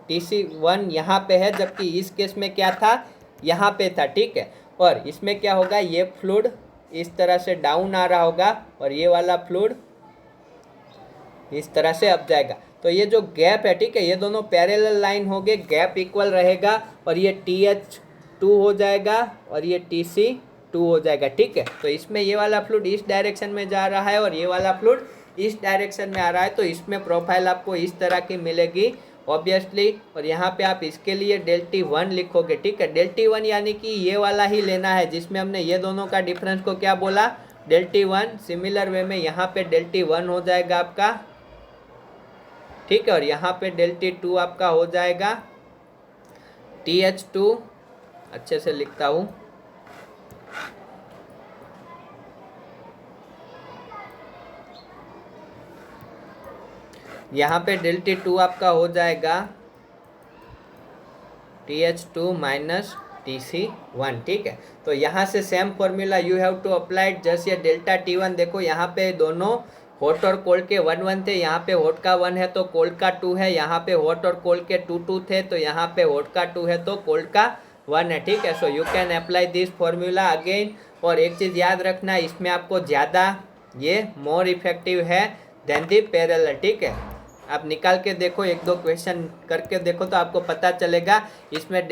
TC1 यहाँ पे है, जबकि इस केस में क्या था, यहाँ पे था, ठीक है। और इसमें क्या होगा, ये फ्लूइड इस तरह से डाउन आ रहा होगा और ये वाला फ्लूइड इस तरह से अब जाएगा। तो ये जो गैप है, ठीक है, ये दोनों पैरेलल लाइन हो गए, गैप इक्वल रहेगा और ये TH2 हो जाएगा और ये TC2 हो जाएगा, ठीक है। तो इसमें ये वाला फ्लूइड इस डायरेक्शन में जा रहा है और ये वाला फ्लूइड इस डायरेक्शन में आ रहा है, तो इसमें प्रोफाइल आपको इस तरह की मिलेगी ऑब्वियसली। और यहाँ पे आप इसके लिए ΔT1 लिखोगे, ठीक है, ΔT1 यानी कि ये वाला ही लेना है जिसमें हमने ये दोनों का डिफरेंस को क्या बोला, ΔT1। सिमिलर वे में यहाँ पे ΔT1 हो जाएगा आपका, ठीक है, और यहाँ पे ΔT2 आपका हो जाएगा TH2, अच्छे से लिखता हूँ, यहाँ पे ΔT2 आपका हो जाएगा TH2 माइनस TC1, ठीक है। तो यहाँ से same formula you have to applied, जैसे ये ΔT1 देखो, यहाँ पे दोनों हॉट और कोल्ड के 1 1 थे, यहाँ पे हॉट का 1 है तो कोल्ड का 2 है, यहाँ पे हॉट और कोल्ड के 2 2 थे तो यहाँ पे हॉट का 2 है तो कोल्ड का 1 है, ठीक है। So you can apply this formula again. और एक चीज़ याद रखना, इसमें आपको ज़्यादा ये मोर इफेक्टिव है देन दी पैरेलल, ठीक है। आप निकाल के देखो, एक दो क्वेश्चन करके देखो तो आपको पता चलेगा, इसमें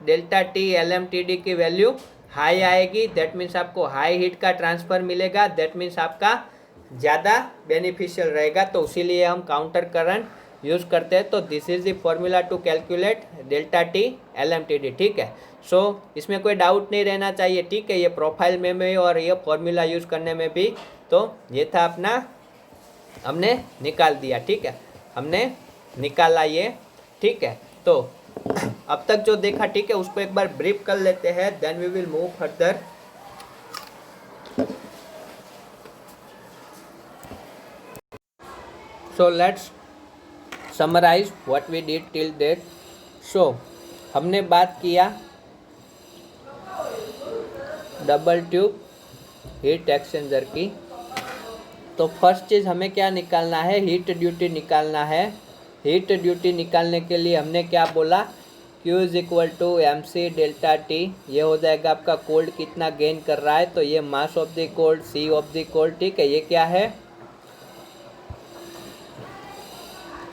ΔT LMTD की वैल्यू हाई आएगी, दैट मीन्स आपको हाई हीट का ट्रांसफ़र मिलेगा, दैट मीन्स आपका ज़्यादा बेनिफिशियल रहेगा, तो इसीलिए हम काउंटर करंट यूज़ करते हैं। तो this is the formula to calculate ΔT LMTD, ठीक है। सो इसमें कोई डाउट नहीं रहना चाहिए, ठीक है, ये प्रोफाइल में भी और ये फॉर्मूला यूज़ करने में भी। तो ये था अपना, हमने निकाल दिया, ठीक है, हमने निकाला ये, ठीक है। तो अब तक जो देखा, ठीक है, उसको एक बार ब्रीफ कर लेते हैं, then we will move further. So let's summarize what we did till date. So हमने बात किया डबल ट्यूब हीट एक्सचेंजर की। तो फर्स्ट चीज़ हमें क्या निकालना है, हीट ड्यूटी निकालना है। हीट ड्यूटी निकालने के लिए हमने क्या बोला, Q is equal to MC ΔT, ये हो जाएगा आपका कोल्ड कितना गेन कर रहा है, तो ये mass of the cold, C of the cold, ठीक है, ये क्या है,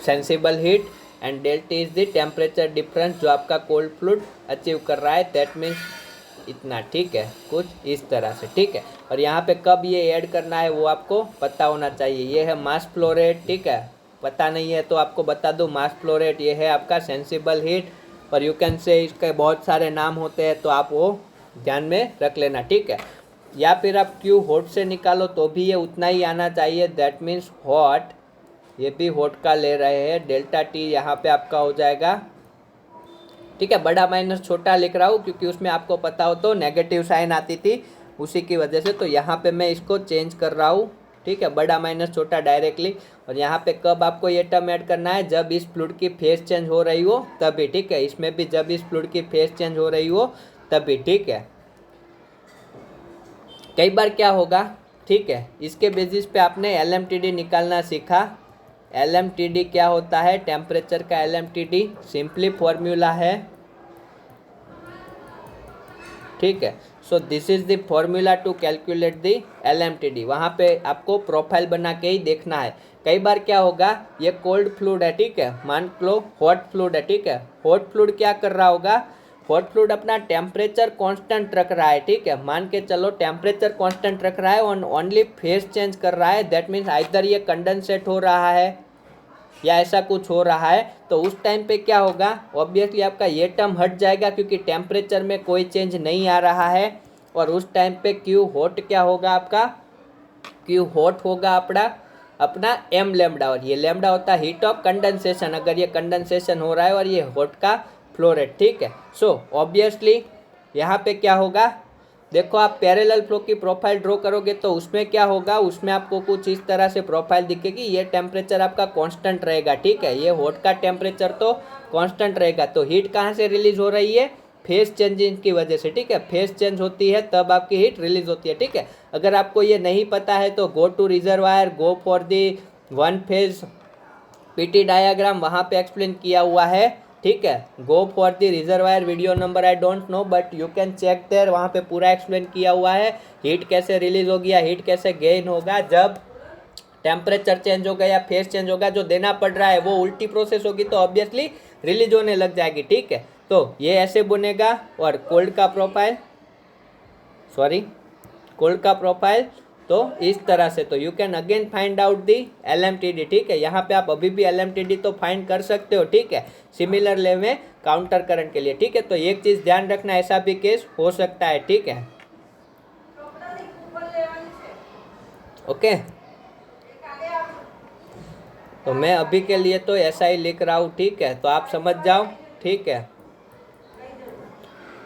sensible heat, and ΔT is the temperature difference जो आपका कोल्ड फ्लूइड अचीव कर रहा है, दैट मीन्स इतना, ठीक है, कुछ इस तरह से, ठीक है। और यहाँ पे कब ये ऐड करना है वो आपको पता होना चाहिए। ये है मास फ्लो रेट, ठीक है, पता नहीं है तो आपको बता दूँ, मास फ्लो रेट ये है आपका सेंसिबल हीट, और यू कैन से इसके बहुत सारे नाम होते हैं तो आप वो ध्यान में रख लेना, ठीक है। या फिर आप Q हॉट से निकालो तो भी ये उतना ही आना चाहिए, दैट मीन्स हॉट, ये भी हॉट का ले रहे हैं, ΔT यहाँ पे आपका हो जाएगा, ठीक है, बड़ा माइनस छोटा लिख रहा हूँ क्योंकि उसमें आपको पता हो तो नेगेटिव साइन आती थी उसी की वजह से, तो यहाँ पे मैं इसको चेंज कर रहा हूँ, ठीक है, बड़ा माइनस छोटा डायरेक्टली। और यहाँ पे कब आपको ये टर्म ऐड करना है, जब इस फ्लूइड की फेस चेंज हो रही हो तभी, ठीक है, इसमें भी जब इस फ्लूइड की फेस चेंज हो रही हो तभी, ठीक है। कई बार क्या होगा, ठीक है, इसके बेसिस पे आपने LMTD निकालना सीखा। LMTD क्या होता है, टेम्परेचर का LMTD सिंपली फॉर्मूला है, ठीक है। So this is the formula to calculate the LMTD। वहाँ पे आपको प्रोफाइल बना के ही देखना है। कई बार क्या होगा, ये कोल्ड फ्लूइड है, ठीक है, मान लो हॉट फ्लूइड है, ठीक है, हॉट फ्लूइड क्या कर रहा होगा, हॉट फ्लूइड अपना टेम्परेचर कांस्टेंट रख रहा है, ठीक है, मान के चलो टेम्परेचर कांस्टेंट रख रहा है और ओनली फेस चेंज कर रहा है, दैट मीन्स आइदर ये कंडेंसेट हो रहा है या ऐसा कुछ हो रहा है। तो उस टाइम पे क्या होगा, ऑब्वियसली आपका ये टर्म हट जाएगा क्योंकि टेम्परेचर में कोई चेंज नहीं आ रहा है, और उस टाइम पे Q हॉट क्या होगा आपका, Q हॉट होगा अपना अपना m लैम्डा, और ये लैम्डा होता है हीट ऑफ कंडेंसेशन, अगर ये कंडेंसेशन हो रहा है, और ये हॉट का फ्लो रेट, ठीक है। सो ऑब्वियसली यहाँ पे क्या होगा, देखो आप पैरेलल फ्लो की प्रोफाइल ड्रॉ करोगे तो उसमें क्या होगा, उसमें आपको कुछ इस तरह से प्रोफाइल दिखेगी। ये टेम्परेचर आपका कांस्टेंट रहेगा, ठीक है, ये हॉट का टेम्परेचर तो कांस्टेंट रहेगा। तो हीट कहाँ से रिलीज हो रही है, फेज चेंजिंग की वजह से, ठीक है, फेज चेंज होती है तब आपकी हीट रिलीज होती है, ठीक है। अगर आपको ये नहीं पता है तो go to reservoir, go for the one phase PT diagram, वहाँ पे एक्सप्लेन किया हुआ है, ठीक है। Go for the reservoir video number I don't know but you can check there, वहाँ पे पूरा एक्सप्लेन किया हुआ है हीट कैसे रिलीज होगी या हीट कैसे गेन होगा जब टेम्परेचर चेंज होगा या फेस चेंज होगा। जो देना पड़ रहा है वो उल्टी प्रोसेस होगी तो ऑब्वियसली रिलीज होने लग जाएगी, ठीक है। तो ये ऐसे बनेगा। और कोल्ड का प्रोफाइल, सॉरी कोल्ड का प्रोफाइल तो इस तरह से। तो you can again find out the LMTD, ठीक है। यहाँ पे आप अभी भी LMTD तो फाइंड कर सकते हो, ठीक है, सिमिलर ले में काउंटर करंट के लिए, ठीक है। तो एक चीज़ ध्यान रखना, ऐसा भी केस हो सकता है, ठीक है, ओके। तो मैं अभी के लिए तो ऐसा ही लिख रहा हूँ, ठीक है, तो आप समझ जाओ, ठीक है।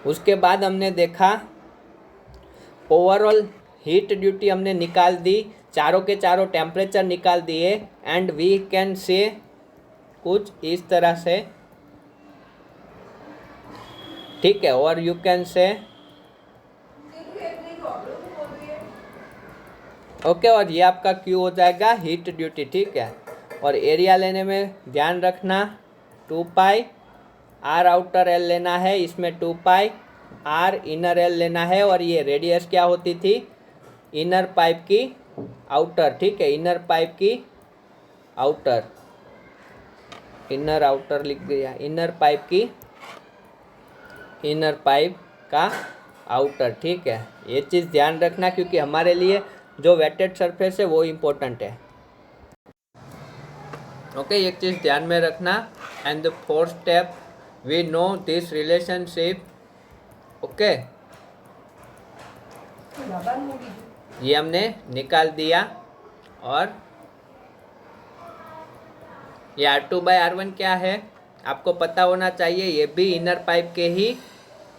उसके बाद हमने देखा ओवरऑल हीट ड्यूटी हमने निकाल दी, चारों के चारों टेम्परेचर निकाल दिए, एंड वी कैन से कुछ इस तरह से, ठीक है। और यू कैन से ओके, और ये आपका क्यू हो जाएगा हीट ड्यूटी, ठीक है। और एरिया लेने में ध्यान रखना 2 पाई आर आउटर एल लेना है, इसमें 2 पाई आर इनर एल लेना है। और ये रेडियस क्या होती थी, इनर पाइप की आउटर, ठीक है, इनर पाइप की आउटर, इनर आउटर लिख दिया, इनर पाइप की, इनर पाइप का आउटर, ठीक है। ये चीज़ ध्यान रखना क्योंकि हमारे लिए जो वेटेड सरफेस है वो इम्पोर्टेंट है, ओके। एक चीज़ ध्यान में रखना, and the fourth step we know this relationship, okay. ये हमने निकाल दिया। और ये R2/R1 क्या है आपको पता होना चाहिए, ये भी इनर पाइप के ही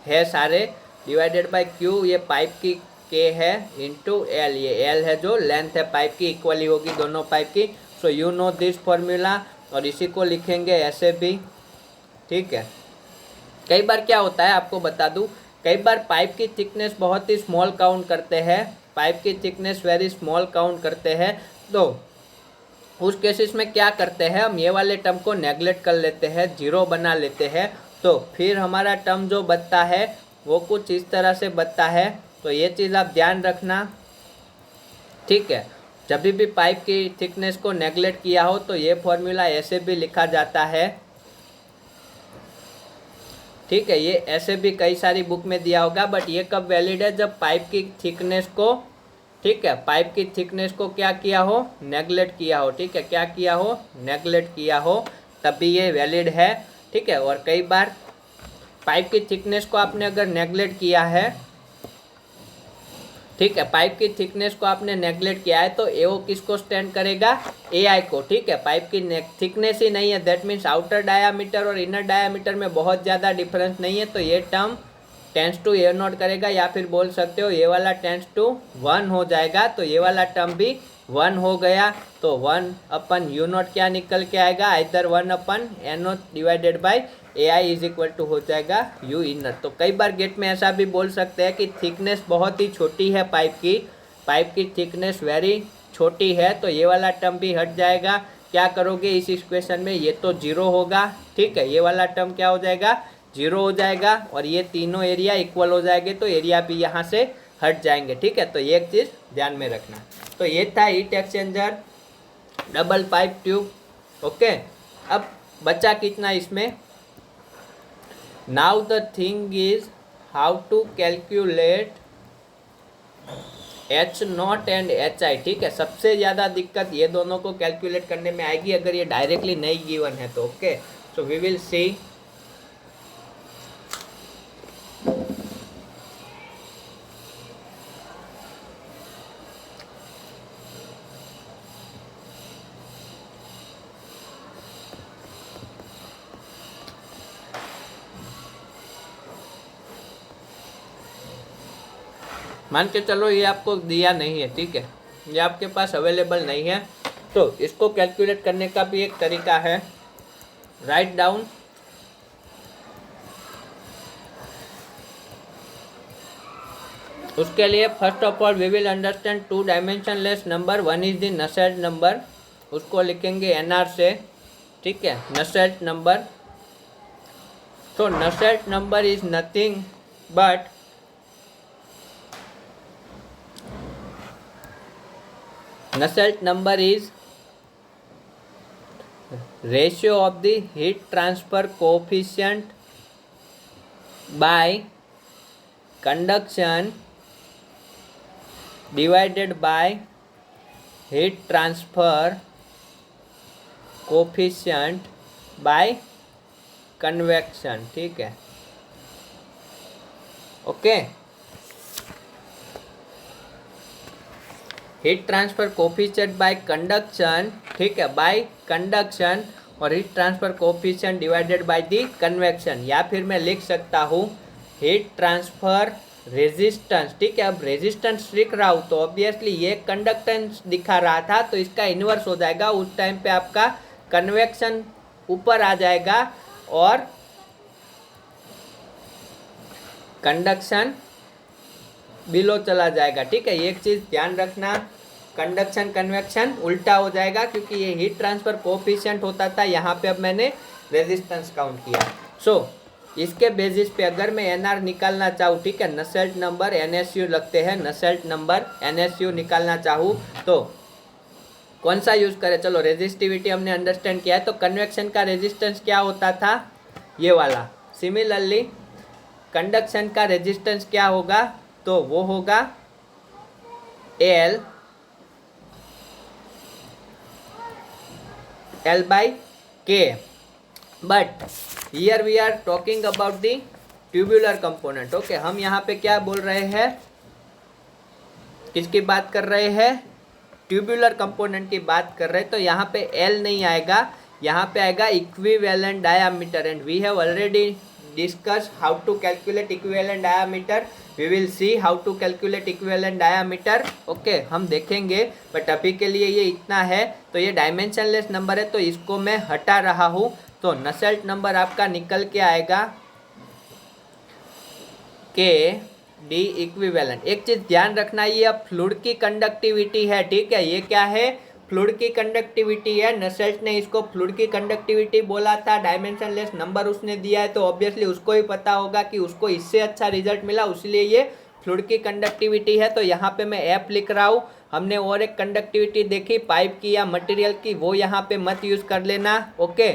है सारे, डिवाइडेड बाय Q, ये पाइप की K है, इंटू L, ये L है जो लेंथ है पाइप की, इक्वली होगी दोनों पाइप की। सो यू नो दिस फॉर्मूला, और इसी को लिखेंगे ऐसे भी, ठीक है। कई बार क्या होता है आपको बता दूं, कई बार पाइप की थिकनेस बहुत ही स्मॉल काउंट करते हैं, पाइप की थिकनेस वेरी स्मॉल काउंट करते हैं, तो उस केसेस में क्या करते हैं, हम ये वाले टर्म को नेगलेक्ट कर लेते हैं, जीरो बना लेते हैं। तो फिर हमारा टर्म जो बचता है वो कुछ इस तरह से बचता है। तो ये चीज़ आप ध्यान रखना, ठीक है। जब भी पाइप की थिकनेस को नेगलेक्ट किया हो तो ये फॉर्मूला ऐसे भी लिखा जाता है, ठीक है। ये ऐसे भी कई सारी बुक में दिया होगा, बट ये कब वैलिड है, जब पाइप की थिकनेस को, ठीक है, पाइप की थिकनेस को क्या किया हो, नेगलेक्ट किया हो, ठीक है, क्या किया हो, नेगलेक्ट किया हो, तभी ये वैलिड है, ठीक है। और कई बार पाइप की थिकनेस को आपने अगर नेगलेक्ट किया है, ठीक है, पाइप की थिकनेस को आपने नेगलेक्ट किया है तो एओ किसको स्टैंड करेगा, AI को, ठीक है। पाइप की थिकनेस ही नहीं है, दैट मीन्स आउटर डायामीटर और इनर डायामीटर में बहुत ज़्यादा डिफरेंस नहीं है, तो ये टर्म टेंस टू A0 करेगा, या फिर बोल सकते हो ये वाला टेंस टू 1 हो जाएगा। तो ये वाला टर्म भी 1 हो गया, तो 1/U0 क्या निकल के आएगा, इधर 1/N0 divided by AI is equal to हो जाएगा U इनर। तो कई बार गेट में ऐसा भी बोल सकते हैं कि थिकनेस बहुत ही छोटी है पाइप की थिकनेस वेरी छोटी है, तो ये वाला टर्म भी हट जाएगा। क्या करोगे इस इक्वेशन में, ये तो जीरो होगा, ठीक है, ये वाला टर्म क्या हो जाएगा, जीरो हो जाएगा, और ये तीनों एरिया इक्वल हो जाएंगे, तो एरिया भी यहाँ से हट जाएंगे, ठीक है। तो ये एक चीज़ ध्यान में रखना। तो ये था heat exchanger double pipe tube, okay. अब बचा कितना इसमें, now the thing is how to calculate H0 and HI, ठीक है। सबसे ज़्यादा दिक्कत ये दोनों को कैलकुलेट करने में आएगी अगर ये डायरेक्टली नहीं गिवन है तो, okay. So we will see, मान के चलो ये आपको दिया नहीं है, ठीक है, ये आपके पास अवेलेबल नहीं है, तो इसको कैलकुलेट करने का भी एक तरीका है। राइट डाउन उसके लिए first of all we will understand two dimensionless number, one is the Nusselt number, उसको लिखेंगे एनआर से, ठीक है, नसेल्ट नंबर। तो Nusselt number is nothing but Nusselt number is ratio of the heat transfer coefficient by conduction divided by heat transfer coefficient by convection, ठीक है, okay. Heat transfer coefficient bye conduction, ठीक है, bye conduction, और heat transfer coefficient divided by the convection, या फिर मैं लिख सकता हूँ हीट ट्रांसफर रेजिस्टेंस, ठीक है। अब रेजिस्टेंस लिख रहा हूँ तो ऑब्वियसली ये कंडक्टेंस दिखा रहा था तो इसका इन्वर्स हो जाएगा, उस टाइम पे आपका कन्वेक्शन ऊपर आ जाएगा और कंडक्शन बिलो चला जाएगा, ठीक है। एक चीज़ ध्यान रखना, कंडक्शन कन्वेक्शन उल्टा हो जाएगा क्योंकि ये हीट ट्रांसफर कोफिशिएंट होता था, यहाँ पे अब मैंने रेजिस्टेंस काउंट किया। सो इसके बेसिस पे अगर मैं एनआर निकालना चाहूँ, ठीक है, नसेल्ट नंबर एनएसयू लगते हैं, नसेल्ट नंबर एनएसयू निकालना चाहूँ तो कौन सा यूज़ करें? चलो रेजिस्टिविटी हमने अंडरस्टैंड किया है, तो कन्वेक्शन का रेजिस्टेंस क्या होता था, ये वाला। सिमिलरली कंडक्शन का रेजिस्टेंस क्या होगा, तो वो होगा L by K, but here we are talking about the tubular component, okay. हम यहाँ पे क्या बोल रहे हैं, किसकी बात कर रहे हैं, ट्यूबुलर कंपोनेंट की बात कर रहे हैं, तो यहाँ पे L नहीं आएगा, यहाँ पे आएगा equivalent diameter, and we have already discuss how to calculate equivalent diameter, we will see how to calculate equivalent diameter, okay, हम देखेंगे, बट अभी के लिए ये इतना है। तो ये डायमेंशनलेस नंबर है तो इसको मैं हटा रहा हूँ, तो नसेल्ट नंबर आपका निकल के आएगा के डी इक्विवेलेंट। एक चीज़ ध्यान रखना, ये अब फ्लूइड की कंडक्टिविटी है, ठीक है, ये क्या है, फ्लूइड की कंडक्टिविटी है। नसेल्ट ने इसको फ्लूइड की कंडक्टिविटी बोला था, डायमेंशनलेस नंबर उसने दिया है, तो ऑब्वियसली उसको ही पता होगा कि उसको इससे अच्छा रिजल्ट मिला, इसलिए ये फ्लूइड की कंडक्टिविटी है। तो यहाँ पे मैं एफ लिख रहा हूँ। हमने और एक कंडक्टिविटी देखी पाइप की या मटेरियल की, वो यहाँ पे मत यूज़ कर लेना, ओके।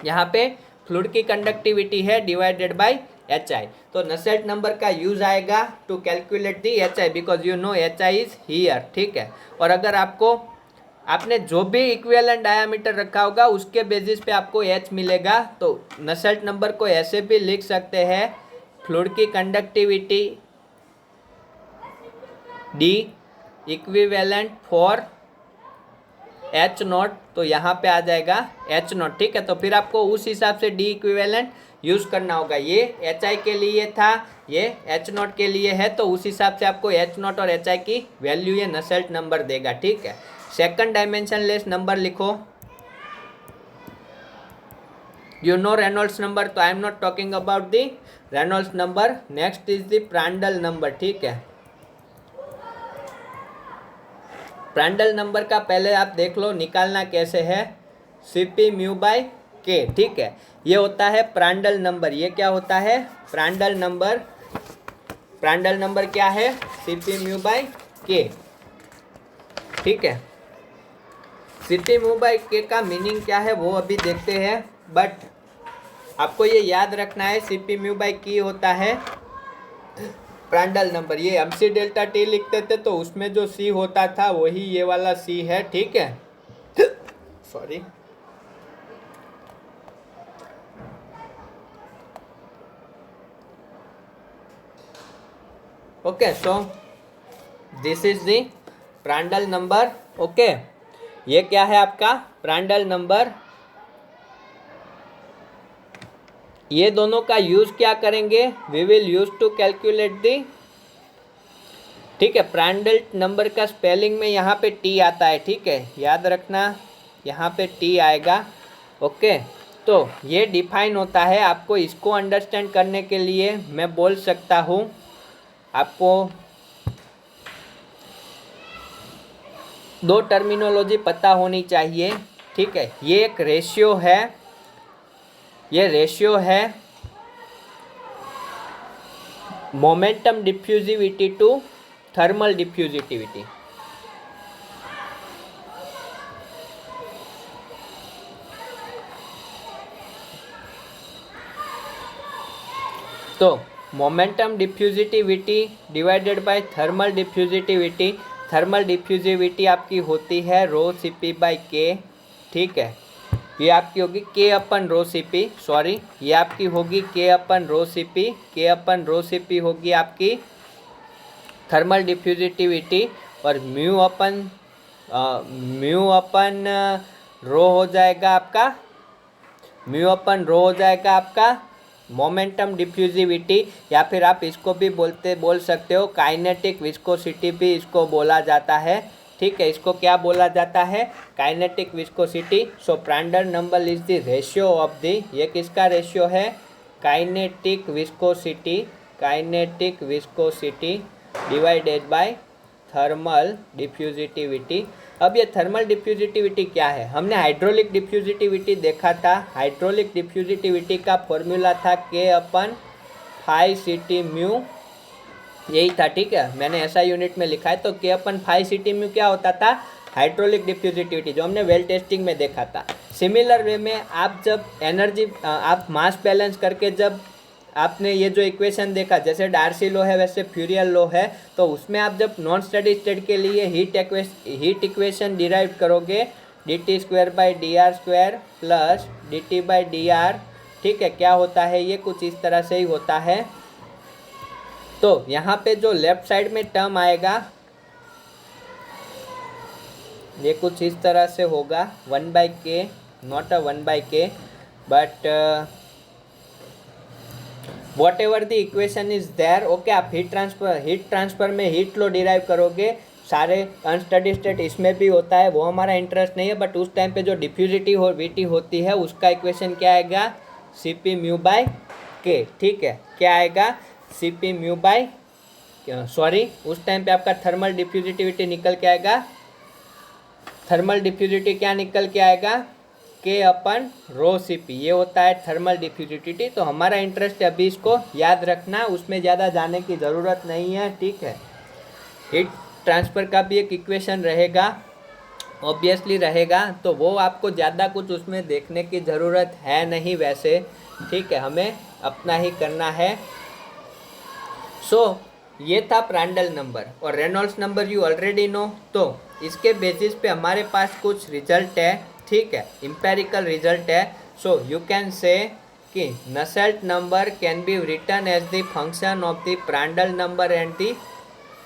यहाँ पे फ्लूइड की कंडक्टिविटी है डिवाइडेड बाय HI, तो नसेल्ट नंबर का यूज आएगा to calculate the HI, because you know HI is here, ठीक है। और अगर आपने जो भी इक्विवेलेंट डायामीटर रखा होगा उसके बेसिस पे आपको H मिलेगा, तो नसेल्ट नंबर को ऐसे भी लिख सकते हैं, फ्लूइड की conductivity D equivalent for H0, तो यहाँ पे आ जाएगा H0, ठीक है। तो फिर आपको उस हिसाब से D इक्विवेलेंट यूज़ करना होगा। ये HI के लिए था, ये H0 के लिए है, तो उस हिसाब से आपको H0 और HI की वैल्यू ये नसेल्ट नंबर देगा, ठीक है। सेकंड डायमेंशनलेस नंबर लिखो, यू नो रेनॉल्ड्स नंबर, तो आई am not talking about the Reynolds number. Next is the Prandtl number, ठीक है। प्रांडल नंबर का पहले आप देख लो निकालना कैसे है, CP म्यू बाय K, ठीक है, ये होता है प्रांडल नंबर। ये क्या होता है, प्रांडल नंबर। प्रांडल नंबर क्या है, CP म्यू बाय K, ठीक है। CP म्यू बाय K का मीनिंग क्या है वो अभी देखते हैं, बट आपको ये याद रखना है CP म्यू बाय K होता है प्रांडल नंबर। ये MC डेल्टा T लिखते थे तो उसमें जो C होता था वही ये वाला C है, ठीक है, sorry. Okay, so this is the Prandtl number, okay. ये क्या है आपका प्रांडल नंबर। ये दोनों का यूज क्या करेंगे, we will use to calculate the ठीक है। प्रांडल नंबर का स्पेलिंग में यहाँ पे टी आता है, ठीक है, याद रखना, यहाँ पे टी आएगा। ओके, तो ये डिफाइन होता है। आपको इसको अंडरस्टैंड करने के लिए मैं बोल सकता हूँ, आपको दो टर्मिनोलॉजी पता होनी चाहिए, ठीक है। ये एक रेशियो है, ये रेशियो है momentum diffusivity to thermal diffusivity. तो momentum diffusivity divided by thermal diffusivity. Thermal diffusivity आपकी होती है रो सी पी बाई के, ठीक है। ये आपकी होगी के अपन रो सी पी, सॉरी, ये आपकी होगी के अपन रो सी पी। के अपन रो सी पी होगी आपकी थर्मल डिफ्यूजिविटी, और म्यू अपन रो हो जाएगा आपका, म्यू अपन रो हो जाएगा आपका मोमेंटम डिफ्यूजिविटी, या फिर आप इसको भी बोल सकते हो काइनेटिक विस्कोसिटी भी इसको बोला जाता है, ठीक है। इसको क्या बोला जाता है? Kinetic viscosity. So Prandtl number is the ratio of the, ये किसका रेशियो है? Kinetic viscosity, kinetic viscosity divided by thermal diffusivity. अब ये थर्मल डिफ्यूजिविटी क्या है? हमने हाइड्रोलिक डिफ्यूजिविटी देखा था। हाइड्रोलिक डिफ्यूजिविटी का फॉर्मूला था के अपन फाई सी टी म्यू, यही था, ठीक है। मैंने ऐसा यूनिट में लिखा है। तो के अपन फाई सी टी म्यू क्या होता था? हाइड्रोलिक डिफ्यूजिविटी, जो हमने वेल टेस्टिंग में देखा था। सिमिलर वे में आप जब एनर्जी, आप मास बैलेंस करके जब आपने ये जो इक्वेशन देखा, जैसे डार्सी लो है वैसे फ्यूरियल लो है, तो उसमें आप जब नॉन स्टेडी स्टेट के लिए हीट इक्वेशन डिराइव करोगे, D T square by D R square plus D T by D R, ठीक है, क्या होता है? ये कुछ इस तरह से ही होता है। तो यहाँ पे जो लेफ्ट साइड में टर्म आएगा ये कुछ इस तरह से होगा, 1/k, not a 1/k, but whatever the equation is there. Okay, आप हीट ट्रांसफर में हीट फ्लो डिराइव करोगे, सारे अनस्टडी स्टेट इसमें भी होता है, वो हमारा इंटरेस्ट नहीं है। बट उस टाइम पे जो डिफ्यूजिविटी होती है उसका इक्वेशन क्या आएगा? सी पी म्यू बाई के, ठीक है। क्या आएगा? C P mu by, sorry, उस टाइम पे आपका थर्मल डिफ्यूजिविटी निकल के आएगा, थर्मल डिफ्यूजिविटी क्या निकल के आएगा? के अपन रो सी पी, ये होता है थर्मल डिफ्यूजिविटी। तो हमारा इंटरेस्ट है अभी इसको याद रखना, उसमें ज़्यादा जाने की ज़रूरत नहीं है, ठीक है। हीट ट्रांसफ़र का भी एक इक्वेशन रहेगा, ऑब्वियसली रहेगा, तो वो आपको ज़्यादा कुछ उसमें देखने की ज़रूरत है नहीं वैसे, ठीक है, हमें अपना ही करना है। सो ये था प्रांडल नंबर, और Reynolds number you already know. तो इसके बेसिस पे हमारे पास कुछ रिजल्ट है, ठीक है, इम्पेरिकल रिजल्ट है। सो यू कैन से कि Nusselt number can be written as the function of the Prandtl number and the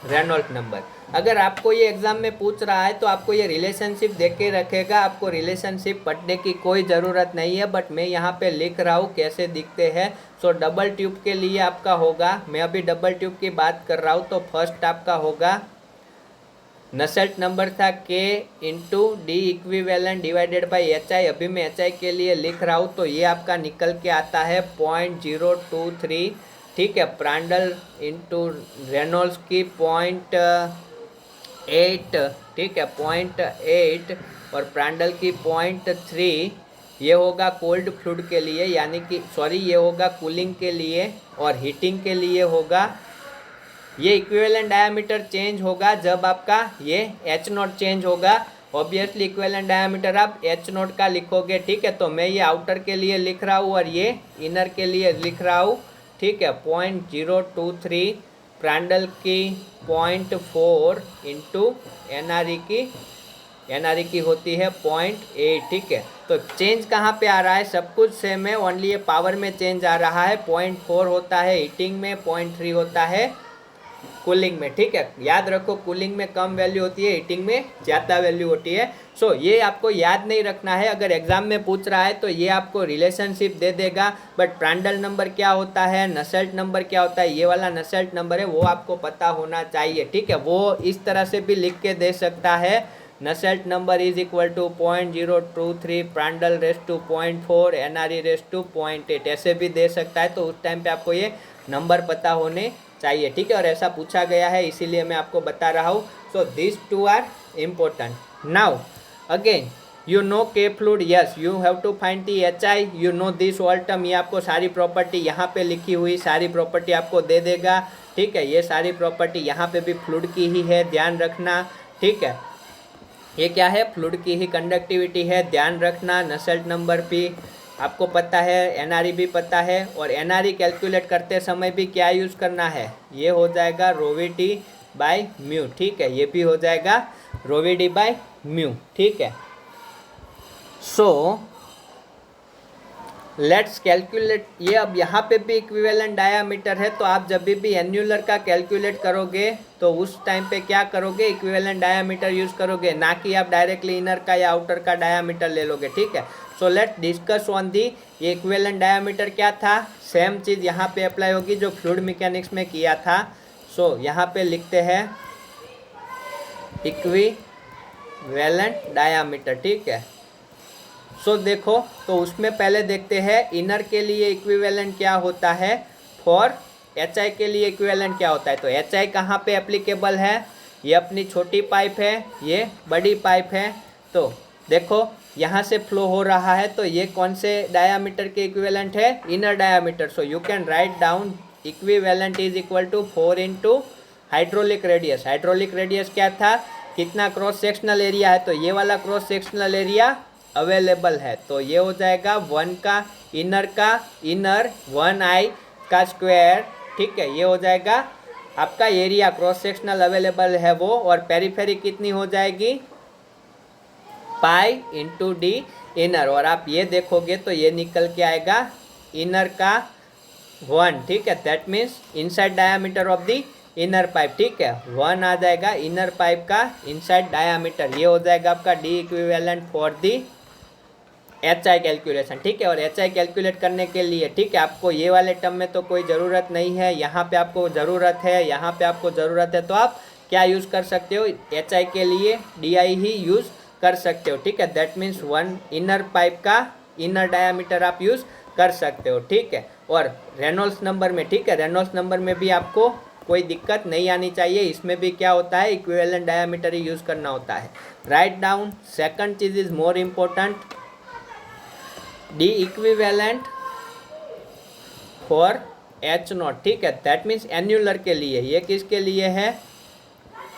Reynolds number. अगर आपको ये एग्जाम में पूछ रहा है तो आपको ये रिलेशनशिप देख के रखेगा, आपको रिलेशनशिप पढ़ने की कोई ज़रूरत नहीं है, बट मैं यहाँ पे लिख रहा हूँ कैसे दिखते हैं। सो डबल ट्यूब के लिए आपका होगा, मैं अभी डबल ट्यूब की बात कर रहा हूँ, तो फर्स्ट आपका होगा नसेल्ट नंबर था के into D equivalent divided by H I. अभी मैं एच आई के लिए लिख रहा हूँ, तो ये आपका निकल के आता है 0.023, ठीक है। प्रांडल इंटू रेनॉल्ड्स की 0.8, ठीक है, 0.8, और प्रांडल की 0.3। ये होगा कोल्ड फ्लूइड के लिए, यानी कि सॉरी, ये होगा कूलिंग के लिए, और हीटिंग के लिए होगा ये इक्विवेलेंट डायामीटर चेंज होगा जब आपका ये एच नॉट चेंज होगा। ऑब्वियसली इक्विवेलेंट डायामीटर आप एच नॉट का लिखोगे, ठीक है। तो मैं ये आउटर के लिए लिख रहा हूँ और ये इनर के लिए लिख रहा हूँ, ठीक है। 0.023 प्रांडल की 0.4 इंटू एनआरई की होती है 0.8, ठीक है। तो चेंज कहाँ पे आ रहा है? सब कुछ सेम है, ओनली ये पावर में चेंज आ रहा है। 0.4 होता है हीटिंग में, 0.3 होता है कूलिंग में, ठीक है। याद रखो कूलिंग में कम वैल्यू होती है, हीटिंग में ज़्यादा वैल्यू होती है। सो ये आपको याद नहीं रखना है, अगर एग्जाम में पूछ रहा है तो ये आपको रिलेशनशिप दे देगा, बट प्रांडल नंबर क्या होता है, नसेल्ट नंबर क्या होता है, ये वाला नसेल्ट नंबर है वो आपको पता होना चाहिए, ठीक है। वो इस तरह से भी लिख के दे सकता है, Nusselt number is equal to 0.023, Prandtl raise to 0.4, NRE raise to 0.8, ऐसे भी दे सकता है। तो उस टाइम पे आपको ये नंबर पता होने चाहिए, ठीक है। और ऐसा पूछा गया है इसीलिए मैं आपको बता रहा हूँ। So this two are important. Now again you know K fluid, yes you have to find the HI, you know this all term, ये आपको सारी प्रॉपर्टी यहाँ पे लिखी हुई सारी प्रॉपर्टी आपको दे देगा, ठीक है। ये सारी प्रॉपर्टी यहाँ पे भी फ्लूइड की ही है, ध्यान रखना, ठीक है। ये क्या है, फ्लूइड की ही कंडक्टिविटी है, ध्यान रखना। नसेल्ट नंबर भी आपको पता है, एनआरई भी पता है, और एनआरई कैलकुलेट करते समय भी क्या यूज़ करना है, ये हो जाएगा ρVd बाई म्यू, ठीक है। ये भी हो जाएगा ρVd बाई म्यू, ठीक है। सो लेट्स कैलकुलेट ये। अब यहाँ पे भी इक्विवेलेंट डायामीटर है, तो आप जब भी एन्यूलर का कैलकुलेट करोगे तो उस टाइम पे क्या करोगे, इक्विवेलेंट डायामीटर यूज़ करोगे, ना कि आप डायरेक्टली इनर का या आउटर का डायामीटर ले लोगे, ठीक है। So let's discuss on the, ये इक्विवेलेंट डायामीटर क्या था, सेम चीज़ यहाँ पे अप्लाई होगी जो फ्लूइड मैकेनिक्स में किया था। सो यहाँ पे लिखते हैं इक्विवेलेंट डायामीटर, ठीक है। सो देखो, तो उसमें पहले देखते हैं इनर के लिए इक्विवेलेंट क्या होता है, फॉर HI के लिए इक्विवेलेंट क्या होता है। तो HI कहाँ पे एप्लीकेबल है, ये अपनी छोटी पाइप है, ये बड़ी पाइप है। तो देखो यहाँ से फ्लो हो रहा है, तो ये कौन से डायामीटर के इक्विवेलेंट है, inner diameter. So you can write down equivalent is equal to 4 into hydraulic radius. Hydraulic radius क्या था, कितना क्रॉस सेक्शनल एरिया है, तो ये वाला क्रॉस सेक्शनल एरिया अवेलेबल है, तो ये हो जाएगा 1 का इनर 1I का स्क्वायर, ठीक है। ये हो जाएगा आपका एरिया, क्रॉस सेक्शनल अवेलेबल है वो, और पेरीफेरी कितनी हो जाएगी, पाई इंटू डी इनर। और आप ये देखोगे तो ये निकल के आएगा इनर का 1, ठीक है। That means inside diameter of the inner pipe, ठीक है। 1 आ जाएगा इनर पाइप का इनसाइड डायामीटर, ये हो जाएगा आपका D equivalent for the HI calculation, ठीक है। और HI कैलकुलेट करने के लिए, ठीक है, आपको ये वाले टर्म में तो कोई ज़रूरत नहीं है, यहाँ पे आपको ज़रूरत है, यहाँ पे आपको ज़रूरत है, तो आप क्या यूज़ कर सकते हो, HI के लिए DI ही यूज़ कर सकते हो, ठीक है। दैट मीन्स 1 इनर पाइप का इनर डायामीटर आप यूज़ कर सकते हो, ठीक है। और रेनॉल्ड्स नंबर में, ठीक है, रेनॉल्ड्स नंबर में भी आपको कोई दिक्कत नहीं आनी चाहिए, इसमें भी क्या होता है, इक्विवेलेंट डायामीटर ही यूज़ करना होता है। Write down, second cheese is more important, D equivalent for H0, ठीक है। दैट मीन्स एन्यूलर के लिए, ये किसके लिए है,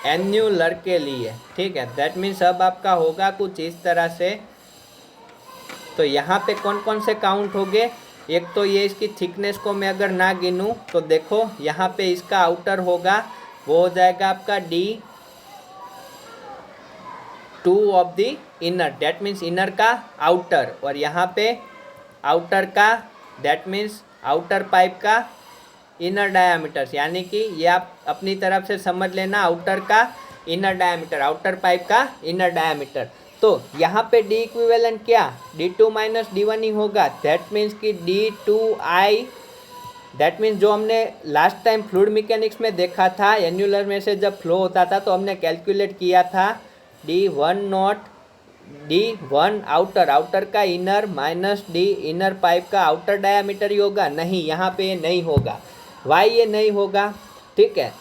एन्यूलर के लिए, ठीक है। दैट मीन्स अब आपका होगा कुछ इस तरह से। तो यहाँ पे कौन कौन से काउंट हो गए, एक तो ये इसकी थिकनेस को मैं अगर ना गिनूँ तो देखो यहाँ पे इसका आउटर होगा, वो हो जाएगा आपका D2 of the inner, that means inner का आउटर, और यहाँ पे आउटर का दैट मीन्स आउटर पाइप का इनर डायामीटर, यानी कि ये आप अपनी तरफ से समझ लेना, आउटर का इनर डायामीटर, आउटर पाइप का इनर डायामीटर। तो यहाँ पे डी इक्विवेलेंट क्या, D2 माइनस D1 ही होगा, दैट मीन्स कि D2I, दैट मीन्स जो हमने लास्ट टाइम फ्लूइड मैकेनिक्स में देखा था, एन्यूलर में से जब फ्लो होता था तो हमने कैलकुलेट किया था D1 नॉट D1 आउटर का inner minus D inner pipe का आउटर डायामीटर ही होगा, नहीं यहाँ पे ये नहीं होगा, वाई ये नहीं होगा, ठीक है,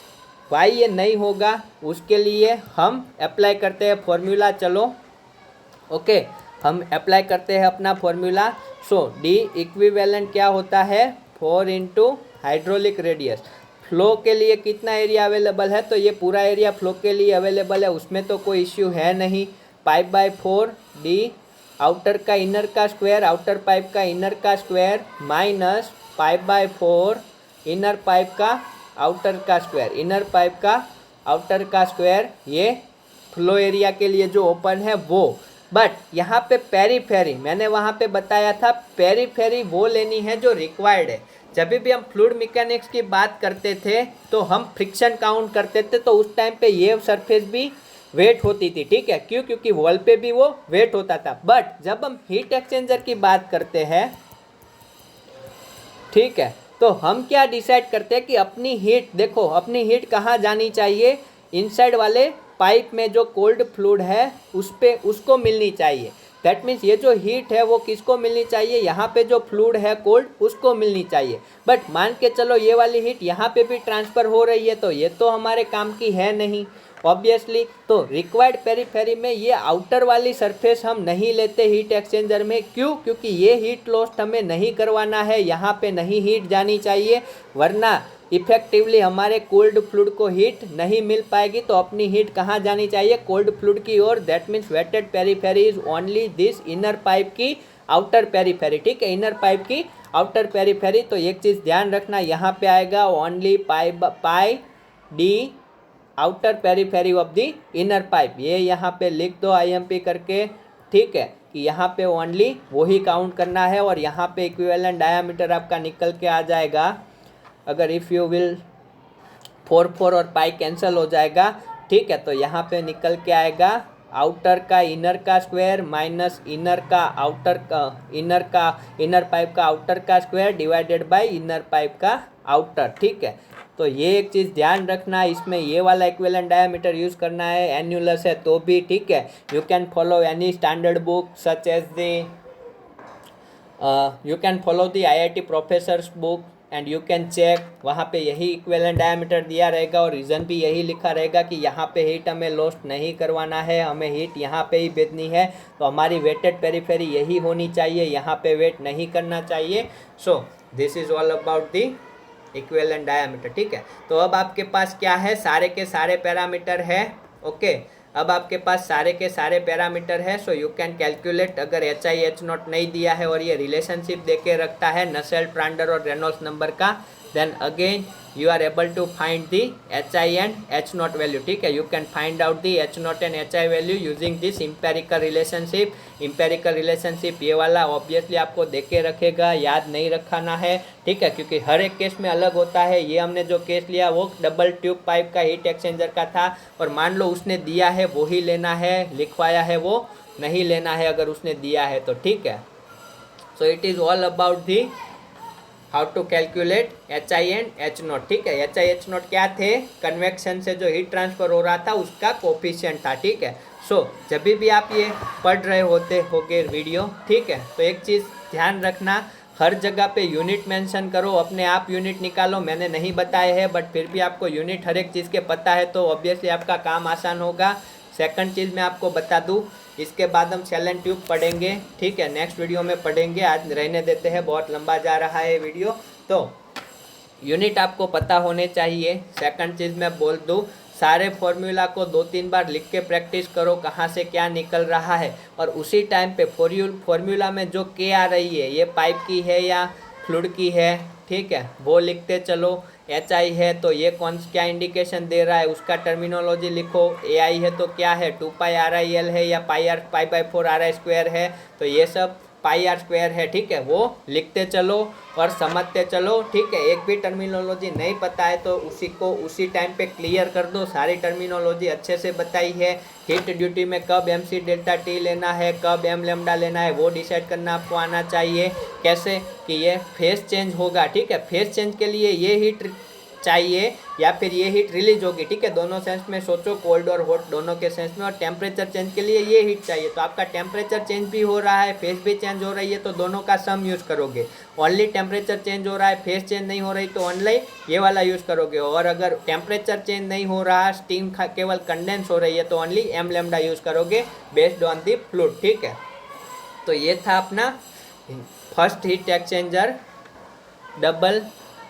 वाई ये नहीं होगा। उसके लिए हम अप्लाई करते हैं फॉर्मूला, चलो ओके, हम अप्लाई करते हैं अपना फॉर्मूला। सो डी इक्विवेलेंट क्या होता है, 4 इंटू हाइड्रोलिक रेडियस। फ्लो के लिए कितना एरिया अवेलेबल है, तो ये पूरा एरिया फ्लो के लिए अवेलेबल है, उसमें तो कोई इश्यू है नहीं। पाइप बाय 4 डी आउटर का इनर का स्क्वायर, आउटर पाइप का इनर का square, minus pipe by 4 inner pipe का आउटर का स्क्वायर, इनर पाइप का आउटर का स्क्वायर, ये फ्लो एरिया के लिए जो ओपन है वो। बट यहाँ पे पेरीफेरी मैंने वहाँ पे बताया था, पेरीफेरी वो लेनी है जो रिक्वायर्ड है, जब भी हम फ्लूइड मैकेनिक्स की बात करते थे तो हम फ्रिक्शन काउंट करते थे, तो उस टाइम पे ये सरफेस भी वेट होती थी, ठीक है। क्यों? क्योंकि वॉल पे भी वो वेट होता था। बट जब हम हीट एक्सचेंजर की बात करते हैं, ठीक है, तो हम क्या डिसाइड करते हैं कि अपनी हीट, देखो अपनी हीट कहाँ जानी चाहिए, इनसाइड वाले पाइप में जो कोल्ड फ्लूइड है उस पे उसको मिलनी चाहिए। दैट मीन्स ये जो हीट है वो किसको मिलनी चाहिए, यहाँ पे जो फ्लूइड है कोल्ड उसको मिलनी चाहिए। बट मान के चलो ये वाली हीट यहाँ पे भी ट्रांसफ़र हो रही है, तो ये तो हमारे काम की है नहीं ऑब्वियसली। तो रिक्वायर्ड पेरीफेरी में ये आउटर वाली सरफेस हम नहीं लेते हीट एक्सचेंजर में। क्यों? क्योंकि ये हीट लॉस्ट हमें नहीं करवाना है, यहाँ पे नहीं हीट जानी चाहिए, वरना इफेक्टिवली हमारे कोल्ड फ्लूइड को हीट नहीं मिल पाएगी। तो अपनी हीट कहाँ जानी चाहिए, कोल्ड फ्लूइड की ओर। That means wetted periphery is only this inner pipe की आउटर पेरीफेरी, ठीक है, इनर पाइप की आउटर पेरीफेरी। तो एक चीज़ ध्यान रखना, यहाँ पे आएगा only pi D outer periphery of the inner pipe, ये यहाँ पे लिख दो IMP करके, ठीक है, कि यहाँ पे ओनली वही काउंट करना है। और यहाँ पे इक्विवेलेंट डायामीटर आपका निकल के आ जाएगा, अगर इफ़ यू विल 4 और पाई कैंसिल हो जाएगा, ठीक है, तो यहाँ पे निकल के आएगा आउटर का इनर का स्क्वायर माइनस इनर का आउटर का इनर पाइप का आउटर का square divided by inner pipe का आउटर, ठीक है। तो ये एक चीज़ ध्यान रखना, इसमें ये वाला इक्विवेलेंट डायामीटर यूज़ करना है, एन्यूलस है तो भी, ठीक है। You can follow any standard book such as the you can follow the IIT professors book and you can check, वहाँ पे यही इक्विवेलेंट डायामीटर दिया रहेगा और रीज़न भी यही लिखा रहेगा कि यहाँ पे हीट हमें लॉस्ट नहीं करवाना है, हमें हीट यहाँ पे ही भेजनी है। तो हमारी वेटेड पेरीफेरी यही होनी चाहिए, यहाँ पे वेट नहीं करना चाहिए। So this is all about the equivalent diameter, ठीक है। तो अब आपके पास क्या है, सारे के सारे पैरामीटर है, ओके। अब आपके पास सारे के सारे पैरामीटर है, सो यू कैन कैलकुलेट। अगर HI/H0 नहीं दिया है और ये रिलेशनशिप देके रखता है नसेल्ट, प्रांडल और रेनॉल्ड्स नंबर का, then again you are able to find the HI and H0 value, ठीक है। you can find out the H0 and HI value using this empirical relationship। empirical relationship ये वाला obviously आपको देके रखेगा, याद नहीं रखाना है, ठीक है, क्योंकि हर एक केस में अलग होता है। ये हमने जो केस लिया वो डबल ट्यूब पाइप का हीट एक्सचेंजर का था, और मान लो उसने दिया है वो ही लेना है, लिखवाया है वो नहीं लेना है अगर उसने दिया है तो, ठीक है। So it is all about the how to calculate HI and H0, ठीक है। HI/H0 क्या थे, कन्वेक्शन से जो हीट ट्रांसफर हो रहा था उसका कोफिशिएंट था, ठीक है। सो जब भी आप ये पढ़ रहे होगे वीडियो, ठीक है, तो एक चीज़ ध्यान रखना, हर जगह पे यूनिट मेंशन करो, अपने आप यूनिट निकालो। मैंने नहीं बताए हैं बट फिर भी आपको यूनिट हर एक चीज़ के पता है तो ऑब्वियसली आपका काम आसान होगा। सेकंड चीज़ मैं आपको बता दूँ, इसके बाद हम शेल एंड ट्यूब पढ़ेंगे, ठीक है, नेक्स्ट वीडियो में पढ़ेंगे, आज रहने देते हैं, बहुत लंबा जा रहा है वीडियो। तो यूनिट आपको पता होने चाहिए। सेकंड चीज़ मैं बोल दूँ, सारे फॉर्मूला को 2-3 बार लिख के प्रैक्टिस करो, कहाँ से क्या निकल रहा है, और उसी टाइम पे फॉर्मूला में जो के आ रही है ये पाइप की है या फ्लूइड की है, ठीक है, वो लिखते चलो। HI है तो ये क्या इंडिकेशन दे रहा है उसका टर्मिनोलॉजी लिखो। AI है तो क्या है, 2πRIL है या π/4RI² है, तो ये सब πr² है, ठीक है, वो लिखते चलो और समझते चलो, ठीक है। एक भी टर्मिनोलॉजी नहीं पता है तो उसी टाइम पे क्लियर कर दो। सारी टर्मिनोलॉजी अच्छे से बताई है। हीट ड्यूटी में कब mc∆T लेना है, कब m λ लेना है, वो डिसाइड करना आपको आना चाहिए। कैसे कि ये फेस चेंज होगा, ठीक है, फेस चेंज के लिए ये हीट चाहिए या फिर ये हीट रिलीज होगी, ठीक है, दोनों सेंस में सोचो, कोल्ड और हॉट दोनों के सेंस में। और टेम्परेचर चेंज के लिए ये हीट चाहिए, तो आपका टेम्परेचर चेंज भी हो रहा है, फेस भी चेंज हो रही है, तो दोनों का सम यूज़ करोगे। ओनली टेम्परेचर चेंज हो रहा है, फेस चेंज नहीं हो रही, तो ओनली ये वाला यूज़ करोगे। और अगर टेम्परेचर चेंज नहीं हो रहा, स्टीम केवल कंडेंस हो रही है, तो ओनली m λ यूज़ करोगे बेस्ड ऑन दी फ्लूइड, ठीक है। तो ये था अपना first heat exchanger, double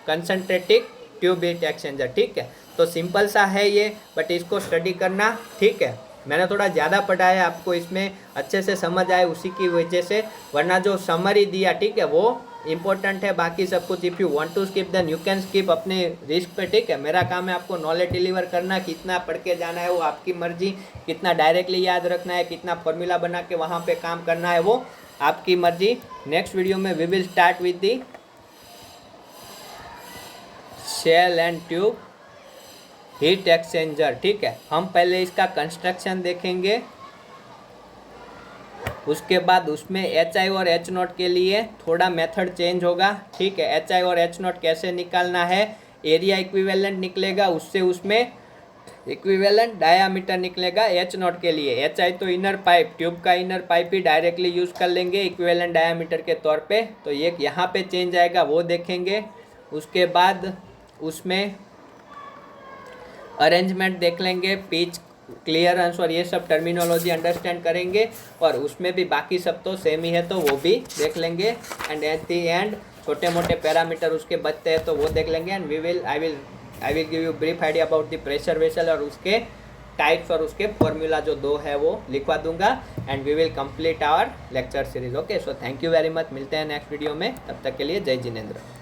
concentric tube heat exchanger, ठीक है। तो सिंपल सा है ये, बट इसको स्टडी करना, ठीक है। मैंने थोड़ा ज़्यादा पढ़ाया, आपको इसमें अच्छे से समझ आए उसी की वजह से, वरना जो समरी दिया, ठीक है, वो इंपॉर्टेंट है, बाकी सब कुछ if you want to skip then you can skip अपने रिस्क पे, ठीक है। मेरा काम है आपको नॉलेज डिलीवर करना, कितना पढ़ के जाना है वो आपकी मर्जी, कितना डायरेक्टली याद रखना है, कितना फॉर्मूला बना के वहाँ पे काम करना है वो आपकी मर्जी। नेक्स्ट वीडियो में we will start with the shell and tube heat exchanger, ठीक है। हम पहले इसका कंस्ट्रक्शन देखेंगे, उसके बाद उसमें HI और H0 के लिए थोड़ा मेथड चेंज होगा, ठीक है। HI और H0 कैसे निकालना है, एरिया इक्विवेलेंट निकलेगा, उससे उसमें इक्विवेलेंट डायामीटर निकलेगा H0 के लिए। HI तो इनर पाइप, ट्यूब का इनर पाइप ही डायरेक्टली यूज़ कर लेंगे इक्विवेलेंट डायामीटर के तौर पे, तो ये यहाँ पे चेंज आएगा, वो देखेंगे। उसके बाद उसमें अरेंजमेंट देख लेंगे, पिच, क्लियरेंस और ये सब टर्मिनोलॉजी अंडरस्टैंड करेंगे, और उसमें भी बाकी सब तो सेम ही है तो वो भी देख लेंगे। एंड एट दी एंड छोटे मोटे पैरामीटर उसके बचते हैं तो वो देख लेंगे। And I will give you brief idea about the pressure vessel और उसके टाइप्स और उसके फॉर्मूला जो 2 है वो लिखवा दूंगा। And we will complete our lecture series. Okay, so thank you very much, मिलते हैं नेक्स्ट वीडियो में, तब तक के लिए जय जिनेंद्र।